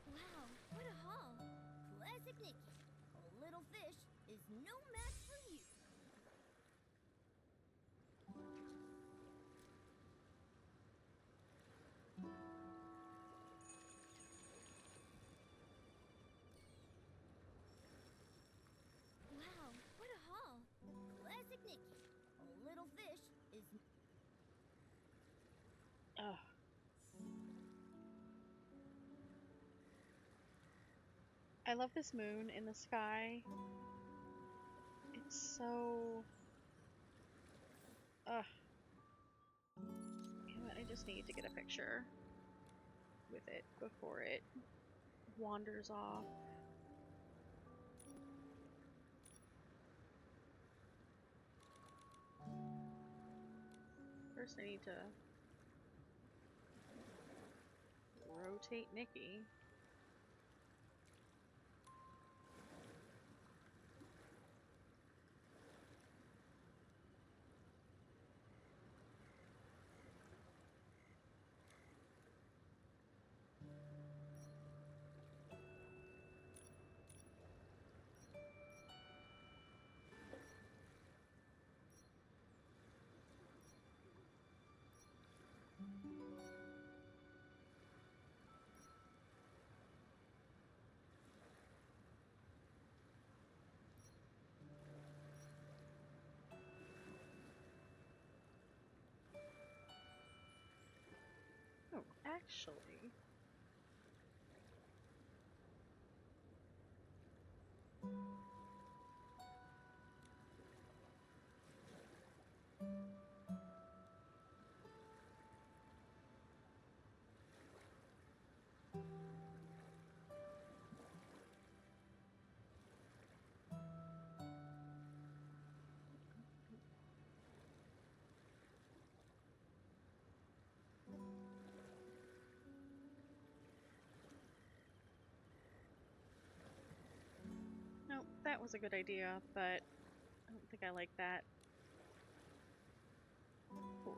Wow, what a haul! Classic Nikki. A little fish is no match for you. Wow, what a haul! Classic Nikki. A little fish is... Ugh. I love this moon in the sky. It's so... Ugh. You know what? I just need to get a picture with it before it wanders off. First I need to rotate Nikki. Oh, actually... No, that was a good idea, but I don't think I like that. Ooh.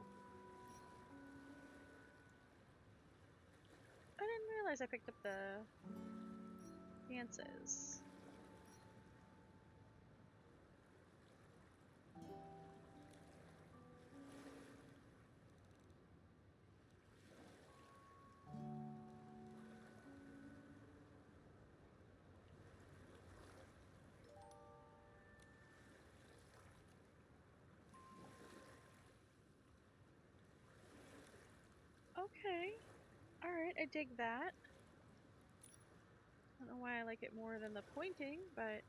I didn't realize I picked up the dances. Okay. Alright, I dig that. I don't know why I like it more than the pointing, but...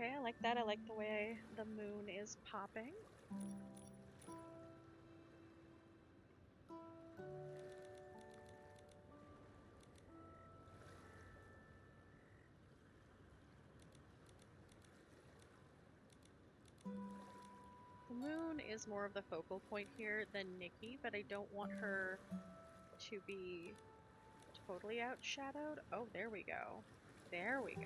Okay, I like that. I like the way the moon is popping. The moon is more of the focal point here than Nikki, but I don't want her to be totally outshadowed. Oh, there we go. There we go.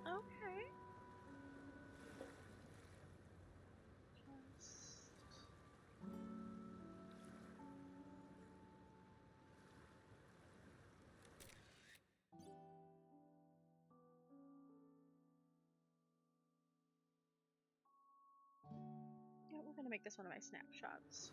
Okay. Just... Yeah, we're gonna make this one of my snapshots.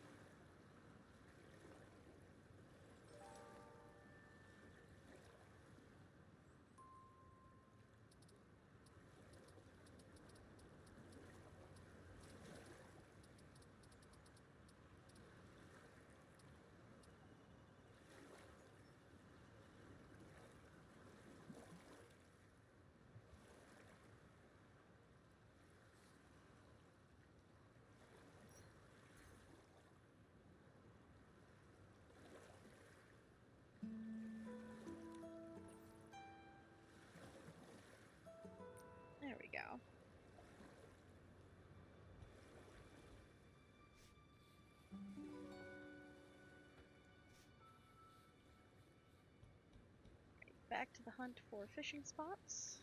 back to the hunt for fishing spots.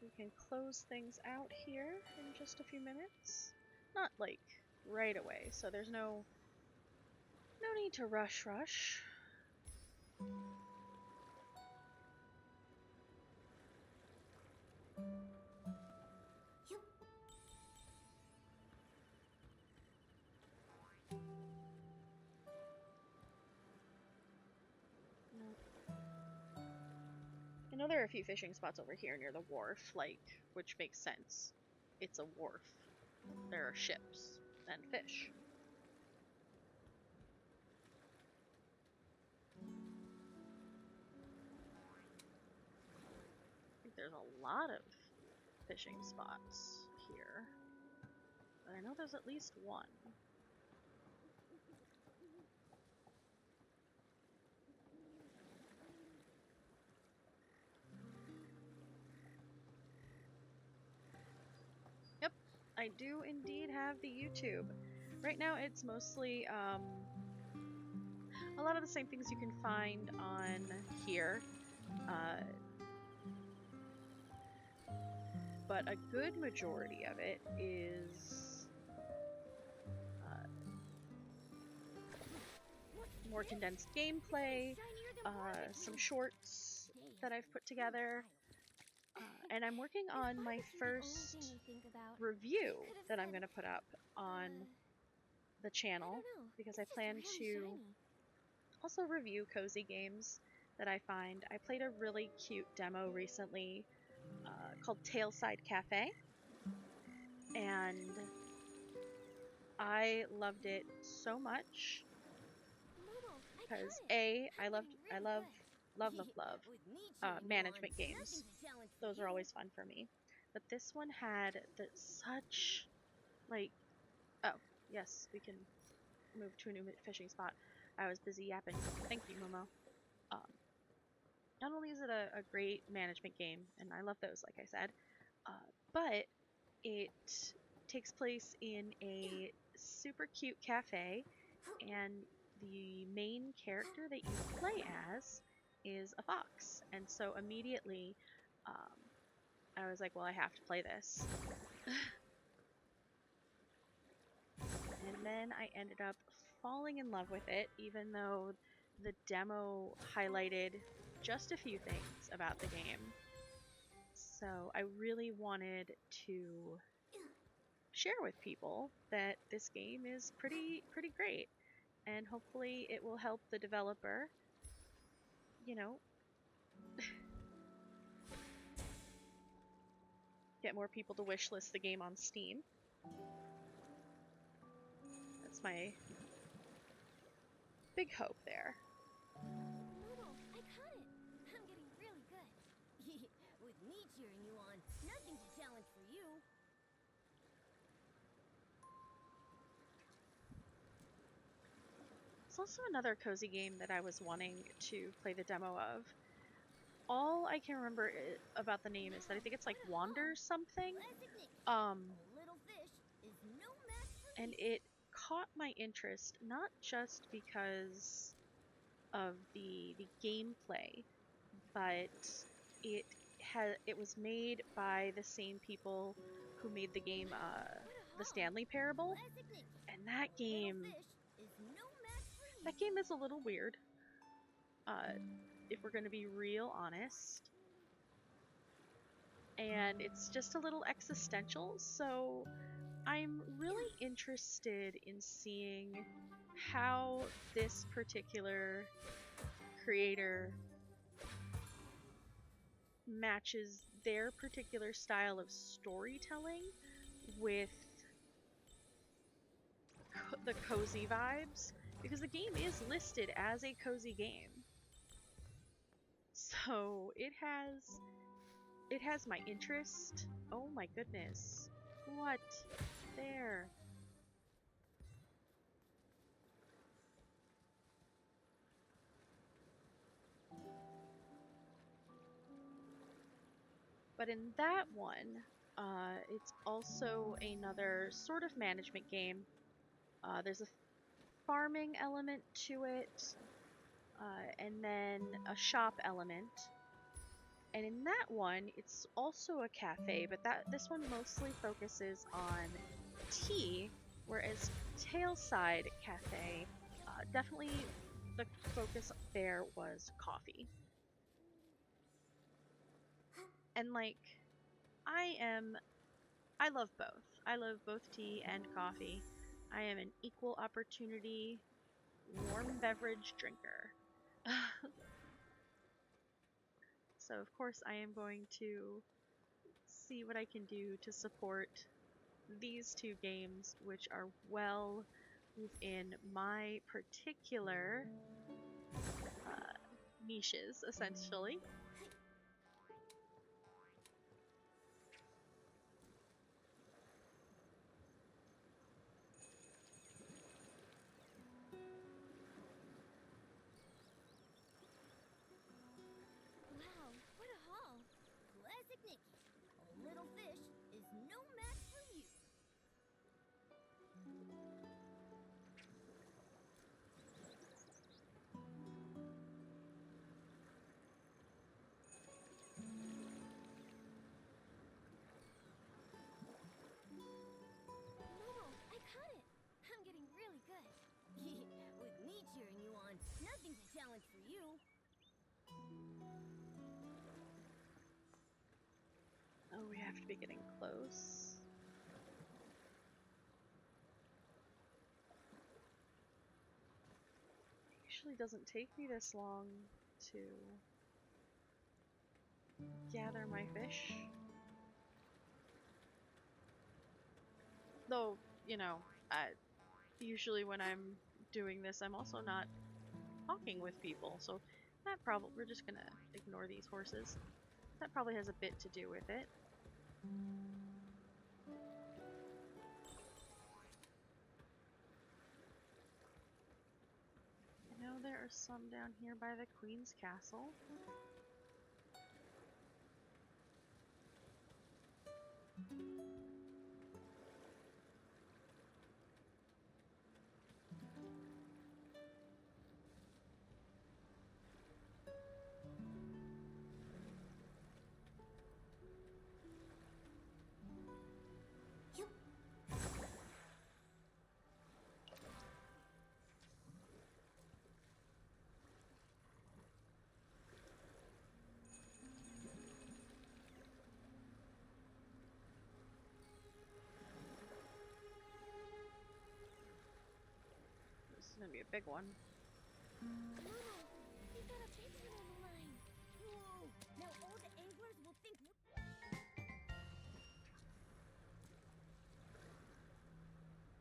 We can close things out here in just a few minutes. Not like right away, so there's no need to rush. I know there are a few fishing spots over here near the wharf, which makes sense. It's a wharf. There are ships and fish. I think there's a lot of fishing spots here, but I know there's at least one. Yep, I do indeed have the YouTube. Right now it's mostly a lot of the same things you can find on here, but a good majority of it is more condensed gameplay, some shorts that I've put together, and I'm working on my first review that I'm going to put up on the channel, because I plan to also review cozy games that I find. I played a really cute demo recently called Tailside Cafe, and I loved it so much because I love management games. Those are always fun for me. But this one had such, like, oh, yes, we can move to a new fishing spot. I was busy yapping. Thank you, Momo. Not only is it a great management game, and I love those, like I said, but it takes place in a super cute cafe, and the main character that you play as is a fox. And so immediately, I was like, well, I have to play this. And then I ended up falling in love with it, even though the demo highlighted just a few things about the game. So I really wanted to share with people that this game is pretty great, and hopefully it will help the developer, you know, get more people to wishlist the game on Steam. That's my big hope there. Momo, I caught it. I'm getting really good. With me cheering you on, nothing's a challenge for you. It's also another cozy game that I was wanting to play the demo of. All I can remember about the name is that I think it's like Wander something. And it caught my interest not just because of the gameplay, but it was made by the same people who made the game The Stanley Parable, and that game is a little weird, if we're going to be real honest, and it's just a little existential. So I'm really interested in seeing how this particular creator matches their particular style of storytelling with the cozy vibes, because the game is listed as a cozy game. So it has my interest. Oh my goodness. What? There. But in that one, it's also another sort of management game. There's a farming element to it. and then a shop element. And in that one, it's also a cafe, but this one mostly focuses on tea, whereas Tailside Cafe, definitely the focus there was coffee. And like, I love both. I love both tea and coffee. I am an equal opportunity warm beverage drinker. So of course I am going to see what I can do to support these two games, which are well within my particular niches, essentially. Wow, what a haul! Classic Nikki. A little fish is no match for you. Momo, I caught it! I'm getting really good. With me cheering you on, nothing's a challenge for you. Oh, we have to be getting close. Usually doesn't take me this long to gather my fish. Though, you know, usually when I'm doing this, I'm also not talking with people, so that probably, we're just gonna ignore these horses. That probably has a bit to do with it. I know there are some down here by the Queen's Castle. This is gonna be a big one. Momo, we got a big one on the line. Whoa, now all the anglers will think we're...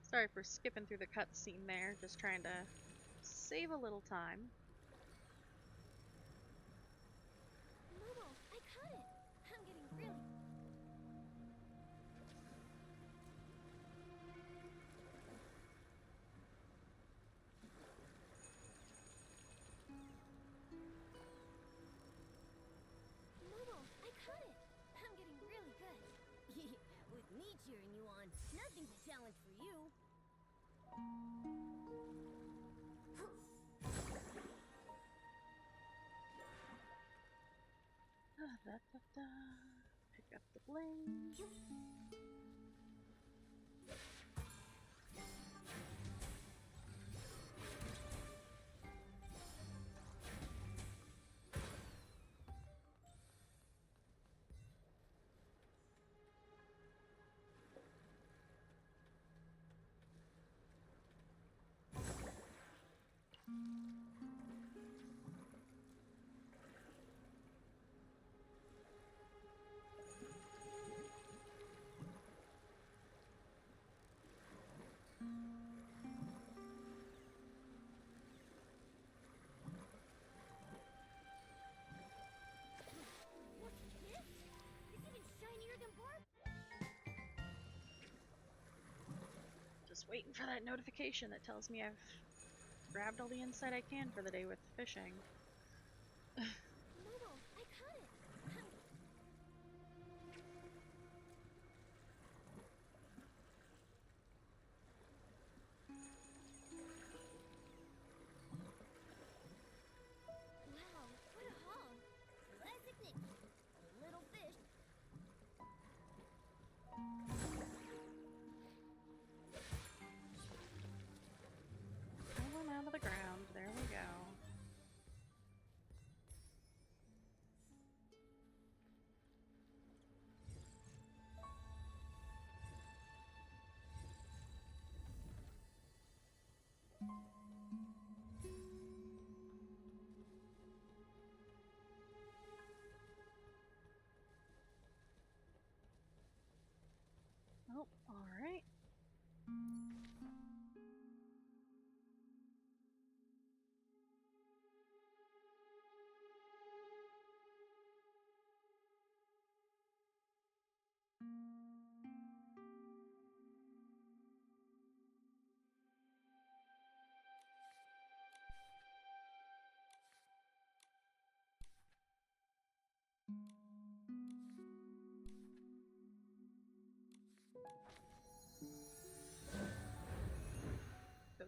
Sorry for skipping through the cutscene there, just trying to save a little time. Momo, I caught it! I'm getting really... Momo, I caught it! I'm getting really good. With me cheering you on, nothing's a challenge for you. Pick up the blade. What's this? It's even shinier than bark. Just waiting for that notification that tells me I've grabbed all the insight I can for the day with fishing. Momo, I caught it!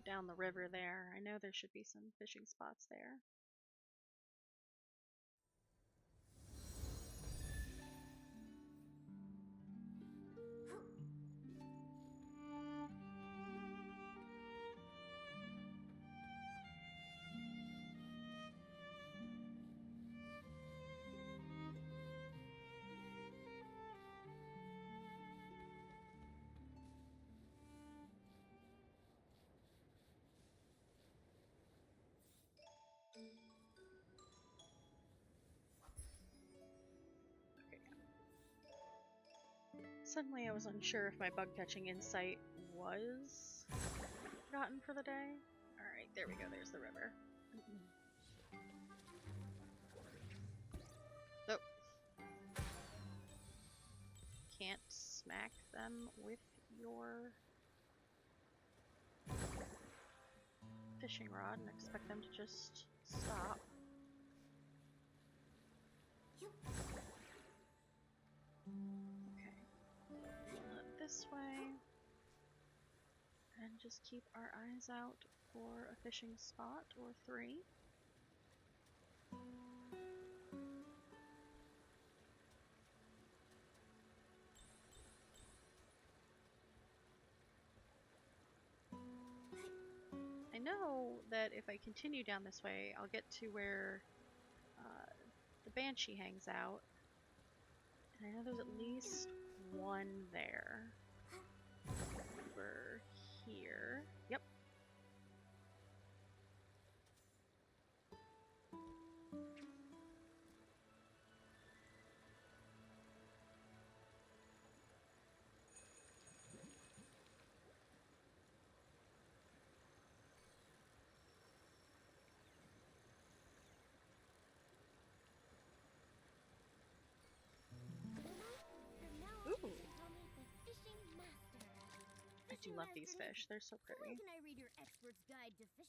down the river there. I know there should be some fishing spots there. Suddenly I was unsure if my bug catching insight was forgotten for the day. Alright, there we go, there's the river. Oh. Can't smack them with your fishing rod and expect them to just stop. Okay. Pull it this way. And just keep our eyes out for a fishing spot or three. I know that if I continue down this way, I'll get to where the Banshee hangs out. And I know there's at least one there. Over here. Yep. Ooh. I do love these fish. They're so pretty. When can I read your expert's guide to fishing?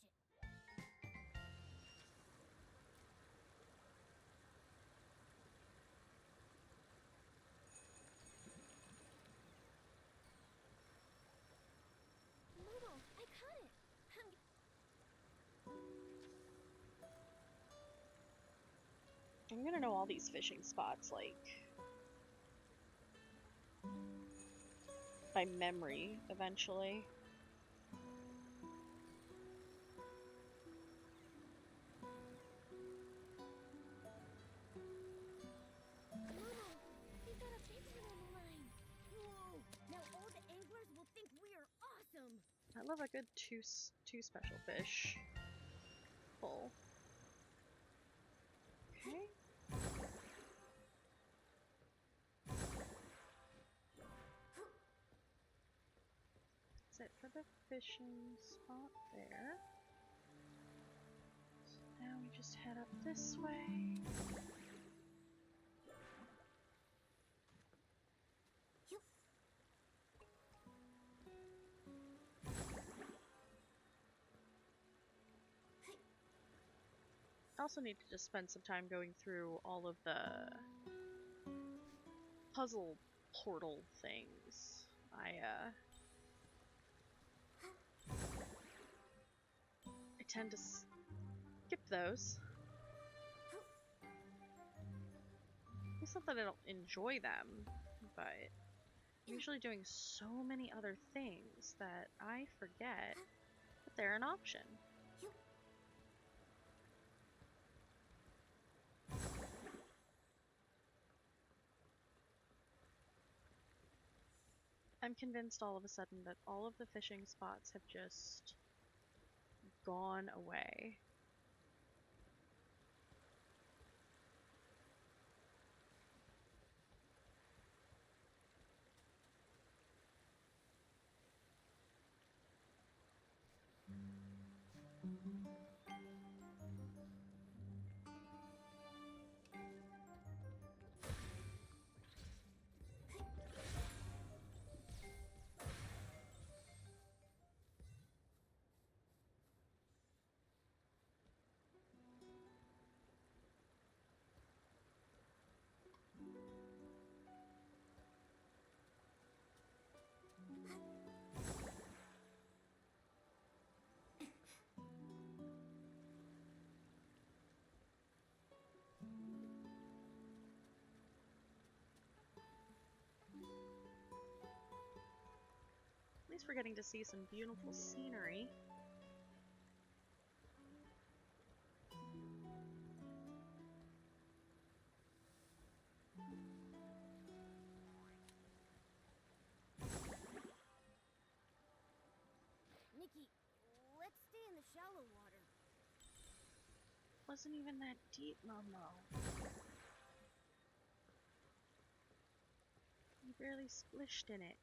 Momo, I caught it. I'm gonna know all these fishing spots, like, by memory, eventually. Momo, we got a big one on the line. Whoa! Now all the anglers will think we are awesome. I love a good two special fish pull. Okay. That's it for the fishing spot there. So now we just head up this way. I also need to just spend some time going through all of the puzzle portal things. I tend to skip those. It's not that I don't enjoy them, but I'm usually doing so many other things that I forget that they're an option. I'm convinced all of a sudden that all of the fishing spots have just gone away. least we're getting to see some beautiful scenery. Nikki, let's stay in the shallow water. Wasn't even that deep, Momo. You barely splished in it.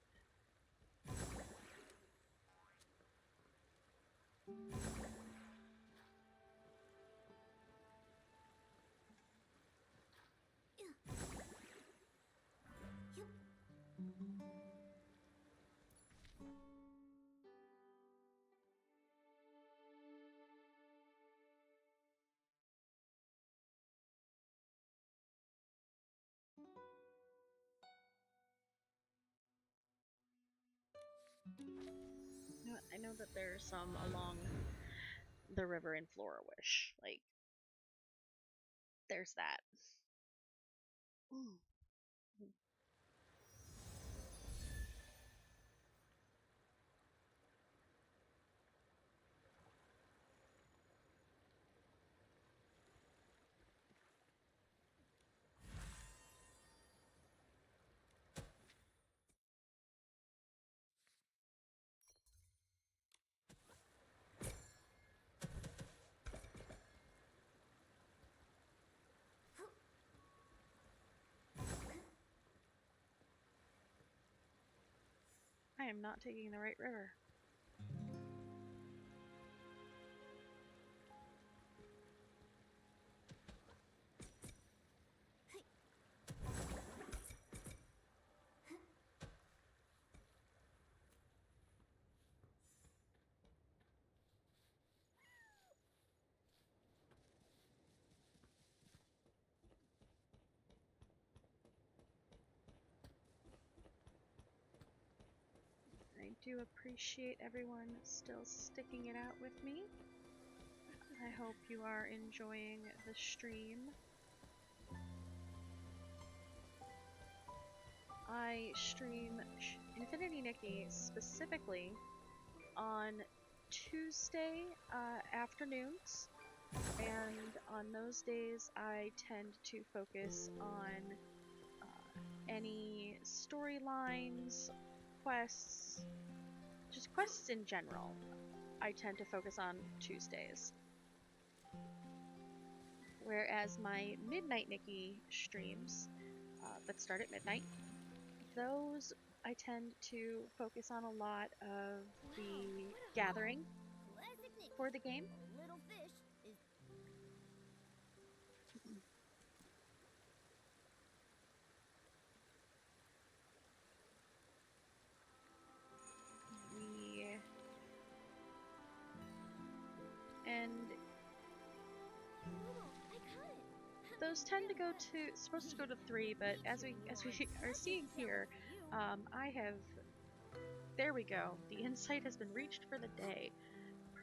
I know that there's some along the river in Florawish. Like, there's that. Ooh. I am not taking the right river. I do appreciate everyone still sticking it out with me. I hope you are enjoying the stream. I stream Infinity Nikki specifically on Tuesday afternoons, and on those days I tend to focus on any storylines, quests, just quests in general. I tend to focus on Tuesdays. Whereas my Midnight Nikki streams that start at midnight, those I tend to focus on a lot of the gathering for the game. Little fish is... And those tend to go to, supposed to go to 3, but as we are seeing here, I have, there we go, the insight has been reached for the day.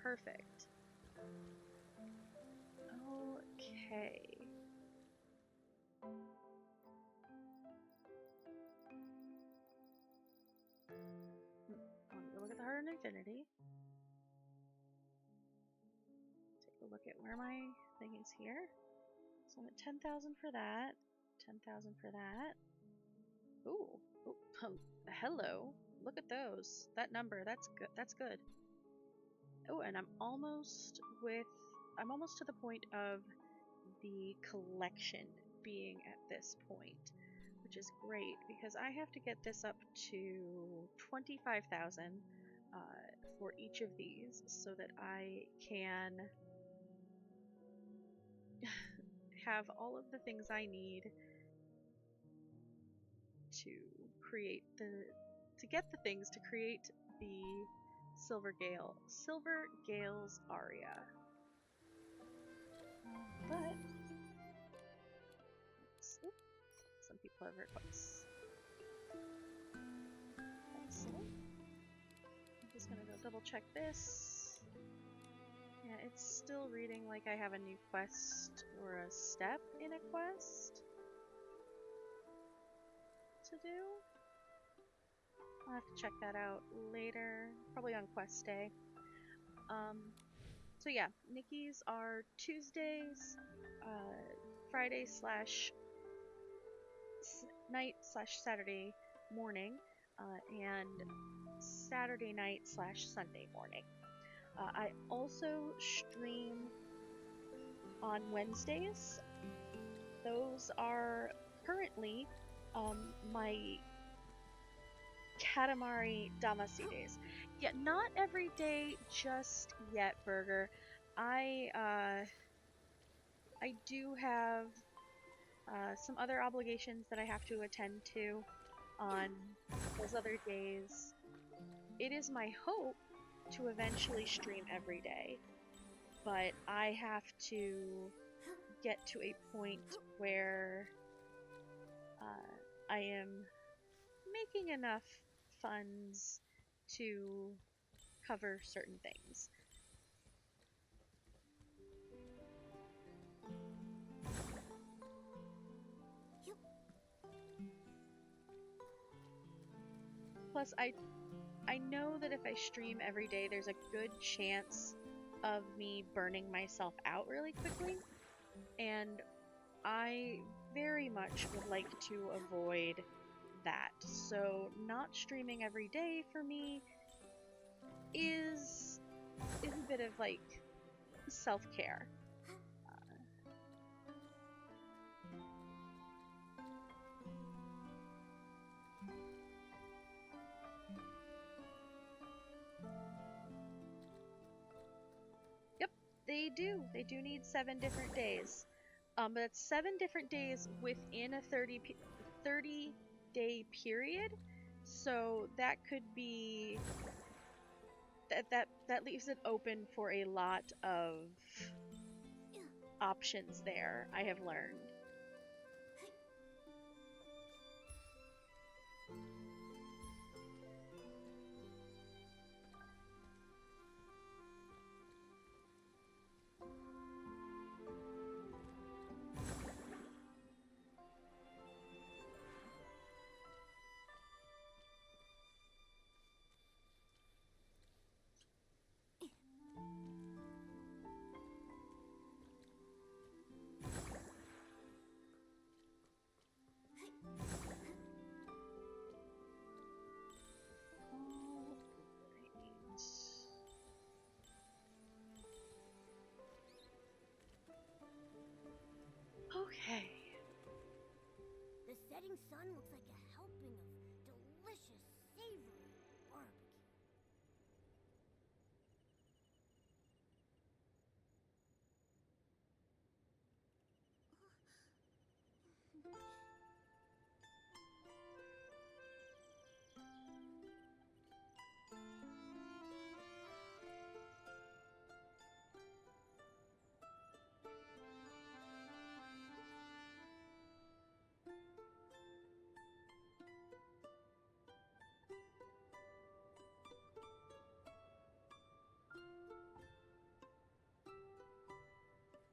Perfect. Okay. Look at the Heart of Infinity. Take a look at where my thing is here. So I'm at 10,000 for that. 10,000 for that. Ooh. Hello. Look at those. That number. That's good. That's good. Oh, and I'm almost to the point of the collection being at this point, which is great because I have to get this up to 25,000 for each of these so that I can have all of the things I need to create to get the things to create the Silver Gale's aria. But some people have requests. Excellent. I'm just gonna go double check this. Yeah, it's still reading like I have a new quest or a step in a quest to do. I'll have to check that out later, probably on quest day. So yeah, Nikki's are Tuesdays, Friday slash night slash Saturday morning, and Saturday night slash Sunday morning. I also stream on Wednesdays. Those are currently my Katamari Damacy days. Yeah, not every day just yet, Burger. I do have some other obligations that I have to attend to on those other days. It is my hope to eventually stream every day, but I have to get to a point where I am making enough funds to cover certain things. Plus, I know that if I stream every day, there's a good chance of me burning myself out really quickly, and I very much would like to avoid that. So not streaming every day for me is a bit of like self-care. Yep, they do. They do need 7 different days. But it's 7 different days within a 30-day period. So that could be that leaves it open for a lot of options there, I have learned. Okay. The setting sun looks like a helping of delicious, savory barbecue.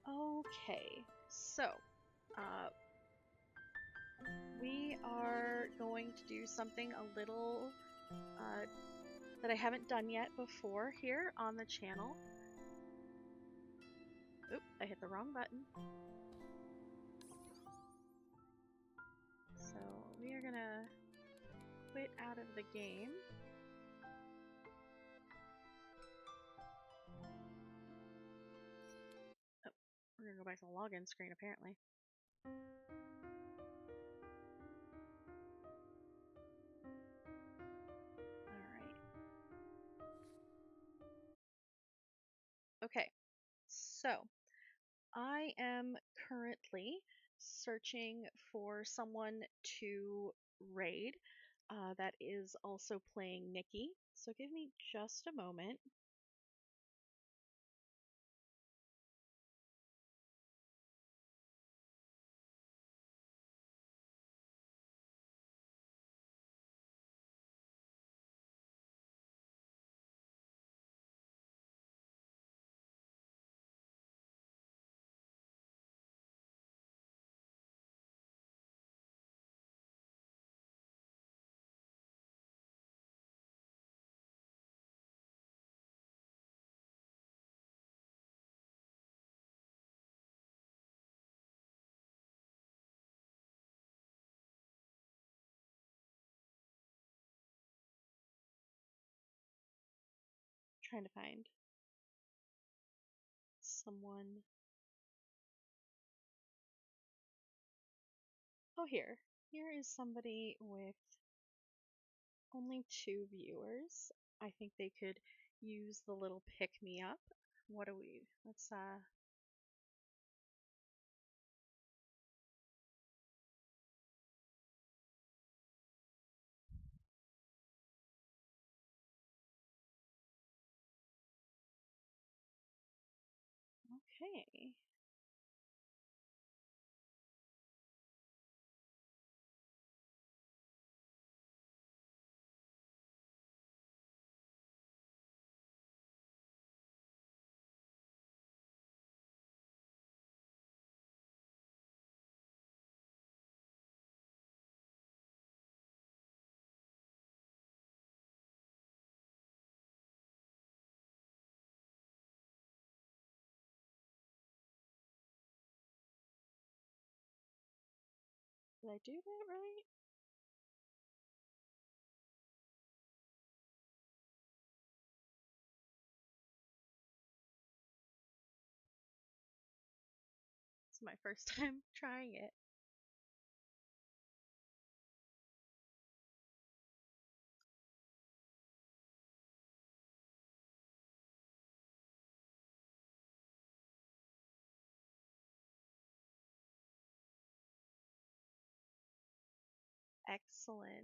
Okay. So, we are going to do something a little that I haven't done yet before here on the channel. Oop, I hit the wrong button. So we are gonna quit out of the game. Oh, we're gonna go back to the login screen apparently. Alright. Okay, so I am currently searching for someone to raid that is also playing Nikki. So give me just a moment. Trying to find someone. Oh, here. Here is somebody with only 2 viewers. I think they could use the little pick me up. What do we? Let's okay. Did I do that right? It's my first time trying it. Excellent.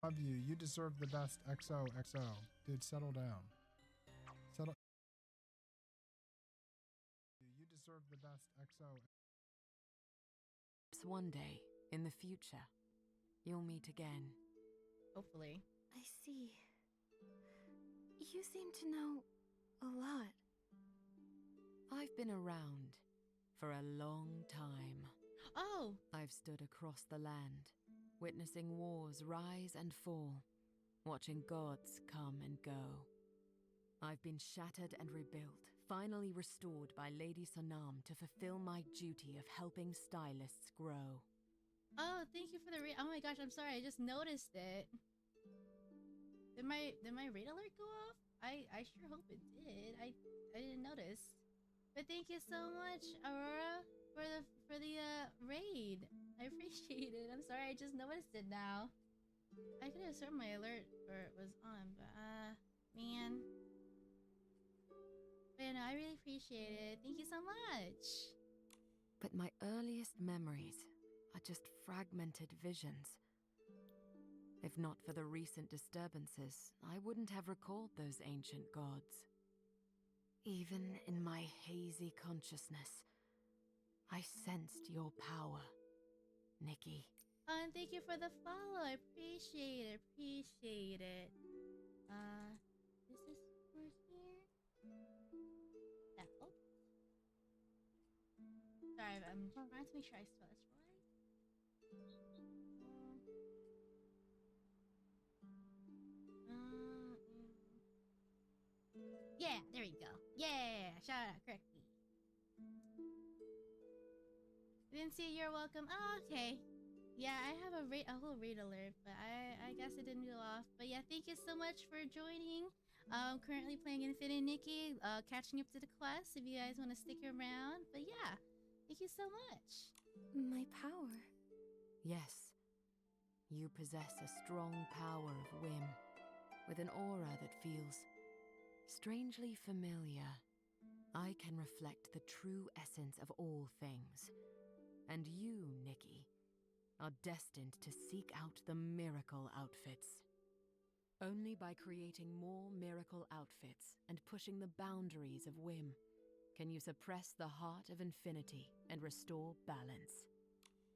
Love you. You deserve the best. XOXO. Dude, settle down. Settle. You deserve the best. XO. One day, in the future, you'll meet again. Hopefully. I see. You seem to know a lot. I've been around for a long time. Oh! I've stood across the land, witnessing wars rise and fall, watching gods come and go. I've been shattered and rebuilt, finally restored by Lady Sonam to fulfill my duty of helping stylists grow. Oh, thank you for the oh my gosh, I'm sorry, I just noticed it. Did my raid alert go off? I sure hope it did. I didn't notice. But thank you so much, Aurora, for the raid. I appreciate it. I'm sorry, I just noticed it now. I could have sworn my alert was on, but man. But yeah, no, I really appreciate it. Thank you so much. But my earliest memories are just fragmented visions. If not for the recent disturbances, I wouldn't have recalled those ancient gods. Even in my hazy consciousness, I sensed your power, Nikki. And thank you for the follow. I appreciate it. Appreciate it. Is this for here? Yeah. Oh. Sorry, I'm trying to make sure I spell this right. Yeah, there you go. Yeah, shout out correctly. Didn't see you're welcome. Oh, okay. Yeah, I have a whole raid alert, but I guess it didn't go off. But yeah, thank you so much for joining. Currently playing Infinite Nikki, catching up to the quest if you guys want to stick around. But yeah, thank you so much. My power. Yes, you possess a strong power of whim, with an aura that feels strangely familiar. I can reflect the true essence of all things. And you, Nikki, are destined to seek out the miracle outfits. Only by creating more miracle outfits and pushing the boundaries of whim can you suppress the heart of infinity and restore balance.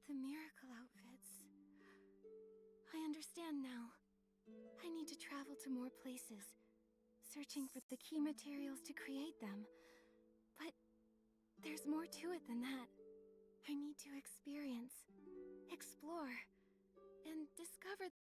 The miracle outfits. I understand now. I need to travel to more places, searching for the key materials to create them. But there's more to it than that. I need to experience, explore, and discover